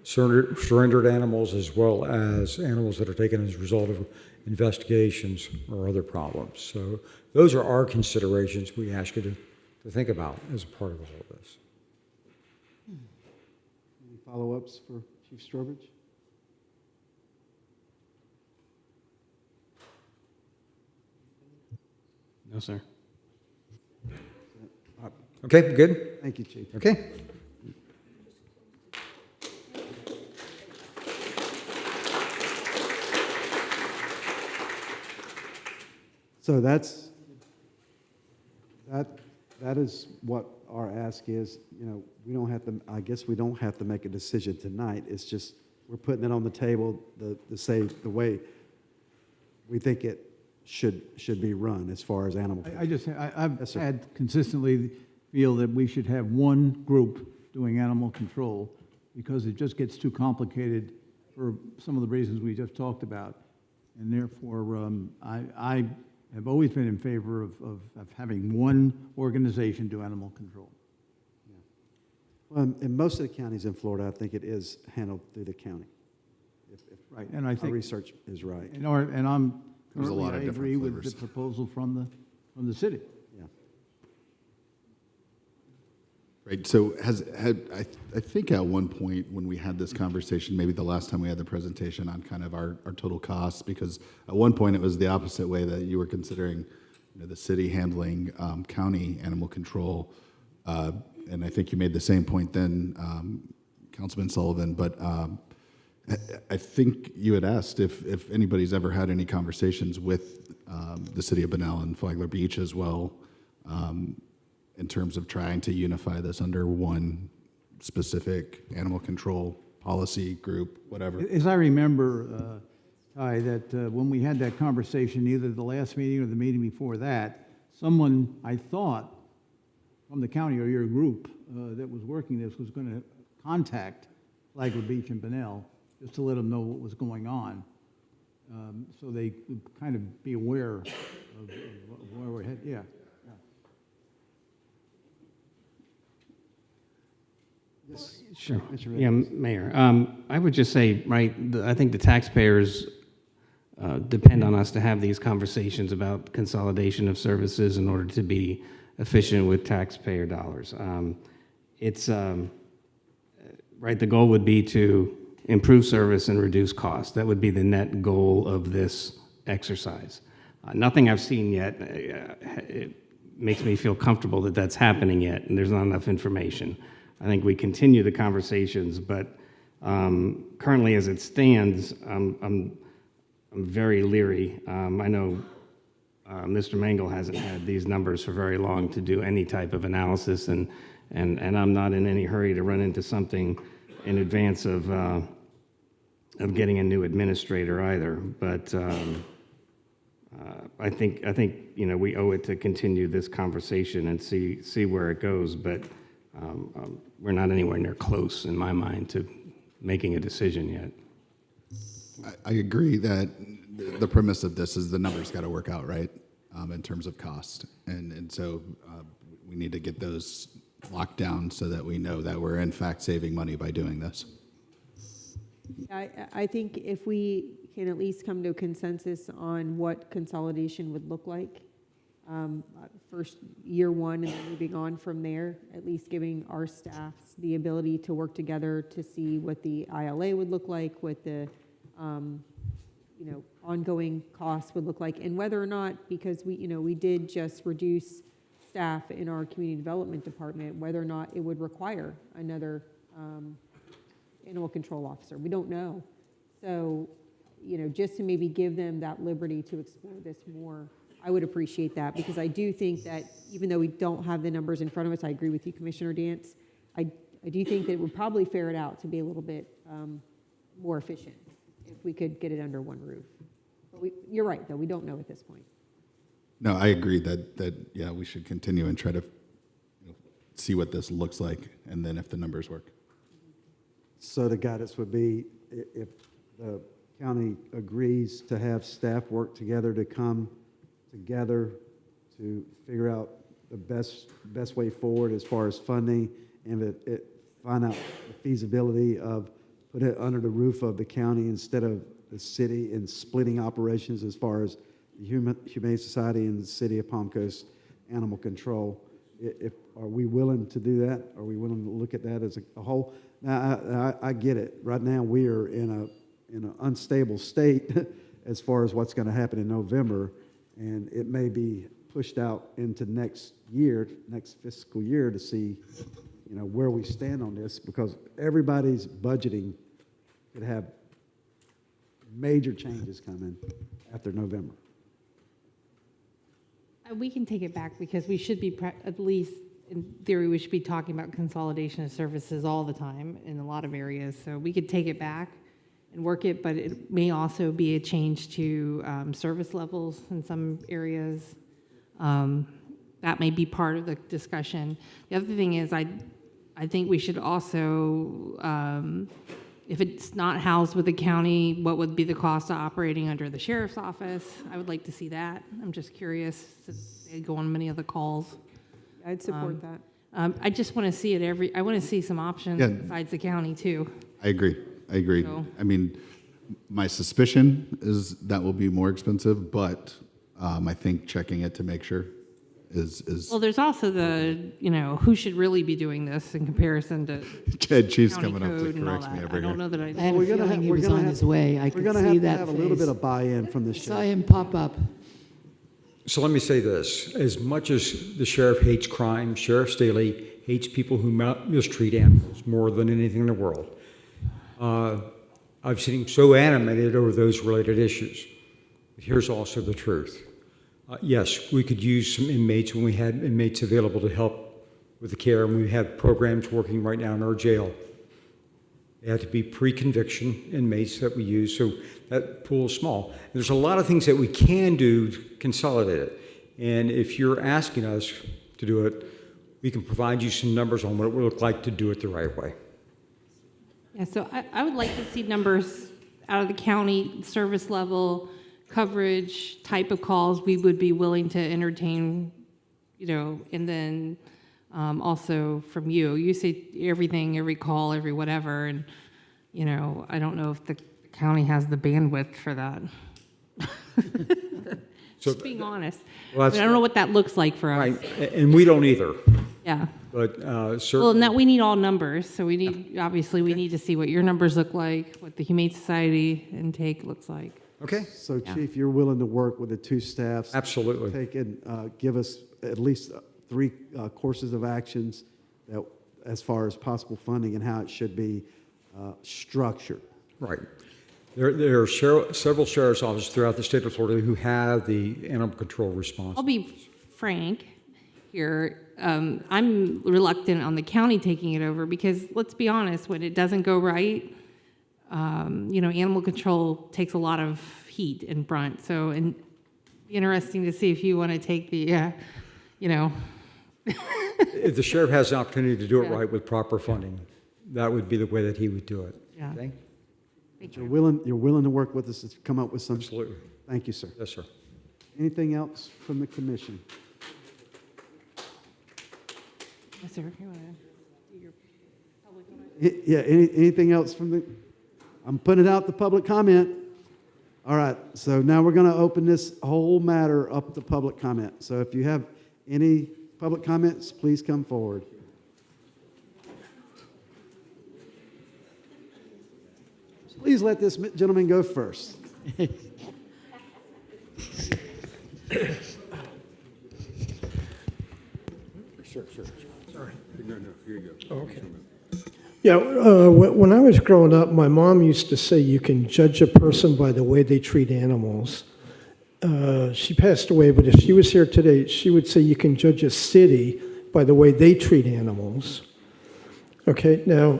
Surrendered animals as well as animals that are taken as a result of investigations or other problems. So those are our considerations we ask you to think about as a part of all of this. Any follow-ups for Chief Strobridge? No, sir. Okay, good? Thank you, Chief. Okay. So that is what our ask is. You know, we don't have to, I guess we don't have to make a decision tonight. It's just, we're putting it on the table to say the way we think it should be run as far as animal control. I've Yes, sir. had consistently feel that we should have one group doing animal control because it just gets too complicated for some of the reasons we just talked about. And therefore, I have always been in favor of having one organization do animal control. Well, in most of the counties in Florida, I think it is handled through the county. If Right, and I our think research is right. And I'm There's a lot of currently, I different agree with flavors. the proposal from the city. Yeah. Right, so I think at one point when we had this conversation, maybe the last time we had the presentation on kind of our total costs, because at one point it was the opposite way that you were considering, you know, the city handling county animal control. And I think you made the same point then, Councilman Sullivan, but I think you had asked if anybody's ever had any conversations with the city of Bunnell and Flagler Beach as well, in terms of trying to unify this under one specific animal control policy group, whatever. As I remember, Ty, that when we had that conversation, either the last meeting or the meeting before that, someone, I thought, from the county or your group that was working this was going to contact Flagler Beach and Bunnell just to let them know what was going on, so they could kind of be aware of where we're headed. Yeah. Sure. Mr. Yeah, Mayor. I would just say, right, I think the taxpayers depend on us to have these conversations about consolidation of services in order to be efficient with taxpayer dollars. It's, right, the goal would be to improve service and reduce costs. That would be the net goal of this exercise. Nothing I've seen yet it makes me feel comfortable that that's happening yet, and there's not enough information. I think we continue the conversations, but currently as it stands, I'm very leery. I know Mr. Mangle hasn't had these numbers for very long to do any type of analysis, and I'm not in any hurry to run into something in advance of getting a new administrator either. But I think you know, we owe it to continue this conversation and see where it goes. But we're not anywhere near close, in my mind, to making a decision yet. I agree that the premise of this is the numbers got to work out, right, in terms of cost. And so we need to get those locked down so that we know that we're in fact saving money by doing this. I think if we can at least come to a consensus on what consolidation would look like, first year one and then moving on from there, at least giving our staffs the ability to work together to see what the ILA would look like, what the ongoing costs would look like, and whether or not, because we did just reduce staff in our community development department, whether or not it would require another animal control officer. We don't know. So, just to maybe give them that liberty to explore this more, I would appreciate that, because I do think that even though we don't have the numbers in front of us, I agree with you, Commissioner Dance. I do think that it would probably ferret out to be a little bit more efficient if we could get it under one roof. But you're right, though. We don't know at this point. No, I agree that yeah, we should continue and try to see what this looks like, and then if the numbers work. So the guidance would be, if the county agrees to have staff work together to come together to figure out the best way forward as far as funding, and find out the feasibility of putting it under the roof of the county instead of the city, and splitting operations as far as the Humane Society and the City of Palm Coast Animal Control. Are we willing to do that? Are we willing to look at that as a whole? Now, I get it. Right now, we are in an unstable state as far as what's going to happen in November, and it may be pushed out into next fiscal year, to see, where we stand on this, because everybody's budgeting could have major changes coming after November. We can take it back, because we should be, at least in theory, we should be talking about consolidation of services all the time in a lot of areas. So we could take it back and work it, but it may also be a change to service levels in some areas. That may be part of the discussion. The other thing is, I think we should also, if it's not housed with the county, what would be the cost of operating under the sheriff's office? I would like to see that. I'm just curious, since they go on many of the calls. I'd support that. I just want to see it I want to see some options besides the county too. I agree. So- I mean, my suspicion is that will be more expensive, but I think checking it to make sure is. Well, there's also the, who should really be doing this in comparison to Ted Chief's county coming up to code and all correct me that. over I don't here. know that I had a We're gonna feeling he we're was gonna on his way. I We're could going to see have that to have a little face. bit of buy-in from the I saw sheriff. him pop up. So let me say this, as much as the sheriff hates crime, Sheriff Staley hates people who mistreat animals more than anything in the world. I've seen him so animated over those related issues. But here's also the truth. Yes, we could use some inmates when we had inmates available to help with the care, and we have programs working right now in our jail. They have to be pre-conviction inmates that we use, so that pool is small. There's a lot of things that we can do to consolidate it. And if you're asking us to do it, we can provide you some numbers on what it would look like to do it the right way. Yeah, so I would like to see numbers out of the county, service level, coverage, type of calls we would be willing to entertain, and then also from you. You say everything, every call, every whatever, and, I don't know if the county has the bandwidth for that. So Just being honest. Well, I don't know what that looks like for us. Right, and we don't either. Yeah. But Well, certainly. and that we need all numbers, so we need to see what your numbers look like, what the Humane Society intake looks like. Okay. So Chief, you're willing to work with the two staffs? Absolutely. Give us at least 3 courses of actions that, as far as possible funding and how it should be structured. Right. There are several sheriff's offices throughout the state of Florida who have the animal control I'll responsibility. be frank here. I'm reluctant on the county taking it over because, let's be honest, when it doesn't go right, animal control takes a lot of heat and brunt. So, and interesting to see if you want to take the, If the sheriff has the opportunity to do it Yeah. right with proper funding, that would be the way that he would do it. Yeah. Okay? You're willing to work with us to come up with some. Absolutely. Thank you, sir. Yes, sir. Anything else from the commission? Yes, sir. You wanna do your public comment? Yeah, anything else from the, I'm putting out the public comment. All right, so now we're going to open this whole matter up to public comment. So if you have any public comments, please come forward. Please let this gentleman go first. Sure. Sorry. No, here you go. Okay. Yeah, when I was growing up, my mom used to say you can judge a person by the way they treat animals. She passed away, but if she was here today, she would say you can judge a city by the way they treat animals. Okay, now,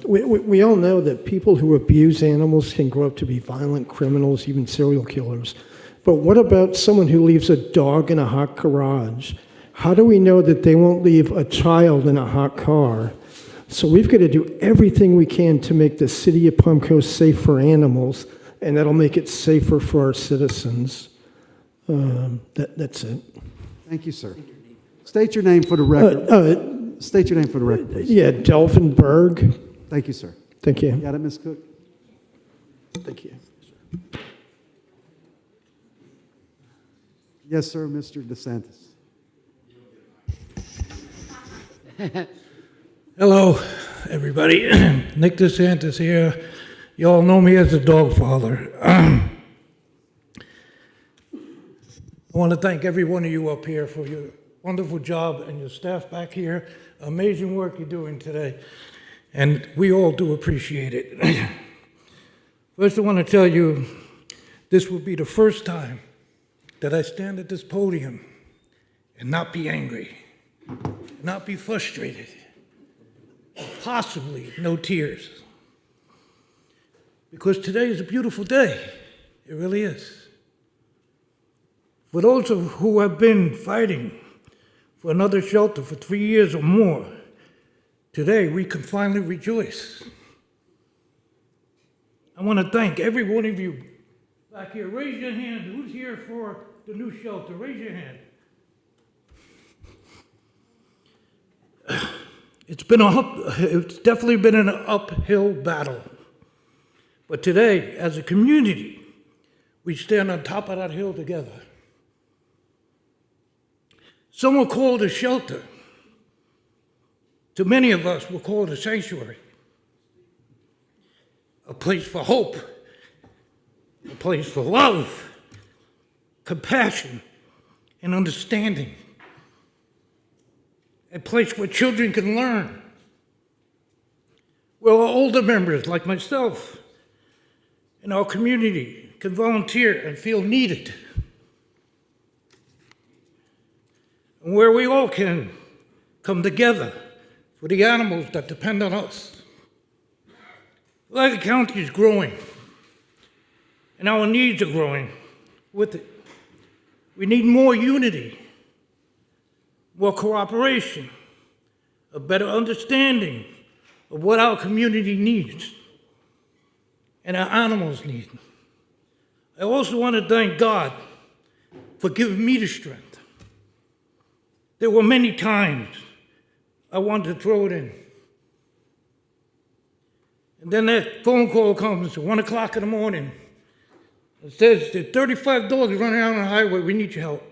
we all know that people who abuse animals can grow up to be violent criminals, even serial killers. But what about someone who leaves a dog in a hot garage? How do we know that they won't leave a child in a hot car? So we've got to do everything we can to make the city of Palm Coast safe for animals, and that'll make it safer for our citizens. That's it. Thank you, sir. State your name for the record. State your name for the record, please. Yeah, Delvin Berg. Thank you, sir. Thank you. Got it, Ms. Cook? Thank you. Yes, sir, Mr. DeSantis. Hello, everybody. Nick DeSantis here. You all know me as the dog father. I want to thank every one of you up here for your wonderful job and your staff back here. Amazing work you're doing today. And we all do appreciate it. First, I want to tell you, this will be the first time that I stand at this podium and not be angry, not be frustrated, possibly no tears. Because today is a beautiful day. It really is. For those who have been fighting for another shelter for 3 years or more, today we can finally rejoice. I want to thank every one of you back here. Raise your hand. Who's here for the new shelter? Raise your hand. It's definitely been an uphill battle. But today, as a community, we stand on top of that hill together. Some will call it a shelter. To many of us, we'll call it a sanctuary. A place for hope. A place for love, compassion, and understanding. A place where children can learn. Where our older members, like myself, in our community can volunteer and feel needed. And where we all can come together for the animals that depend on us. Flagler County is growing, and our needs are growing with it. We need more unity, more cooperation, a better understanding of what our community needs and our animals need. I also want to thank God for giving me the strength. There were many times I wanted to throw it in. And then that phone call comes at 1 o'clock in the morning. It says, there's 35 dogs running around on the highway, we need your help.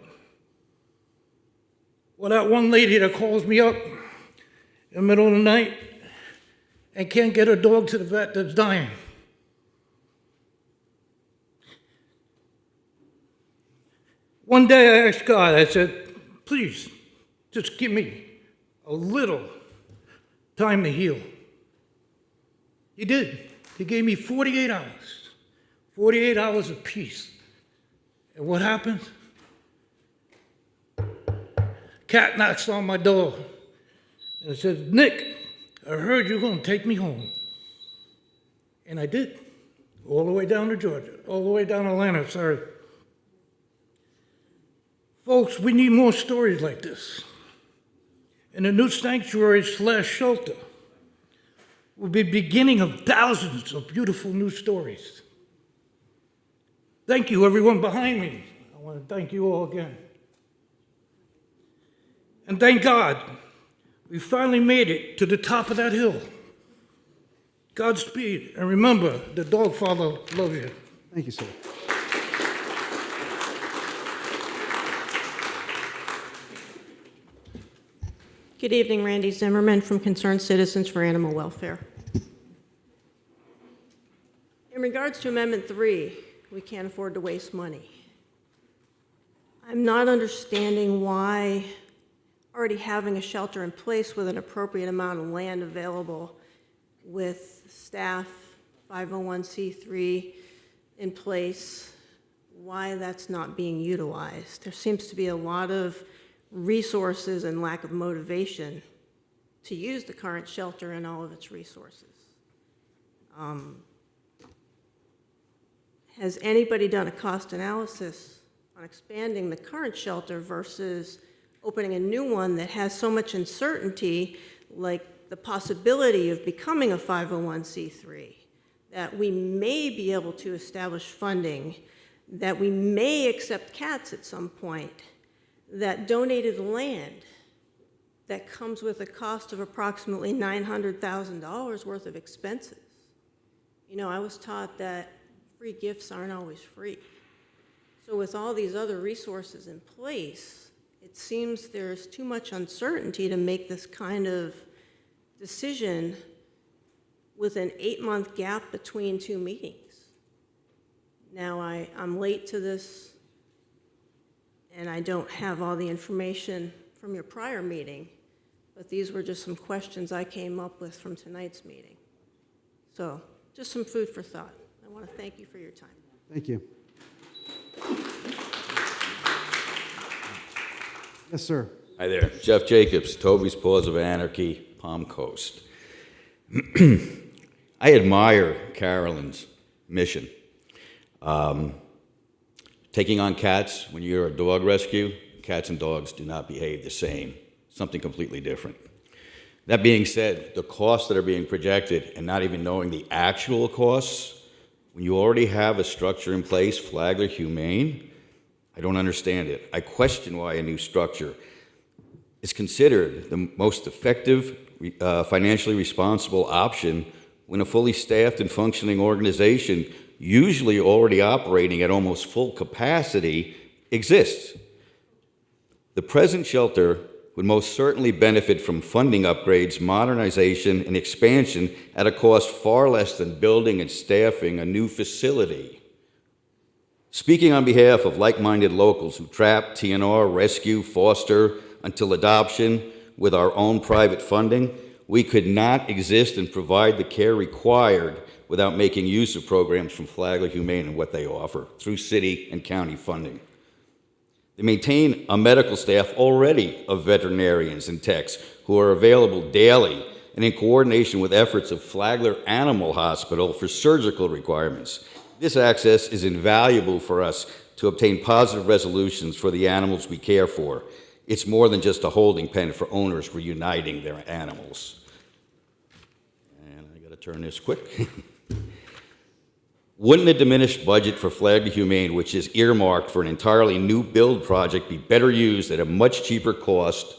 Well, that one lady that calls me up in the middle of the night and can't get her dog to the vet that's dying. One day I asked God, I said, please, just give me a little time to heal. He did. He gave me 48 hours. 48 hours of peace. And what happened? Cat knocks on my door and says, Nick, I heard you're going to take me home. And I did. All the way down to Georgia. All the way down to Atlanta, sorry. Folks, we need more stories like this. In a new sanctuary/shelter, will be the beginning of thousands of beautiful new stories. Thank you, everyone behind me. I want to thank you all again. And thank God, we finally made it to the top of that hill. Godspeed, and remember, the dog father loves you. Thank you, sir. Good evening, Randy Zimmerman from Concerned Citizens for Animal Welfare. In regards to Amendment 3, we can't afford to waste money. I'm not understanding why already having a shelter in place with an appropriate amount of land available with staff, 501c3 in place, why that's not being utilized. There seems to be a lot of resources and lack of motivation to use the current shelter and all of its resources. Has anybody done a cost analysis on expanding the current shelter versus opening a new one that has so much uncertainty, like the possibility of becoming a 501c3, that we may be able to establish funding, that we may accept cats at some point, that donated land that comes with a cost of approximately $900,000 worth of expenses? You know, I was taught that free gifts aren't always free. So with all these other resources in place, it seems there's too much uncertainty to make this kind of decision with an 8-month gap between two meetings. Now, I'm late to this, and I don't have all the information from your prior meeting, but these were just some questions I came up with from tonight's meeting. So, just some food for thought. I want to thank you for your time. Thank you. Yes, sir. Hi there, Jeff Jacobs, Toby's Paws of Anarchy, Palm Coast. I admire Carolyn's mission. Taking on cats when you're a dog rescue, cats and dogs do not behave the same, something completely different. That being said, the costs that are being projected and not even knowing the actual costs, when you already have a structure in place, Flagler Humane, I don't understand it. I question why a new structure is considered the most effective, financially responsible option when a fully staffed and functioning organization, usually already operating at almost full capacity, exists. The present shelter would most certainly benefit from funding upgrades, modernization, and expansion at a cost far less than building and staffing a new facility. Speaking on behalf of like-minded locals who trap, TNR, rescue, foster until adoption with our own private funding, we could not exist and provide the care required without making use of programs from Flagler Humane and what they offer through city and county funding. They maintain a medical staff already of veterinarians and techs who are available daily and in coordination with efforts of Flagler Animal Hospital for surgical requirements. This access is invaluable for us to obtain positive resolutions for the animals we care for. It's more than just a holding pen for owners reuniting their animals. And I gotta turn this quick. Wouldn't a diminished budget for Flagler Humane, which is earmarked for an entirely new build project, be better used at a much cheaper cost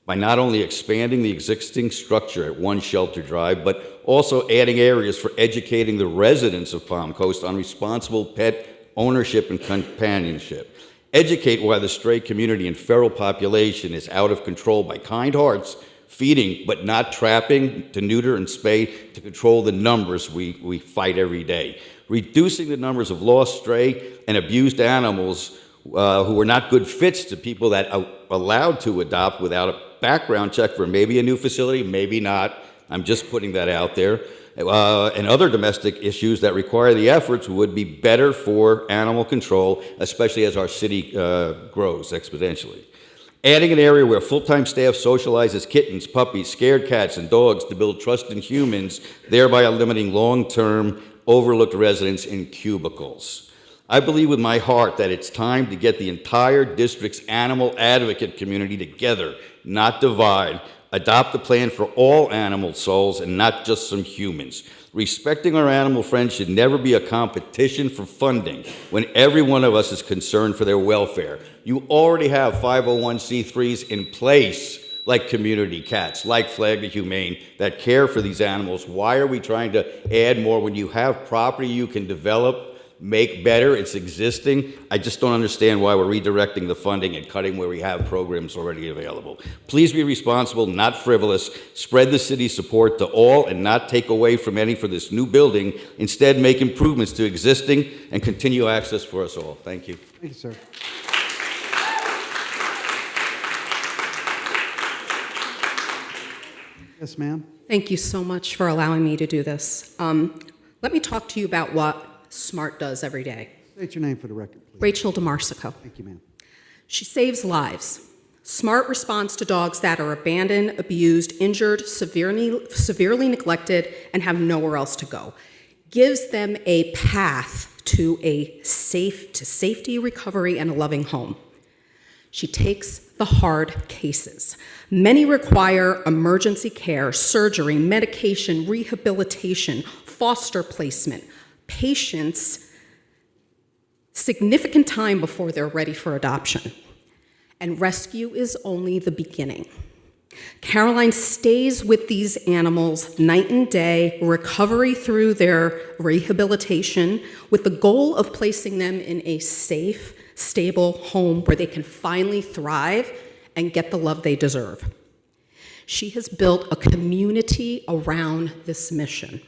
by not only expanding the existing structure at One Shelter Drive, but also adding areas for educating the residents of Palm Coast on responsible pet ownership and companionship? Educate why the stray community and feral population is out of control by kind hearts, feeding but not trapping, to neuter and spay, to control the numbers we fight every day. Reducing the numbers of lost, stray, and abused animals who are not good fits to people that are allowed to adopt without a background check for maybe a new facility, maybe not. I'm just putting that out there. And other domestic issues that require the efforts would be better for animal control, especially as our city grows exponentially. Adding an area where full-time staff socializes kittens, puppies, scared cats, and dogs to build trust in humans, thereby eliminating long-term overlooked residents in cubicles. I believe with my heart that it's time to get the entire district's animal advocate community together, not divide, Adopt a plan for all animal souls and not just some humans. Respecting our animal friends should never be a competition for funding when every one of us is concerned for their welfare. You already have 501c3s in place, like Community Cats, like Flag the Humane, that care for these animals. Why are we trying to add more when you have property you can develop, make better, it's existing? I just don't understand why we're redirecting the funding and cutting where we have programs already available. Please be responsible, not frivolous. Spread the city's support to all and not take away from any for this new building. Instead, make improvements to existing and continue access for us all. Thank you. Thank you, sir. Yes, ma'am. Thank you so much for allowing me to do this. Let me talk to you about what SMART does every day. State your name for the record, please. Rachel DeMarsico. Thank you, ma'am. She saves lives. SMART responds to dogs that are abandoned, abused, injured, severely neglected, and have nowhere else to go. Gives them a path to safety, recovery, and a loving home. She takes the hard cases. Many require emergency care, surgery, medication, rehabilitation, foster placement, patience, significant time before they're ready for adoption. And rescue is only the beginning. Caroline stays with these animals night and day, recovery through their rehabilitation, with the goal of placing them in a safe, stable home where they can finally thrive and get the love they deserve. She has built a community around this mission.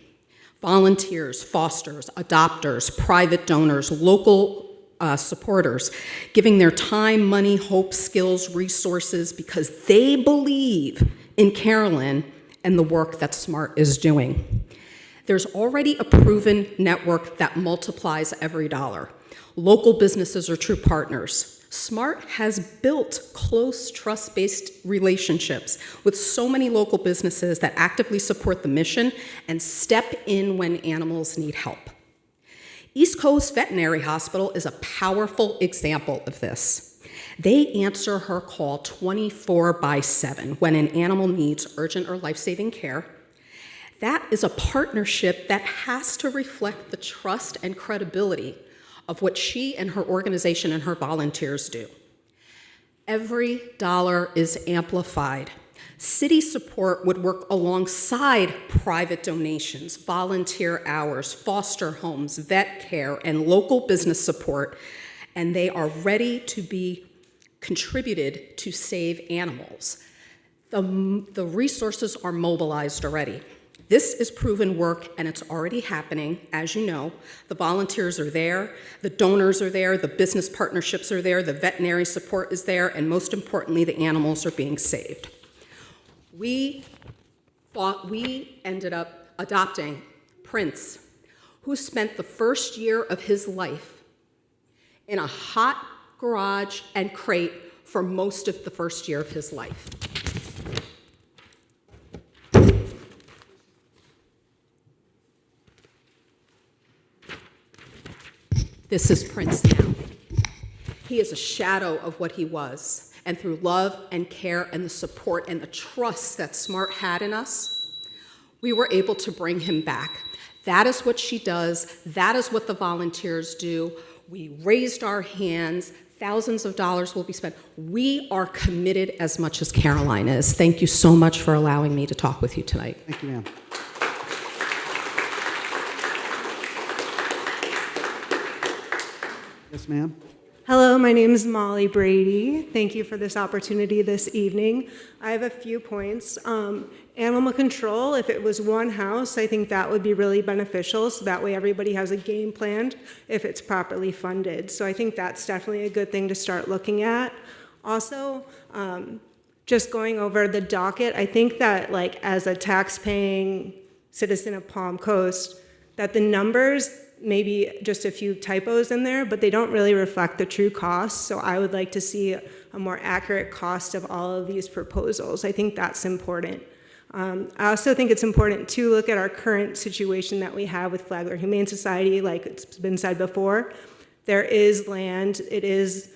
Volunteers, fosters, adopters, private donors, local supporters, giving their time, money, hope, skills, resources, because they believe in Carolyn and the work that SMART is doing. There's already a proven network that multiplies every dollar. Local businesses are true partners. SMART has built close, trust-based relationships with so many local businesses that actively support the mission and step in when animals need help. East Coast Veterinary Hospital is a powerful example of this. They answer her call 24/7 when an animal needs urgent or life-saving care. That is a partnership that has to reflect the trust and credibility of what she and her organization and her volunteers do. Every dollar is amplified. City support would work alongside private donations, volunteer hours, foster homes, vet care, and local business support, and they are ready to be contributed to save animals. The resources are mobilized already. This is proven work, and it's already happening, as you know. The volunteers are there, the donors are there, the business partnerships are there, the veterinary support is there, and most importantly, the animals are being saved. We ended up adopting Prince, who spent the first year of his life in a hot garage and crate for most of the first year of his life. This is Prince now. He is a shadow of what he was, and through love and care and the support and the trust that SMART had in us, we were able to bring him back. That is what she does. That is what the volunteers do. We raised our hands. Thousands of dollars will be spent. We are committed as much as Caroline is. Thank you so much for allowing me to talk with you tonight. Thank you, ma'am. Yes, ma'am. Hello, my name is Molly Brady. Thank you for this opportunity this evening. I have a few points. Animal control, if it was one house, I think that would be really beneficial, so that way everybody has a game plan if it's properly funded. So I think that's definitely a good thing to start looking at. Also, just going over the docket, I think that like as a tax-paying citizen of Palm Coast, that the numbers, maybe just a few typos in there, but they don't really reflect the true cost. So I would like to see a more accurate cost of all of these proposals. I think that's important. I also think it's important to look at our current situation that we have with Flagler Humane Society. Like it's been said before, there is land. It is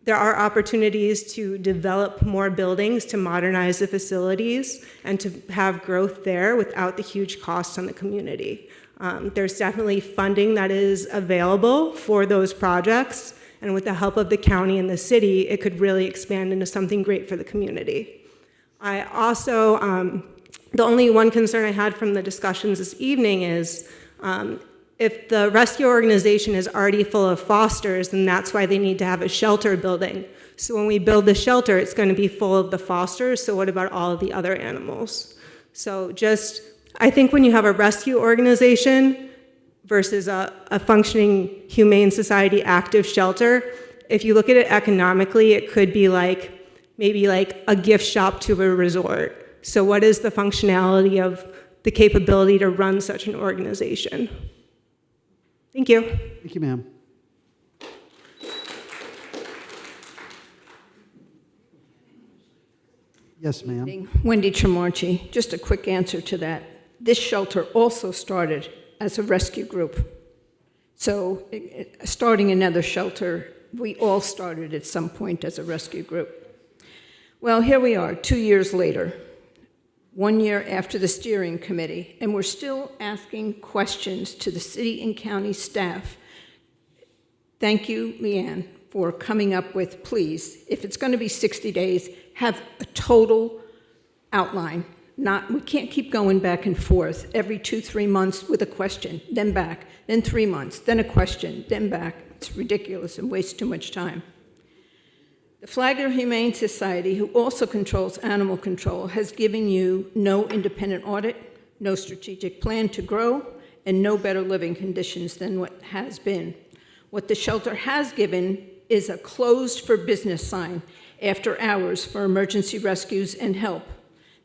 There are opportunities to develop more buildings, to modernize the facilities, and to have growth there without the huge costs on the community. There's definitely funding that is available for those projects, and with the help of the county and the city, it could really expand into something great for the community. I also, the only one concern I had from the discussions this evening is if the rescue organization is already full of fosters, then that's why they need to have a shelter building. So when we build the shelter, it's going to be full of the fosters, so what about all of the other animals? So I think when you have a rescue organization versus a functioning Humane Society active shelter, if you look at it economically, it could be maybe like a gift shop to a resort. So what is the functionality of the capability to run such an organization? Thank you. Thank you, ma'am. Yes, ma'am. Wendy Tremarchi, just a quick answer to that. This shelter also started as a rescue group. So starting another shelter, we all started at some point as a rescue group. Well, here we are, 2 years later, 1 year after the steering committee, and we're still asking questions to the city and county staff. Thank you, Leanne, for coming up with, please, if it's going to be 60 days, have a total outline. We can't keep going back and forth every 2-3 months with a question, then back, then 3 months, then a question, then back. It's ridiculous and wastes too much time. The Flagler Humane Society, who also controls animal control, has given you no independent audit, no strategic plan to grow, and no better living conditions than what has been. What the shelter has given is a closed for business sign after hours for emergency rescues and help.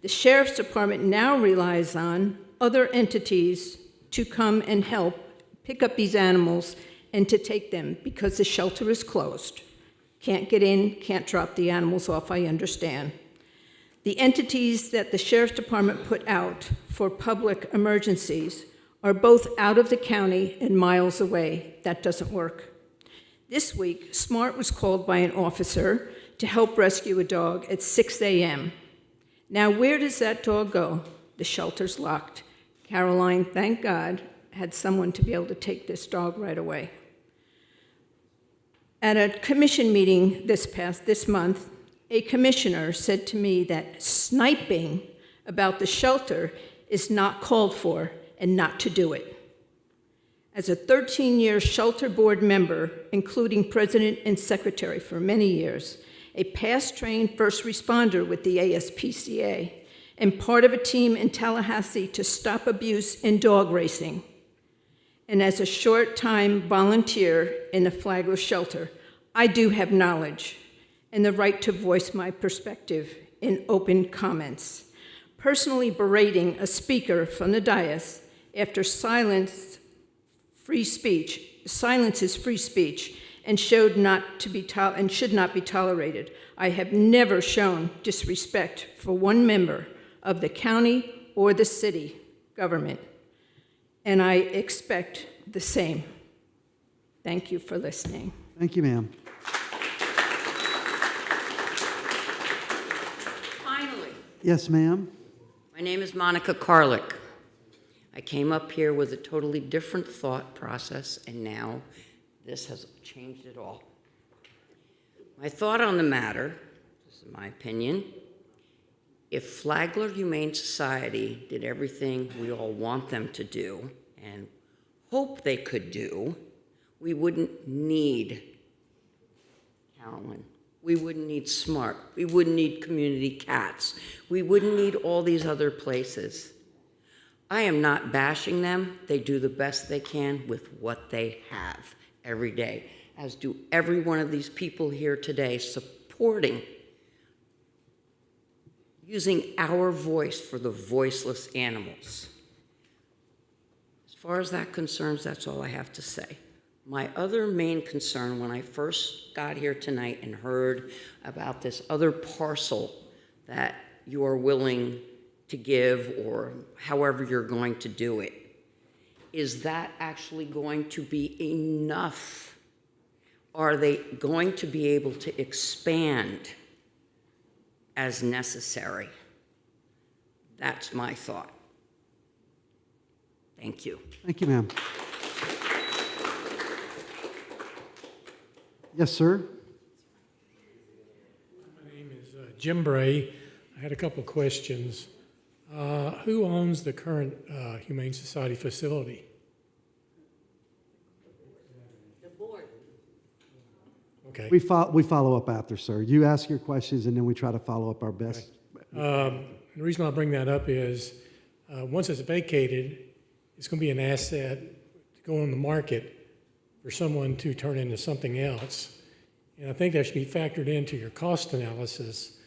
The Sheriff's Department now relies on other entities to come and help pick up these animals and to take them because the shelter is closed. Can't get in, can't drop the animals off, I understand. The entities that the Sheriff's Department put out for public emergencies are both out of the county and miles away. That doesn't work. This week, SMART was called by an officer to help rescue a dog at 6 a.m. Now, where does that dog go? The shelter's locked. Caroline, thank God, had someone to be able to take this dog right away. At a commission meeting this month, a commissioner said to me that sniping about the shelter is not called for and not to do it. As a 13-year shelter board member, including president and secretary for many years, a past trained first responder with the ASPCA, and part of a team in Tallahassee to stop abuse in dog racing, and as a short-time volunteer in the Flagler shelter, I do have knowledge and the right to voice my perspective in open comments. Personally berating a speaker from the dais after silence is free speech and should not be tolerated. I have never shown disrespect for one member of the county or the city government, and I expect the same. Thank you for listening. Thank you, ma'am. Finally, Yes, ma'am. my name is Monica Karlik. I came up here with a totally different thought process, and now this has changed it all. My thought on the matter, this is my opinion, if Flagler Humane Society did everything we all want them to do and hope they could do, we wouldn't need Carolyn. We wouldn't need SMART. We wouldn't need Community Cats. We wouldn't need all these other places. I am not bashing them. They do the best they can with what they have every day, as do every one of these people here today supporting using our voice for the voiceless animals. As far as that concerns, that's all I have to say. My other main concern when I first got here tonight and heard about this other parcel that you are willing to give, or however you're going to do it, is that actually going to be enough? are they going to be able to expand as necessary? That's my thought. Thank you. Thank you, ma'am. Yes, sir. My name is Jim Bray. I had a couple of questions. Who owns the current Humane Society facility? The board. Okay. We follow up after, sir. You ask your questions, and then we try to follow up our best. The reason I bring that up is once it's vacated, it's going to be an asset to go on the market for someone to turn into something else. And I think that should be factored into your cost analysis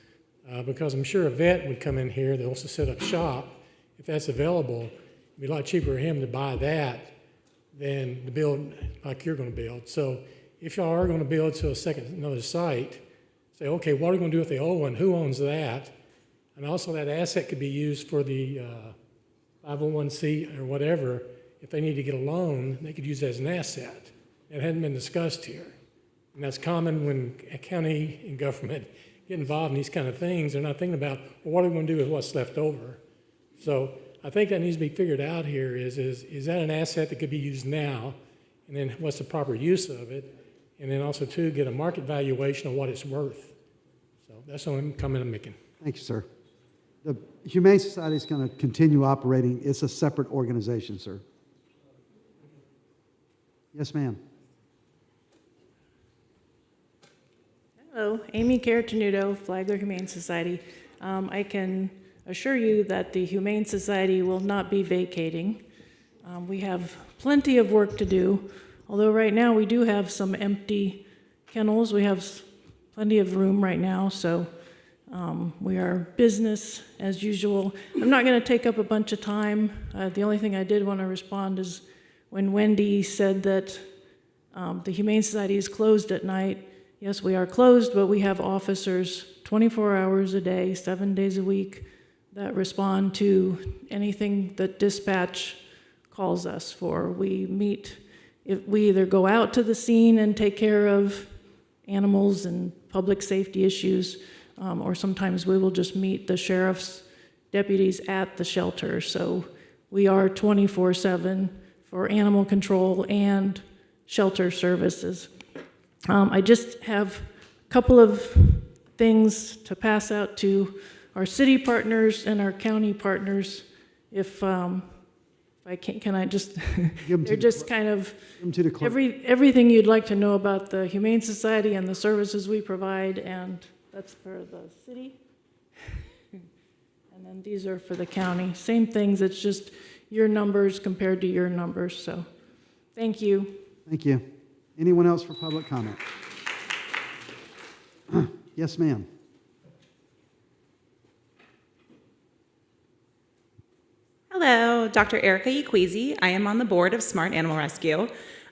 because I'm sure a vet would come in here that wants to set up shop. If that's available, it'd be a lot cheaper for him to buy that than to build like you're going to build. So if y'all are going to build to another site, say, okay, what are we going to do with the old one? Who owns that? And also that asset could be used for the 501c or whatever. If they need to get a loan, they could use that as an asset. It hadn't been discussed here. And that's common when a county and government get involved in these kind of things. They're not thinking about, well, what are we going to do with what's left over? So I think that needs to be figured out here is that an asset that could be used now? And then what's the proper use of it? And then also, too, get a market valuation of what it's worth. So that's the only comment I'm making. Thank you, sir. The Humane Society is going to continue operating. It's a separate organization, sir. Yes, ma'am. Hello, Amy Caratenuto, Flagler Humane Society. I can assure you that the Humane Society will not be vacating. We have plenty of work to do, although right now we do have some empty kennels. We have plenty of room right now, so we are business as usual. I'm not going to take up a bunch of time. The only thing I did want to respond is when Wendy said that the Humane Society is closed at night. Yes, we are closed, but we have officers 24 hours a day, 7 days a week that respond to anything that dispatch calls us for. We meet, if we either go out to the scene and take care of animals and public safety issues, or sometimes we will just meet the sheriff's deputies at the shelter. So we are 24/7 for animal control and shelter services. I just have a couple of things to pass out to our city partners and our county partners. If I can I just, they're just kind of everything you'd like to know about the Humane Society and the services we provide, and that's for the city. And then these are for the county. Same things, it's just your numbers compared to your numbers, so thank you. Thank you. Anyone else for public comment? Yes, ma'am. Hello, Dr. Erica Equisi. I am on the board of Smart Animal Rescue.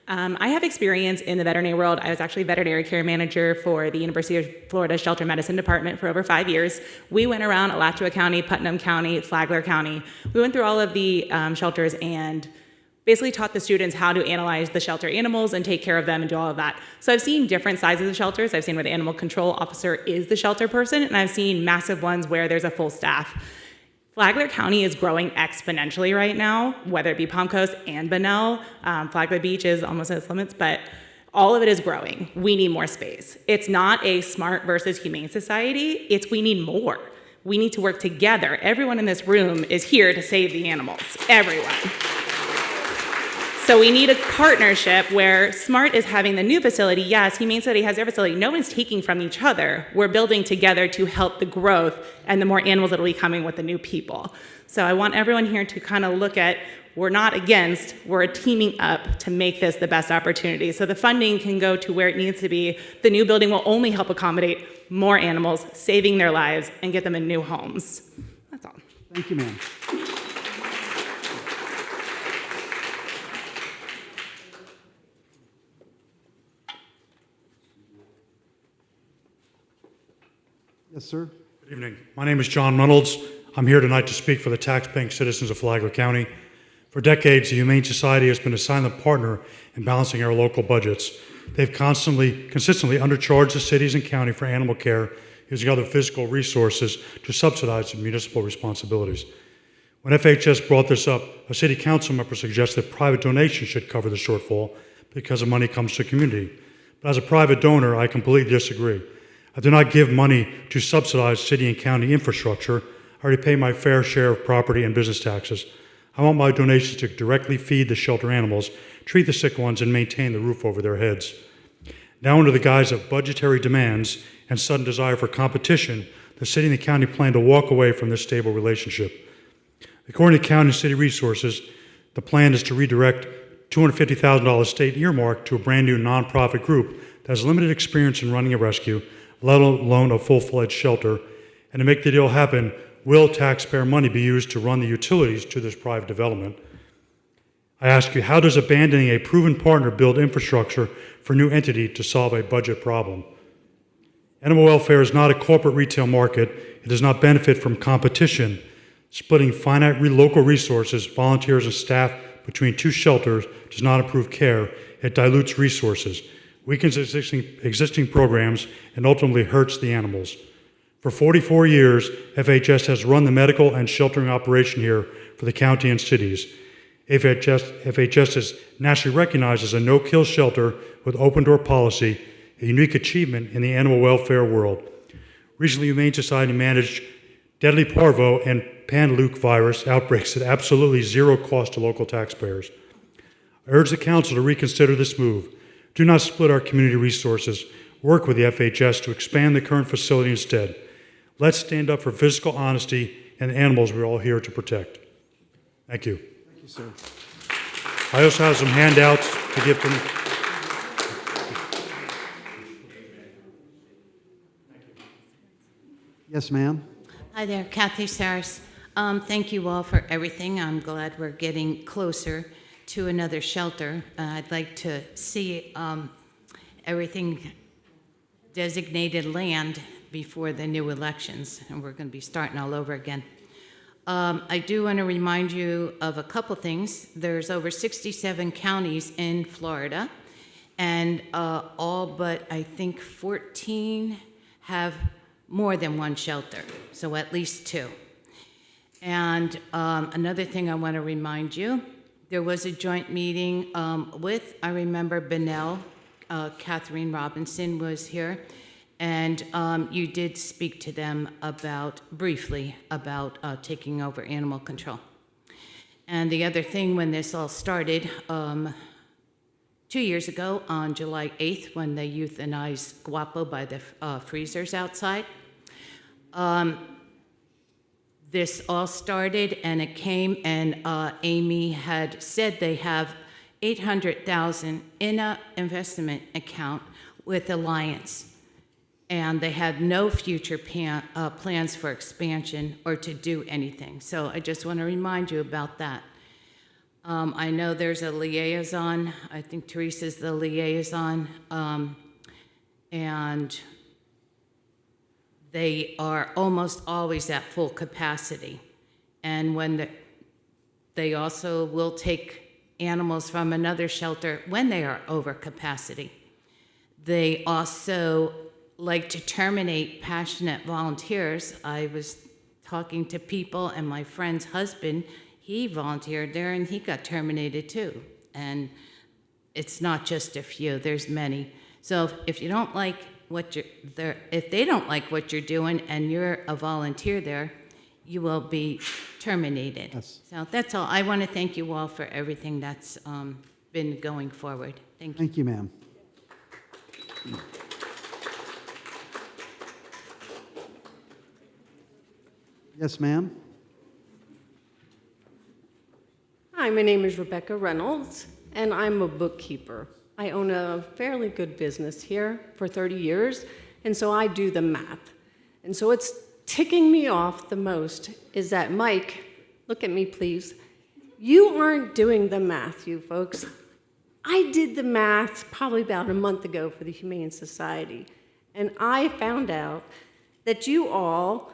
I have experience in the veterinary world. I was actually veterinary care manager for the University of Florida Shelter Medicine Department for over 5 years. We went around Alachua County, Putnam County, Flagler County. We went through all of the shelters and basically taught the students how to analyze the shelter animals and take care of them and do all of that. So I've seen different sizes of shelters. I've seen where the animal control officer is the shelter person, and I've seen massive ones where there's a full staff. Flagler County is growing exponentially right now, whether it be Palm Coast and Bunnell. Flagler Beach is almost at its limits, but all of it is growing. We need more space. It's not a smart versus humane society. It's we need more. We need to work together. Everyone in this room is here to save the animals. Everyone. So we need a partnership where SMART is having the new facility. Yes, Humane Society has their facility. No one's taking from each other. We're building together to help the growth and the more animals that will be coming with the new people. So I want everyone here to kind of look at, we're not against, we're teaming up to make this the best opportunity. So the funding can go to where it needs to be. The new building will only help accommodate more animals, saving their lives, and get them in new homes. That's all. Thank you, ma'am. Yes, sir. Good evening. My name is John Reynolds. I'm here tonight to speak for the taxpaying citizens of Flagler County. For decades, the Humane Society has been a silent partner in balancing our local budgets. they've consistently undercharged the cities and county for animal care, using other physical resources to subsidize municipal responsibilities. When FHS brought this up, a city council member suggested private donations should cover the shortfall because the money comes to the community. But as a private donor, I completely disagree. I do not give money to subsidize city and county infrastructure. I already pay my fair share of property and business taxes. I want my donations to directly feed the shelter animals, treat the sick ones, and maintain the roof over their heads. Now, under the guise of budgetary demands and sudden desire for competition, the city and the county plan to walk away from this stable relationship. According to county and city resources, the plan is to redirect $250,000 state earmark to a brand new nonprofit group that has limited experience in running a rescue, let alone a full-fledged shelter. And to make the deal happen, will taxpayer money be used to run the utilities to this private development? I ask you, how does abandoning a proven partner build infrastructure for a new entity to solve a budget problem? Animal welfare is not a corporate retail market. It does not benefit from competition. Splitting finite local resources, volunteers, and staff between two shelters does not improve care. It dilutes resources, weakens existing programs, and ultimately hurts the animals. For 44 years, FHS has run the medical and sheltering operation here for the county and cities. FHS is nationally recognized as a no-kill shelter with open-door policy, a unique achievement in the animal welfare world. Recently, Humane Society managed deadly parvo and pan-Luke virus outbreaks at absolutely zero cost to local taxpayers. I urge the council to reconsider this move. Do not split our community resources. Work with the FHS to expand the current facility instead. Let's stand up for physical honesty and the animals we're all here to protect. Thank you. Thank you, sir. I also have some handouts to give to them. Yes, ma'am. Hi there, Kathy Saris. Thank you all for everything. I'm glad we're getting closer to another shelter. I'd like to see everything designated land before the new elections, and we're going to be starting all over again. I do want to remind you of a couple things. There's over 67 counties in Florida, and all but I think 14 have more than one shelter, so at least 2. And another thing I want to remind you, there was a joint meeting with, I remember Benel, Catherine Robinson was here, and you did speak to them briefly about taking over animal control. And the other thing, when this all started, 2 years ago on July 8th, when they euthanized Guapo by the freezers outside, this all started, and it came, and Amy had said they have $800,000 in an investment account with Alliance, and they had no future plans for expansion or to do anything. So I just want to remind you about that. I know there's a liaison. I think Teresa's the liaison, and they are almost always at full capacity. And when they also will take animals from another shelter when they are over capacity. They also like to terminate passionate volunteers. I was talking to people, and my friend's husband, he volunteered there and he got terminated too. And it's not just a few, there's many. So if you don't like if they don't like what you're doing and you're a volunteer there, you will be terminated. Yes. So that's all. I want to thank you all for everything that's been going forward. Thank you. Thank you, ma'am. Yes, ma'am. Hi, my name is Rebecca Reynolds, and I'm a bookkeeper. I own a fairly good business here for 30 years, and so I do the math. And so what's ticking me off the most is that, Mike, look at me, please. You aren't doing the math, you folks. I did the math probably about a month ago for the Humane Society, and I found out that you all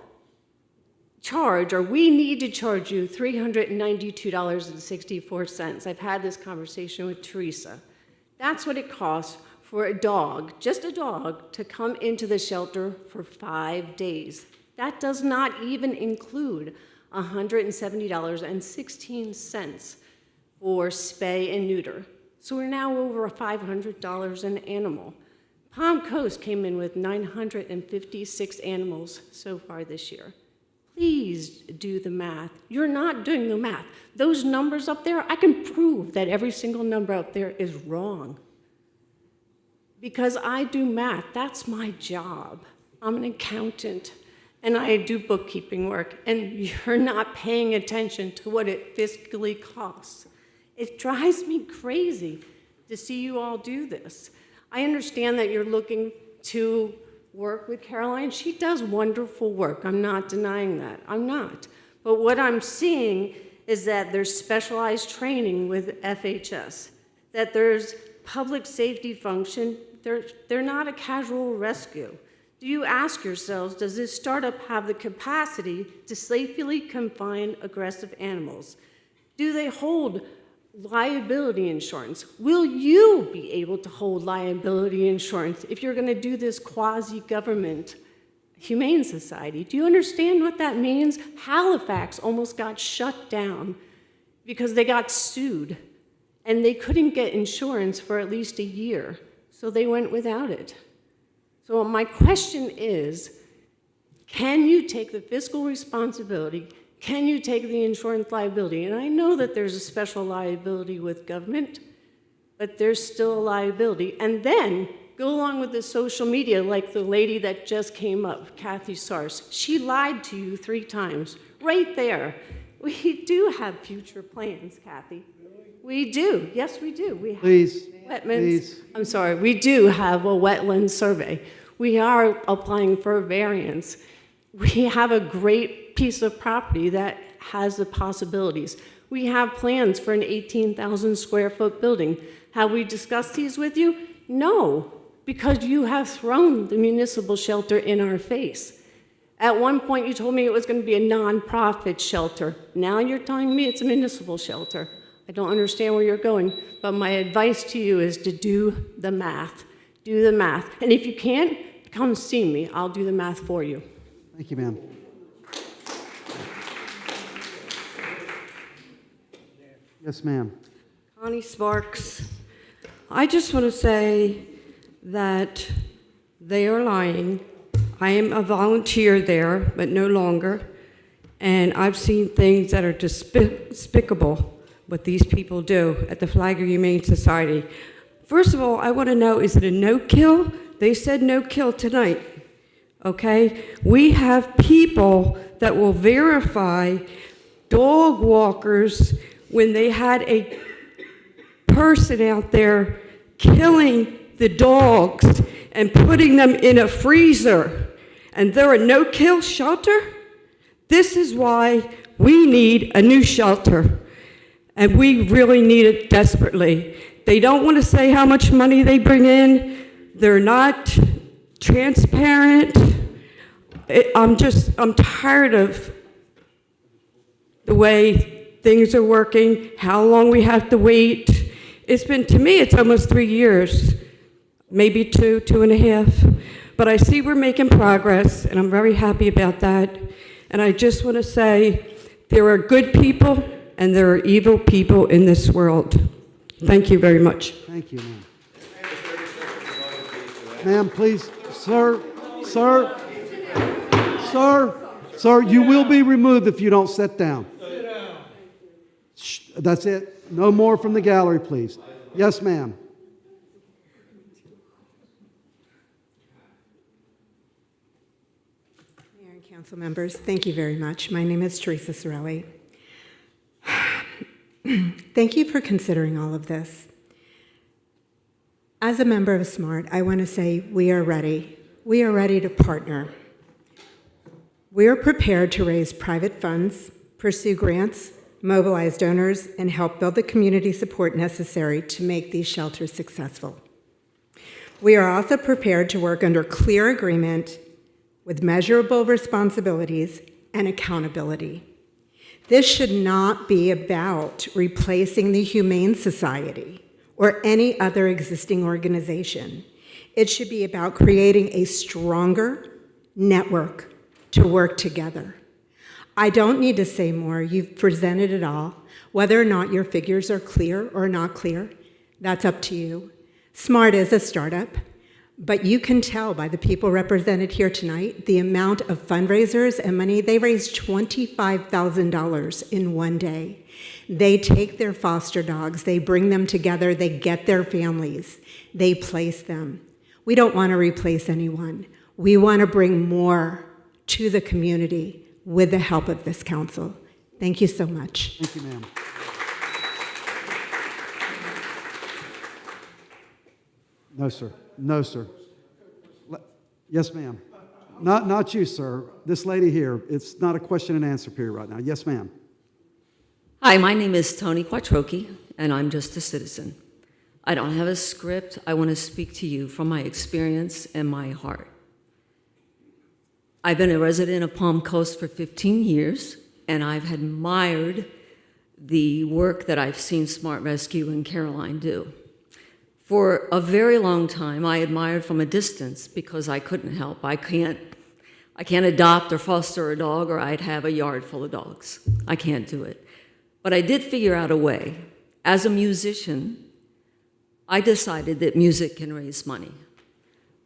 charge, or we need to charge you $392.64. I've had this conversation with Teresa. That's what it costs for a dog, just a dog, to come into the shelter for 5 days. That does not even include $170.16 for spay and neuter. So we're now over $500 an animal. Palm Coast came in with 956 animals so far this year. Please do the math. You're not doing the math. Those numbers up there, I can prove that every single number up there is wrong. Because I do math, that's my job. I'm an accountant, and I do bookkeeping work, and you're not paying attention to what it fiscally costs. It drives me crazy to see you all do this. I understand that you're looking to work with Caroline. She does wonderful work. I'm not denying that. I'm not. But what I'm seeing is that there's specialized training with FHS, that there's public safety function. They're not a casual rescue. Do you ask yourselves, does this startup have the capacity to safely confine aggressive animals? Do they hold liability insurance? Will you be able to hold liability insurance if you're going to do this quasi-government humane society? Do you understand what that means? Halifax almost got shut down because they got sued and they couldn't get insurance for at least a year, so they went without it. So my question is, can you take the fiscal responsibility? Can you take the insurance liability? And I know that there's a special liability with government, but there's still a liability. And then go along with the social media, like the lady that just came up, Kathy Sars. She lied to you 3 times, right there. We do have future plans, Kathy. We do. Yes, we do. We have Please, wetlands. please. I'm sorry. We do have a wetland survey. We are applying for a variance. We have a great piece of property that has the possibilities. We have plans for an 18,000 square foot building. Have we discussed these with you? No, because you have thrown the municipal shelter in our face. At one point, you told me it was going to be a nonprofit shelter. Now you're telling me it's a municipal shelter. I don't understand where you're going, but my advice to you is to do the math. Do the math. And if you can't, come see me. I'll do the math for you. Thank you, ma'am. Yes, ma'am. Connie Sparks. I just want to say that they are lying. I am a volunteer there, but no longer. And I've seen things that are despicable what these people do at the Flagler Humane Society. First of all, I want to know, is it a no-kill? They said no-kill tonight, okay? We have people that will verify dog walkers when they had a person out there killing the dogs and putting them in a freezer, and they're a no-kill shelter? This is why we need a new shelter, and we really need it desperately. They don't want to say how much money they bring in. They're not transparent. I'm tired of the way things are working, how long we have to wait. It's been, to me, it's almost 3 years, maybe 2.5. But I see we're making progress, and I'm very happy about that. And I just want to say there are good people and there are evil people in this world. Thank you very much. Thank you, ma'am. Ma'am, please, sir, you will be removed if you don't sit down. Shh, that's it. No more from the gallery, please. Yes, ma'am. Mayor and council members, thank you very much. My name is Teresa Sorelli. Thank you for considering all of this. As a member of SMART, I want to say we are ready. We are ready to partner. We are prepared to raise private funds, pursue grants, mobilize donors, and help build the community support necessary to make these shelters successful. We are also prepared to work under clear agreement with measurable responsibilities and accountability. This should not be about replacing the Humane Society or any other existing organization. It should be about creating a stronger network to work together. I don't need to say more. You've presented it all. Whether or not your figures are clear or not clear, that's up to you. SMART is a startup, but you can tell by the people represented here tonight the amount of fundraisers and money. They raised $25,000 in one day. They take their foster dogs, they bring them together, they get their families, they place them. We don't want to replace anyone. We want to bring more to the community with the help of this council. Thank you so much. Thank you, ma'am. No, sir. No, sir. Yes, ma'am. Not you, sir. This lady here. It's not a question and answer period right now. Yes, ma'am. Hi, my name is Tony Quattrochi, and I'm just a citizen. I don't have a script. I want to speak to you from my experience and my heart. I've been a resident of Palm Coast for 15 years, and I've admired the work that I've seen Smart Rescue and Caroline do. For a very long time, I admired from a distance because I couldn't help. I can't adopt or foster a dog, or I'd have a yard full of dogs. I can't do it. But I did figure out a way. As a musician, I decided that music can raise money.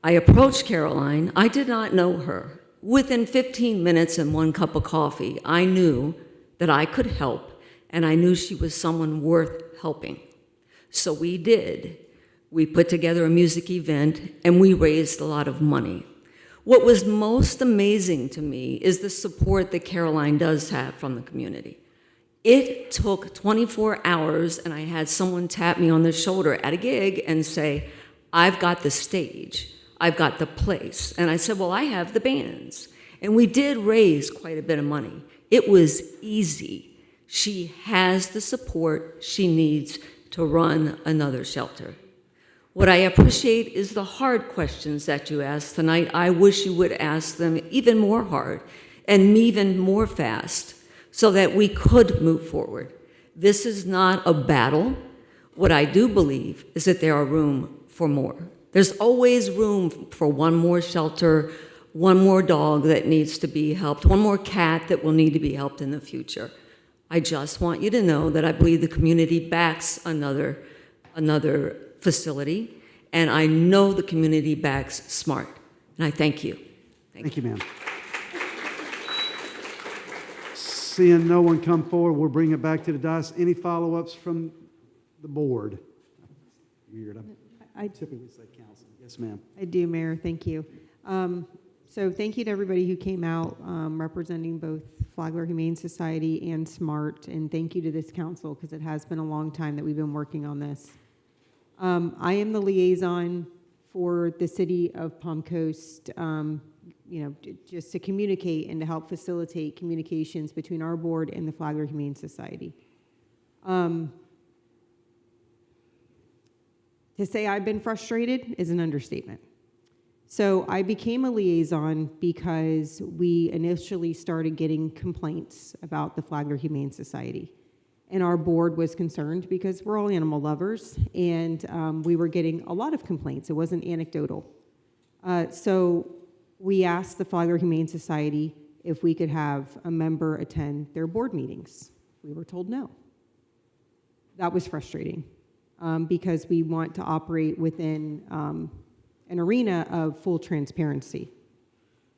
I approached Caroline. I did not know her. Within 15 minutes and 1 cup of coffee, I knew that I could help, and I knew she was someone worth helping. So we did. We put together a music event, and we raised a lot of money. What was most amazing to me is the support that Caroline does have from the community. It took 24 hours, and I had someone tap me on the shoulder at a gig and say, I've got the stage, I've got the place. And I said, well, I have the bands. And we did raise quite a bit of money. It was easy. She has the support she needs to run another shelter. What I appreciate is the hard questions that you asked tonight. I wish you would ask them even more hard and even more fast so that we could move forward. This is not a battle. What I do believe is that there are room for more. There's always room for one more shelter, one more dog that needs to be helped, one more cat that will need to be helped in the future. I just want you to know that I believe the community backs another facility, and I know the community backs SMART, and I thank you. Thank you, ma'am. Seeing no one come forward, we'll bring it back to the dais. Any follow-ups from the board? Weird. I typically say council. Yes, ma'am. I do, Mayor. Thank you. So thank you to everybody who came out representing both Flagler Humane Society and SMART, and thank you to this council because it has been a long time that we've been working on this. I am the liaison for the city of Palm Coast, just to communicate and to help facilitate communications between our board and the Flagler Humane Society. To say I've been frustrated is an understatement. So I became a liaison because we initially started getting complaints about the Flagler Humane Society. And our board was concerned because we're all animal lovers, and we were getting a lot of complaints. It wasn't anecdotal. So we asked the Flagler Humane Society if we could have a member attend their board meetings. We were told no. That was frustrating because we want to operate within an arena of full transparency.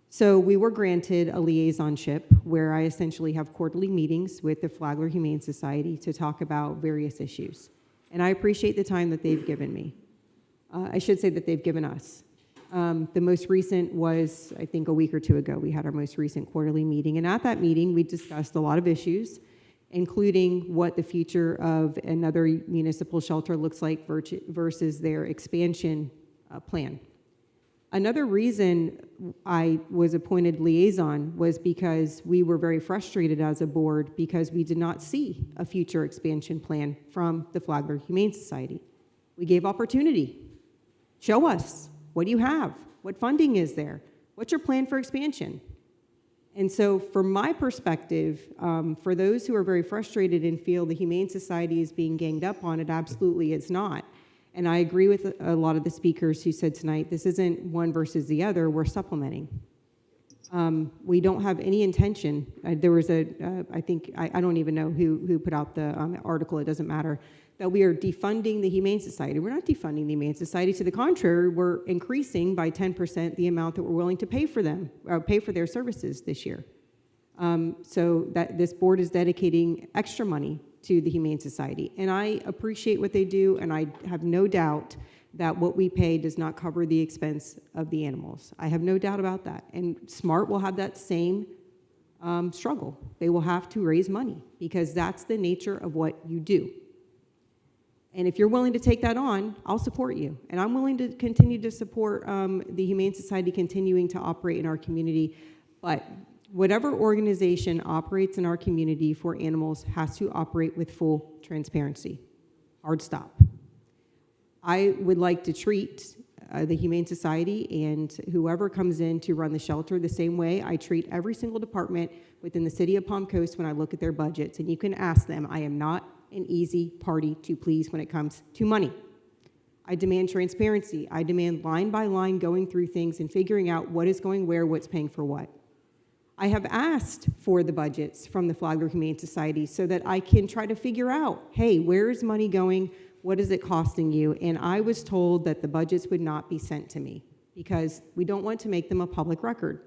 So we were granted a liaisonship where I essentially have quarterly meetings with the Flagler Humane Society to talk about various issues. And I appreciate the time that they've given me. I should say that they've given us. The most recent was, I think, a week or two ago. We had our most recent quarterly meeting. And at that meeting, we discussed a lot of issues, including what the future of another municipal shelter looks like versus their expansion plan. Another reason I was appointed liaison was because we were very frustrated as a board because we did not see a future expansion plan from the Flagler Humane Society. We gave opportunity. Show us. What do you have? What funding is there? What's your plan for expansion? And so from my perspective, for those who are very frustrated and feel the Humane Society is being ganged up on, it absolutely is not. And I agree with a lot of the speakers who said tonight, this isn't one versus the other, we're supplementing. We don't have any intention. There was I think, I don't even know who put out the article, it doesn't matter, that we are defunding the Humane Society. We're not defunding the Humane Society. To the contrary, we're increasing by 10% the amount that we're willing to pay for them, pay for their services this year. So that this board is dedicating extra money to the Humane Society. And I appreciate what they do, and I have no doubt that what we pay does not cover the expense of the animals. I have no doubt about that. And SMART will have that same struggle. They will have to raise money because that's the nature of what you do. And if you're willing to take that on, I'll support you. And I'm willing to continue to support the Humane Society continuing to operate in our community. But whatever organization operates in our community for animals has to operate with full transparency. Hard stop. I would like to treat the Humane Society and whoever comes in to run the shelter the same way I treat every single department within the city of Palm Coast when I look at their budgets. And you can ask them, I am not an easy party to please when it comes to money. I demand transparency. I demand line by line going through things and figuring out what is going where, what's paying for what. I have asked for the budgets from the Flagler Humane Society so that I can try to figure out, hey, where is money going? What is it costing you? And I was told that the budgets would not be sent to me because we don't want to make them a public record.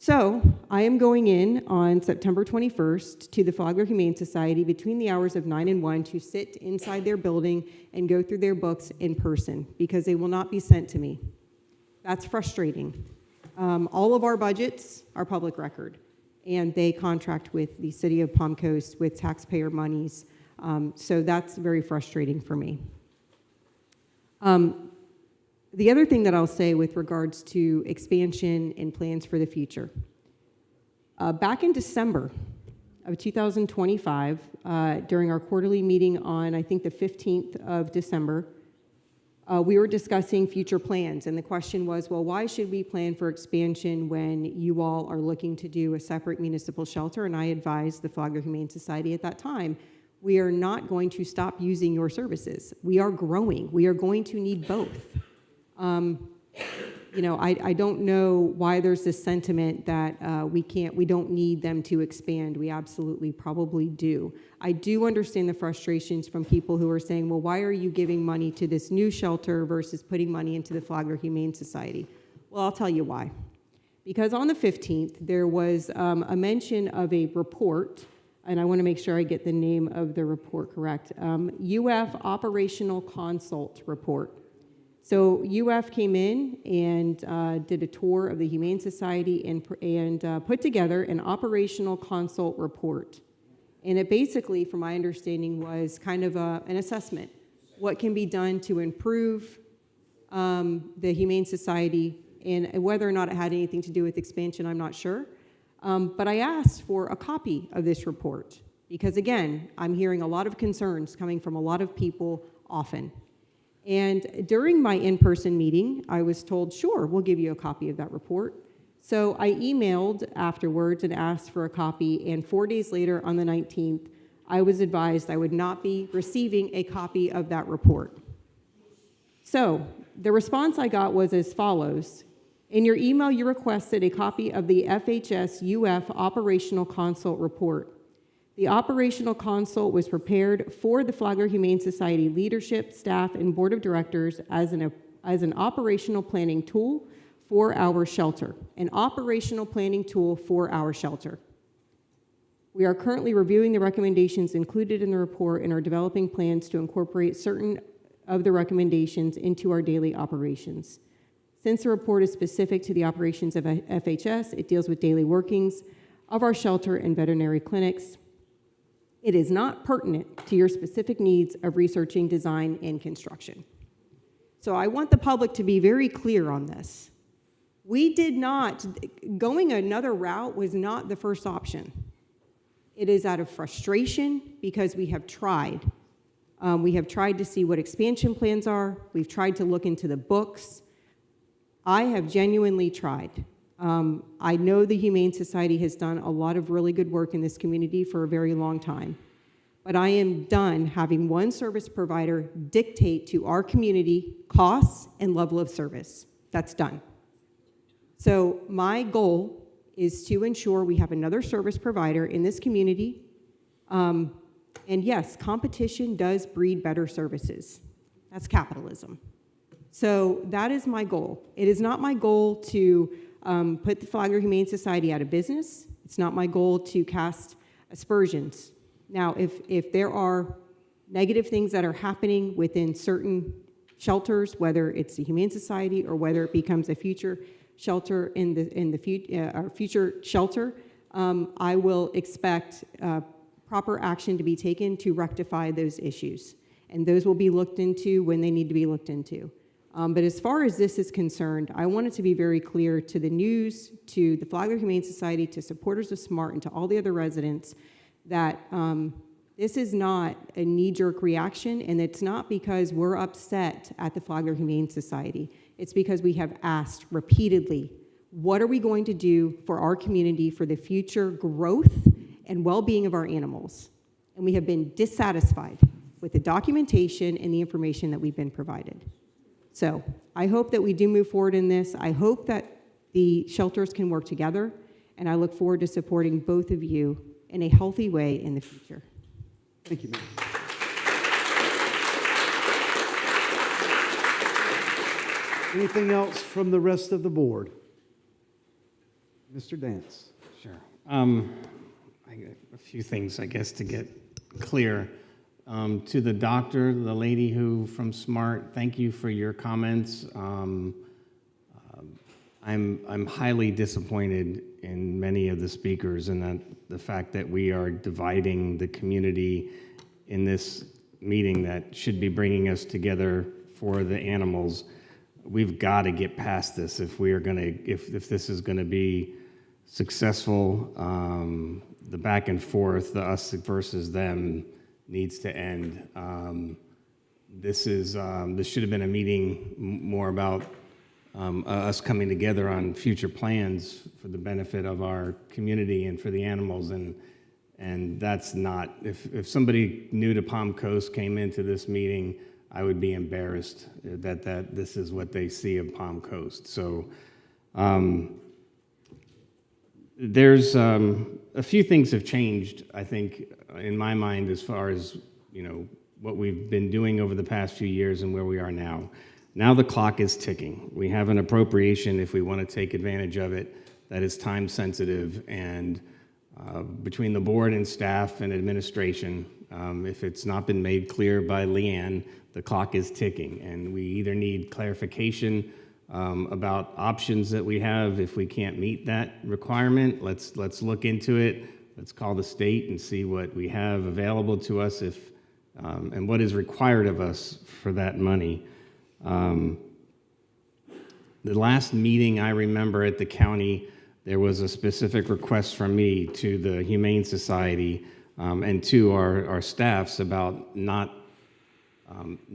So I am going in on September 21st to the Flagler Humane Society between the hours of 9 and 1 to sit inside their building and go through their books in person because they will not be sent to me. That's frustrating. All of our budgets are public record, and they contract with the city of Palm Coast with taxpayer monies. So that's very frustrating for me. The other thing that I'll say with regards to expansion and plans for the future. Back in December of 2025, during our quarterly meeting on, I think, the 15th of December, we were discussing future plans, and the question was, well, why should we plan for expansion when you all are looking to do a separate municipal shelter? And I advised the Flagler Humane Society at that time, we are not going to stop using your services. We are growing. We are going to need both. You know, I don't know why there's this sentiment that we don't need them to expand. We absolutely probably do. I do understand the frustrations from people who are saying, well, why are you giving money to this new shelter versus putting money into the Flagler Humane Society? Well, I'll tell you why. Because on the 15th, there was a mention of a report, and I want to make sure I get the name of the report correct, UF Operational Consult Report. So UF came in and did a tour of the Humane Society and put together an operational consult report. And it basically, from my understanding, was kind of an assessment. What can be done to improve the Humane Society, and whether or not it had anything to do with expansion, I'm not sure. But I asked for a copy of this report because, again, I'm hearing a lot of concerns coming from a lot of people often. And during my in-person meeting, I was told, sure, we'll give you a copy of that report. So I emailed afterwards and asked for a copy, and 4 days later, on the 19th, I was advised I would not be receiving a copy of that report. So the response I got was as follows. In your email, you requested a copy of the FHS UF Operational Consult Report. The operational consult was prepared for the Flagler Humane Society leadership, staff, and board of directors as an operational planning tool for our shelter. An operational planning tool for our shelter. We are currently reviewing the recommendations included in the report and are developing plans to incorporate certain of the recommendations into our daily operations. Since the report is specific to the operations of FHS, it deals with daily workings of our shelter and veterinary clinics. It is not pertinent to your specific needs of researching, design, and construction. So I want the public to be very clear on this. We did not, going another route was not the first option. It is out of frustration because we have tried. We have tried to see what expansion plans are. We've tried to look into the books. I have genuinely tried. I know the Humane Society has done a lot of really good work in this community for a very long time. but I am done having one service provider dictate to our community costs and level of service. That's done. So my goal is to ensure we have another service provider in this community. And yes, competition does breed better services. That's capitalism. So that is my goal. It is not my goal to put the Flagler Humane Society out of business. It's not my goal to cast aspersions. Now, if there are negative things that are happening within certain shelters, whether it's the Humane Society or whether it becomes a future shelter in the future shelter, I will expect proper action to be taken to rectify those issues. And those will be looked into when they need to be looked into. But as far as this is concerned, I want it to be very clear to the news, to the Flagler Humane Society, to supporters of SMART, and to all the other residents that this is not a knee-jerk reaction, and it's not because we're upset at the Flagler Humane Society. It's because we have asked repeatedly, what are we going to do for our community for the future growth and well-being of our animals? And we have been dissatisfied with the documentation and the information that we've been provided. So I hope that we do move forward in this. I hope that the shelters can work together, and I look forward to supporting both of you in a healthy way in the future. Thank you, ma'am. Anything else from the rest of the board? Mr. Dance. Sure. I got a few things, I guess, to get clear. To the doctor, the lady who from SMART, thank you for your comments. I'm highly disappointed in many of the speakers, and that the fact that we are dividing the community in this meeting that should be bringing us together for the animals. We've got to get past this if we are going to, if this is going to be successful. The back and forth, the us versus them, needs to end. This should have been a meeting more about us coming together on future plans for the benefit of our community and for the animals, and that's not. If somebody new to Palm Coast came into this meeting, I would be embarrassed that this is what they see of Palm Coast. So there's a few things have changed, I think, in my mind, as far as what we've been doing over the past few years and where we are now. Now the clock is ticking. We have an appropriation, if we want to take advantage of it, that is time sensitive, and between the board and staff and administration, if it's not been made clear by Leanne, the clock is ticking, and we either need clarification about options that we have. If we can't meet that requirement, let's look into it. Let's call the state and see what we have available to us and what is required of us for that money. The last meeting I remember at the county, there was a specific request from me to the Humane Society and to our staffs about not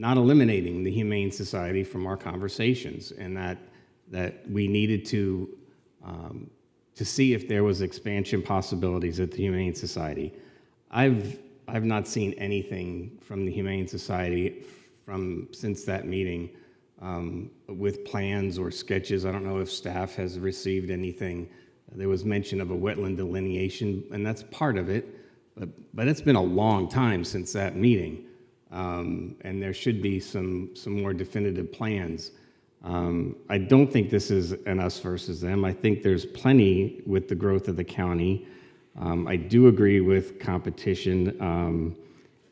eliminating the Humane Society from our conversations, and that we needed to see if there was expansion possibilities at the Humane Society. I've not seen anything from the Humane Society since that meeting with plans or sketches. I don't know if staff has received anything. There was mention of a wetland delineation, and that's part of it, but it's been a long time since that meeting, and there should be some more definitive plans. I don't think this is an us versus them. I think there's plenty with the growth of the county. I do agree with competition,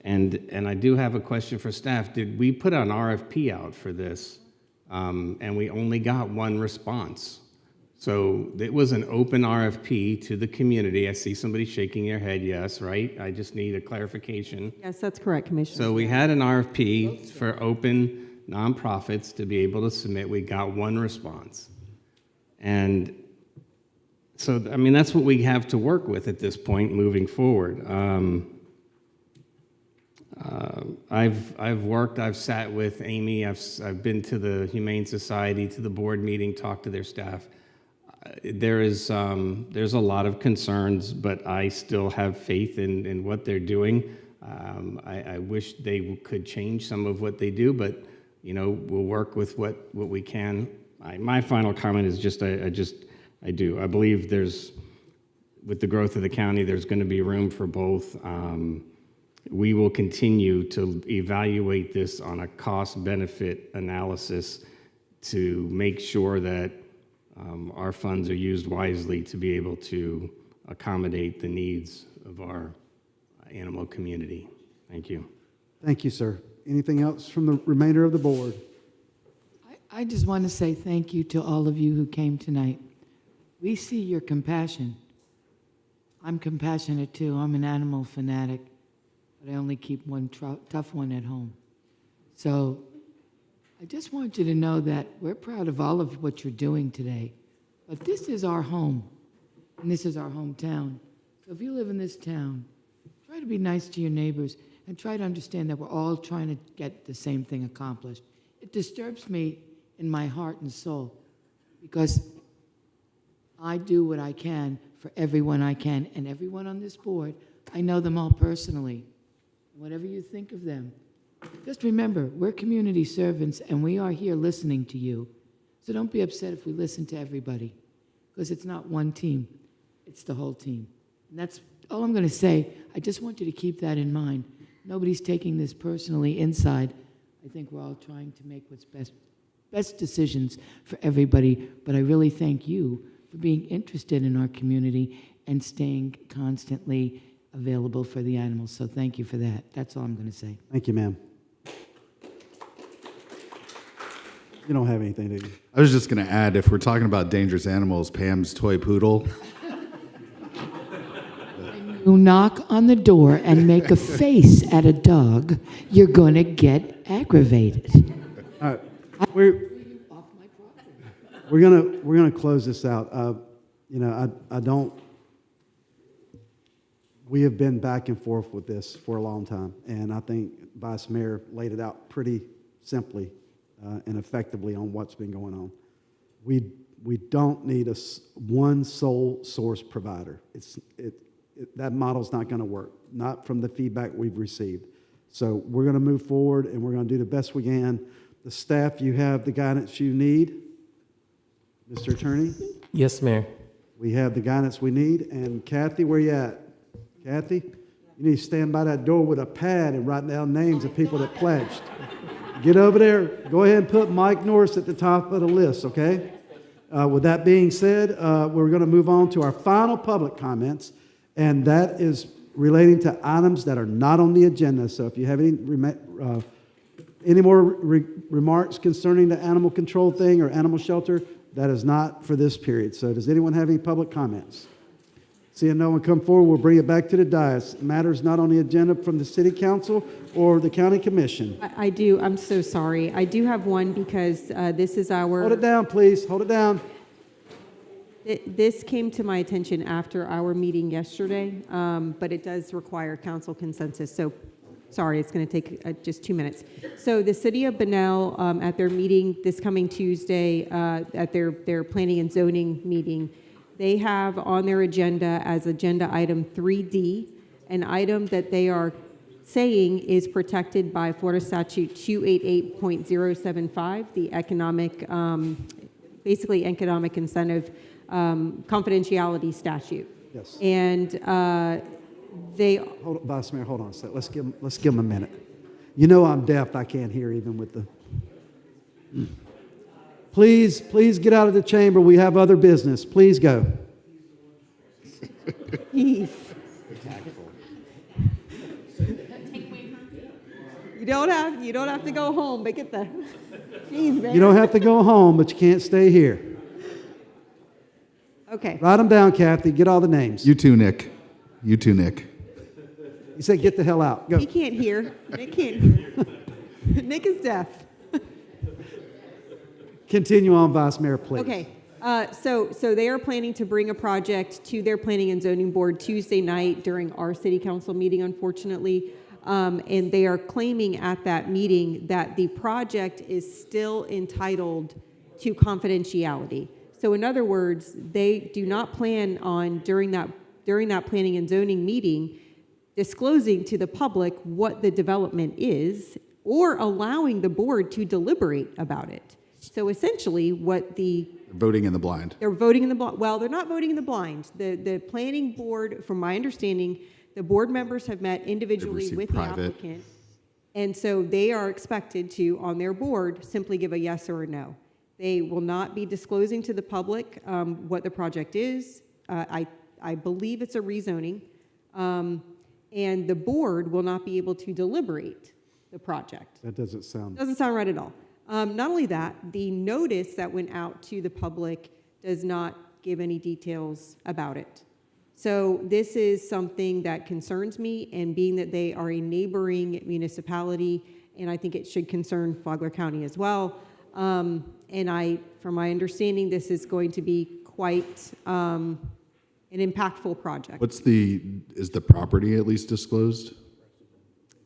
and I do have a question for staff. Did we put an RFP out for this, and we only got one response? So it was an open RFP to the community. I see somebody shaking their head, yes, right? I just need a clarification. Yes, that's correct, Commissioner. So we had an RFP for open nonprofits to be able to submit. We got one response. And so, I mean, that's what we have to work with at this point moving forward. I've sat with Amy, I've been to the Humane Society, to the board meeting, talked to their staff. There's a lot of concerns, but I still have faith in what they're doing. I wish they could change some of what they do, but we'll work with what we can. My final comment is just I believe with the growth of the county, there's going to be room for both. We will continue to evaluate this on a cost-benefit analysis to make sure that our funds are used wisely to be able to accommodate the needs of our animal community. Thank you. Thank you, sir. Anything else from the remainder of the board? I just want to say thank you to all of you who came tonight. We see your compassion. I'm compassionate too. I'm an animal fanatic, but I only keep one tough one at home. So I just want you to know that we're proud of all of what you're doing today, but this is our home, and this is our hometown. So if you live in this town, try to be nice to your neighbors and try to understand that we're all trying to get the same thing accomplished. It disturbs me in my heart and soul because I do what I can for everyone I can, and everyone on this board, I know them all personally. Whatever you think of them, just remember, we're community servants, and we are here listening to you. So don't be upset if we listen to everybody, because it's not one team, it's the whole team. And that's all I'm going to say. I just want you to keep that in mind. Nobody's taking this personally inside. I think we're all trying to make what's best decisions for everybody, but I really thank you for being interested in our community and staying constantly available for the animals. So thank you for that. That's all I'm going to say. Thank you, ma'am. You don't have anything, do you? I was just going to add, if we're talking about dangerous animals, Pam's toy poodle. You knock on the door and make a face at a dog, you're going to get aggravated. All right, we're gonna close this out. I don't. We have been back and forth with this for a long time, and I think Vice Mayor laid it out pretty simply and effectively on what's been going on. We don't need one sole source provider. That model's not going to work, not from the feedback we've received. So we're going to move forward, and we're going to do the best we can. The staff, you have the guidance you need. Mr. Attorney? Yes, Mayor. We have the guidance we need. And Kathy, where you at? Kathy? You need to stand by that door with a pad and write down names of people that pledged. Get over there. Go ahead and put Mike Norris at the top of the list, okay? With that being said, we're going to move on to our final public comments, and that is relating to items that are not on the agenda. So if you have any more remarks concerning the animal control thing or animal shelter, that is not for this period. So does anyone have any public comments? Seeing no one come forward, we'll bring it back to the dais. Matters not on the agenda from the City Council or the County Commission. I do. I'm so sorry. I do have one because this is our... Hold it down, please. Hold it down. This came to my attention after our meeting yesterday, but it does require council consensus. So sorry, it's going to take just 2 minutes. So the City of Bunnell, at their meeting this coming Tuesday, at their planning and zoning meeting, they have on their agenda as agenda item 3D, an item that they are saying is protected by Florida Statute 288.075, the economic, basically economic incentive confidentiality statute. Yes. And Vice Mayor, hold on a second. Let's give them a minute. You know I'm deaf. I can't hear even with the... Please get out of the chamber. We have other business. Please go. Jeez. You don't have to go home, but get the... Jeez, man. You don't have to go home, but you can't stay here. Okay. Write them down, Kathy. Get all the names. You too, Nick. You too, Nick. You said get the hell out. Go. He can't hear. Nick can't hear. Nick is deaf. Continue on, Vice Mayor, please. Okay. So they are planning to bring a project to their Planning and Zoning Board Tuesday night during our City Council meeting, unfortunately. And they are claiming at that meeting that the project is still entitled to confidentiality. So in other words, they do not plan on, during that planning and zoning meeting, disclosing to the public what the development is or allowing the board to deliberate about it. So essentially, what Voting in the blind. they're voting in the blind. Well, they're not voting in the blind. The planning board, from my understanding, the board members have met individually received with the private. applicant. And so they are expected to, on their board, simply give a yes or a no. They will not be disclosing to the public what the project is. I believe it's a rezoning. And the board will not be able to deliberate the project. That doesn't sound. Doesn't sound right at all. Not only that, the notice that went out to the public does not give any details about it. So this is something that concerns me, and being that they are a neighboring municipality, and I think it should concern Flagler County as well. And from my understanding, this is going to be quite an impactful project. Is the property at least disclosed?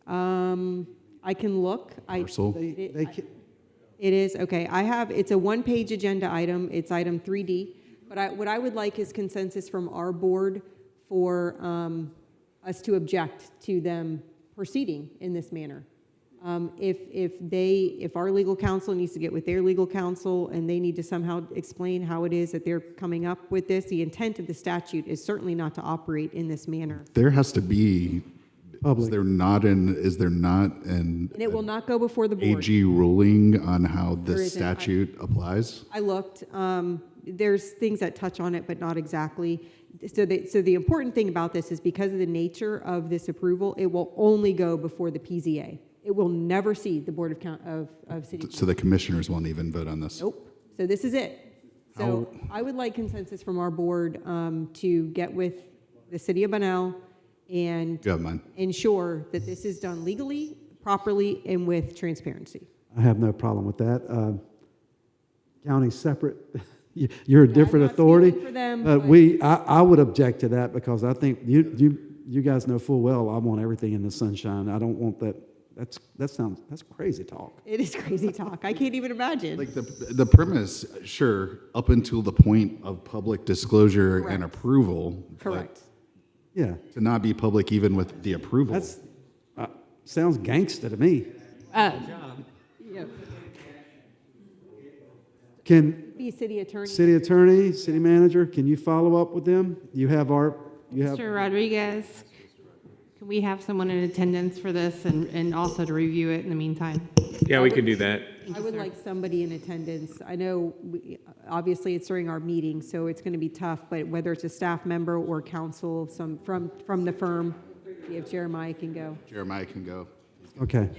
I can look. Parcel? It is, okay. It's a one-page agenda item. It's item 3D. But what I would like is consensus from our board for us to object to them proceeding in this manner. If our legal counsel needs to get with their legal counsel and they need to somehow explain how it is that they're coming up with this, the intent of the statute is certainly not to operate in this manner. There has to be. Is there not an And it will not go before the board. AG ruling on how There this isn't. statute applies? I looked. There's things that touch on it, but not exactly. So the important thing about this is because of the nature of this approval, it will only go before the PZA. It will never see the Board of City. So the commissioners won't even vote on this? Nope. So this is it. So I would like consensus from our board to get with the City of Bunnell and You have mine. ensure that this is done legally, properly, and with transparency. I have no problem with that. County separate, you're a different authority. for them, But but- I would object to that because I think you guys know full well I want everything in the sunshine. I don't want that. That's crazy talk. It is crazy talk. I can't even imagine. Like the premise, sure, up until the point of public disclosure Correct. and approval. but Correct. Yeah. To not be public even with the approval. That's sounds gangster to me. Can Be city attorney. city attorney, city manager, can you follow up with them? Mr. Rodriguez, can we have someone in attendance for this and also to review it in the meantime? Yeah, we could do that. I would like somebody in attendance. I know, obviously, it's during our meeting, so it's going to be tough, but whether it's a staff member or counsel from the firm, if Jeremiah can go. Jeremiah can go. Okay.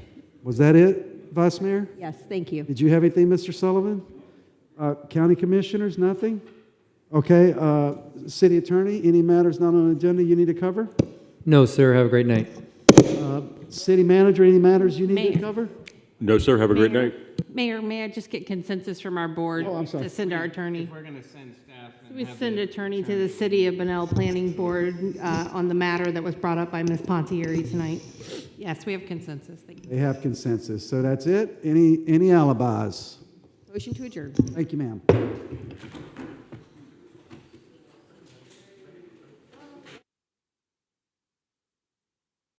Was that it, Vice Mayor? Yes, thank you. Did you have anything, Mr. Sullivan? County commissioners, nothing? Okay, city attorney, any matters not on the agenda you need to cover? No, sir. Have a great night. City manager, any matters you need to Mayor. cover? No, sir. Have a great night. Mayor, may I just get consensus from our board Oh, I'm sorry. to send our attorney? If we're going to send staff. We send attorney to the City of Bunnell Planning Board on the matter that was brought up by Ms. Pontieri tonight. Yes, we have consensus. Thank you. They have consensus, so that's it. Any alibis? Motion to adjourn. Thank you, ma'am.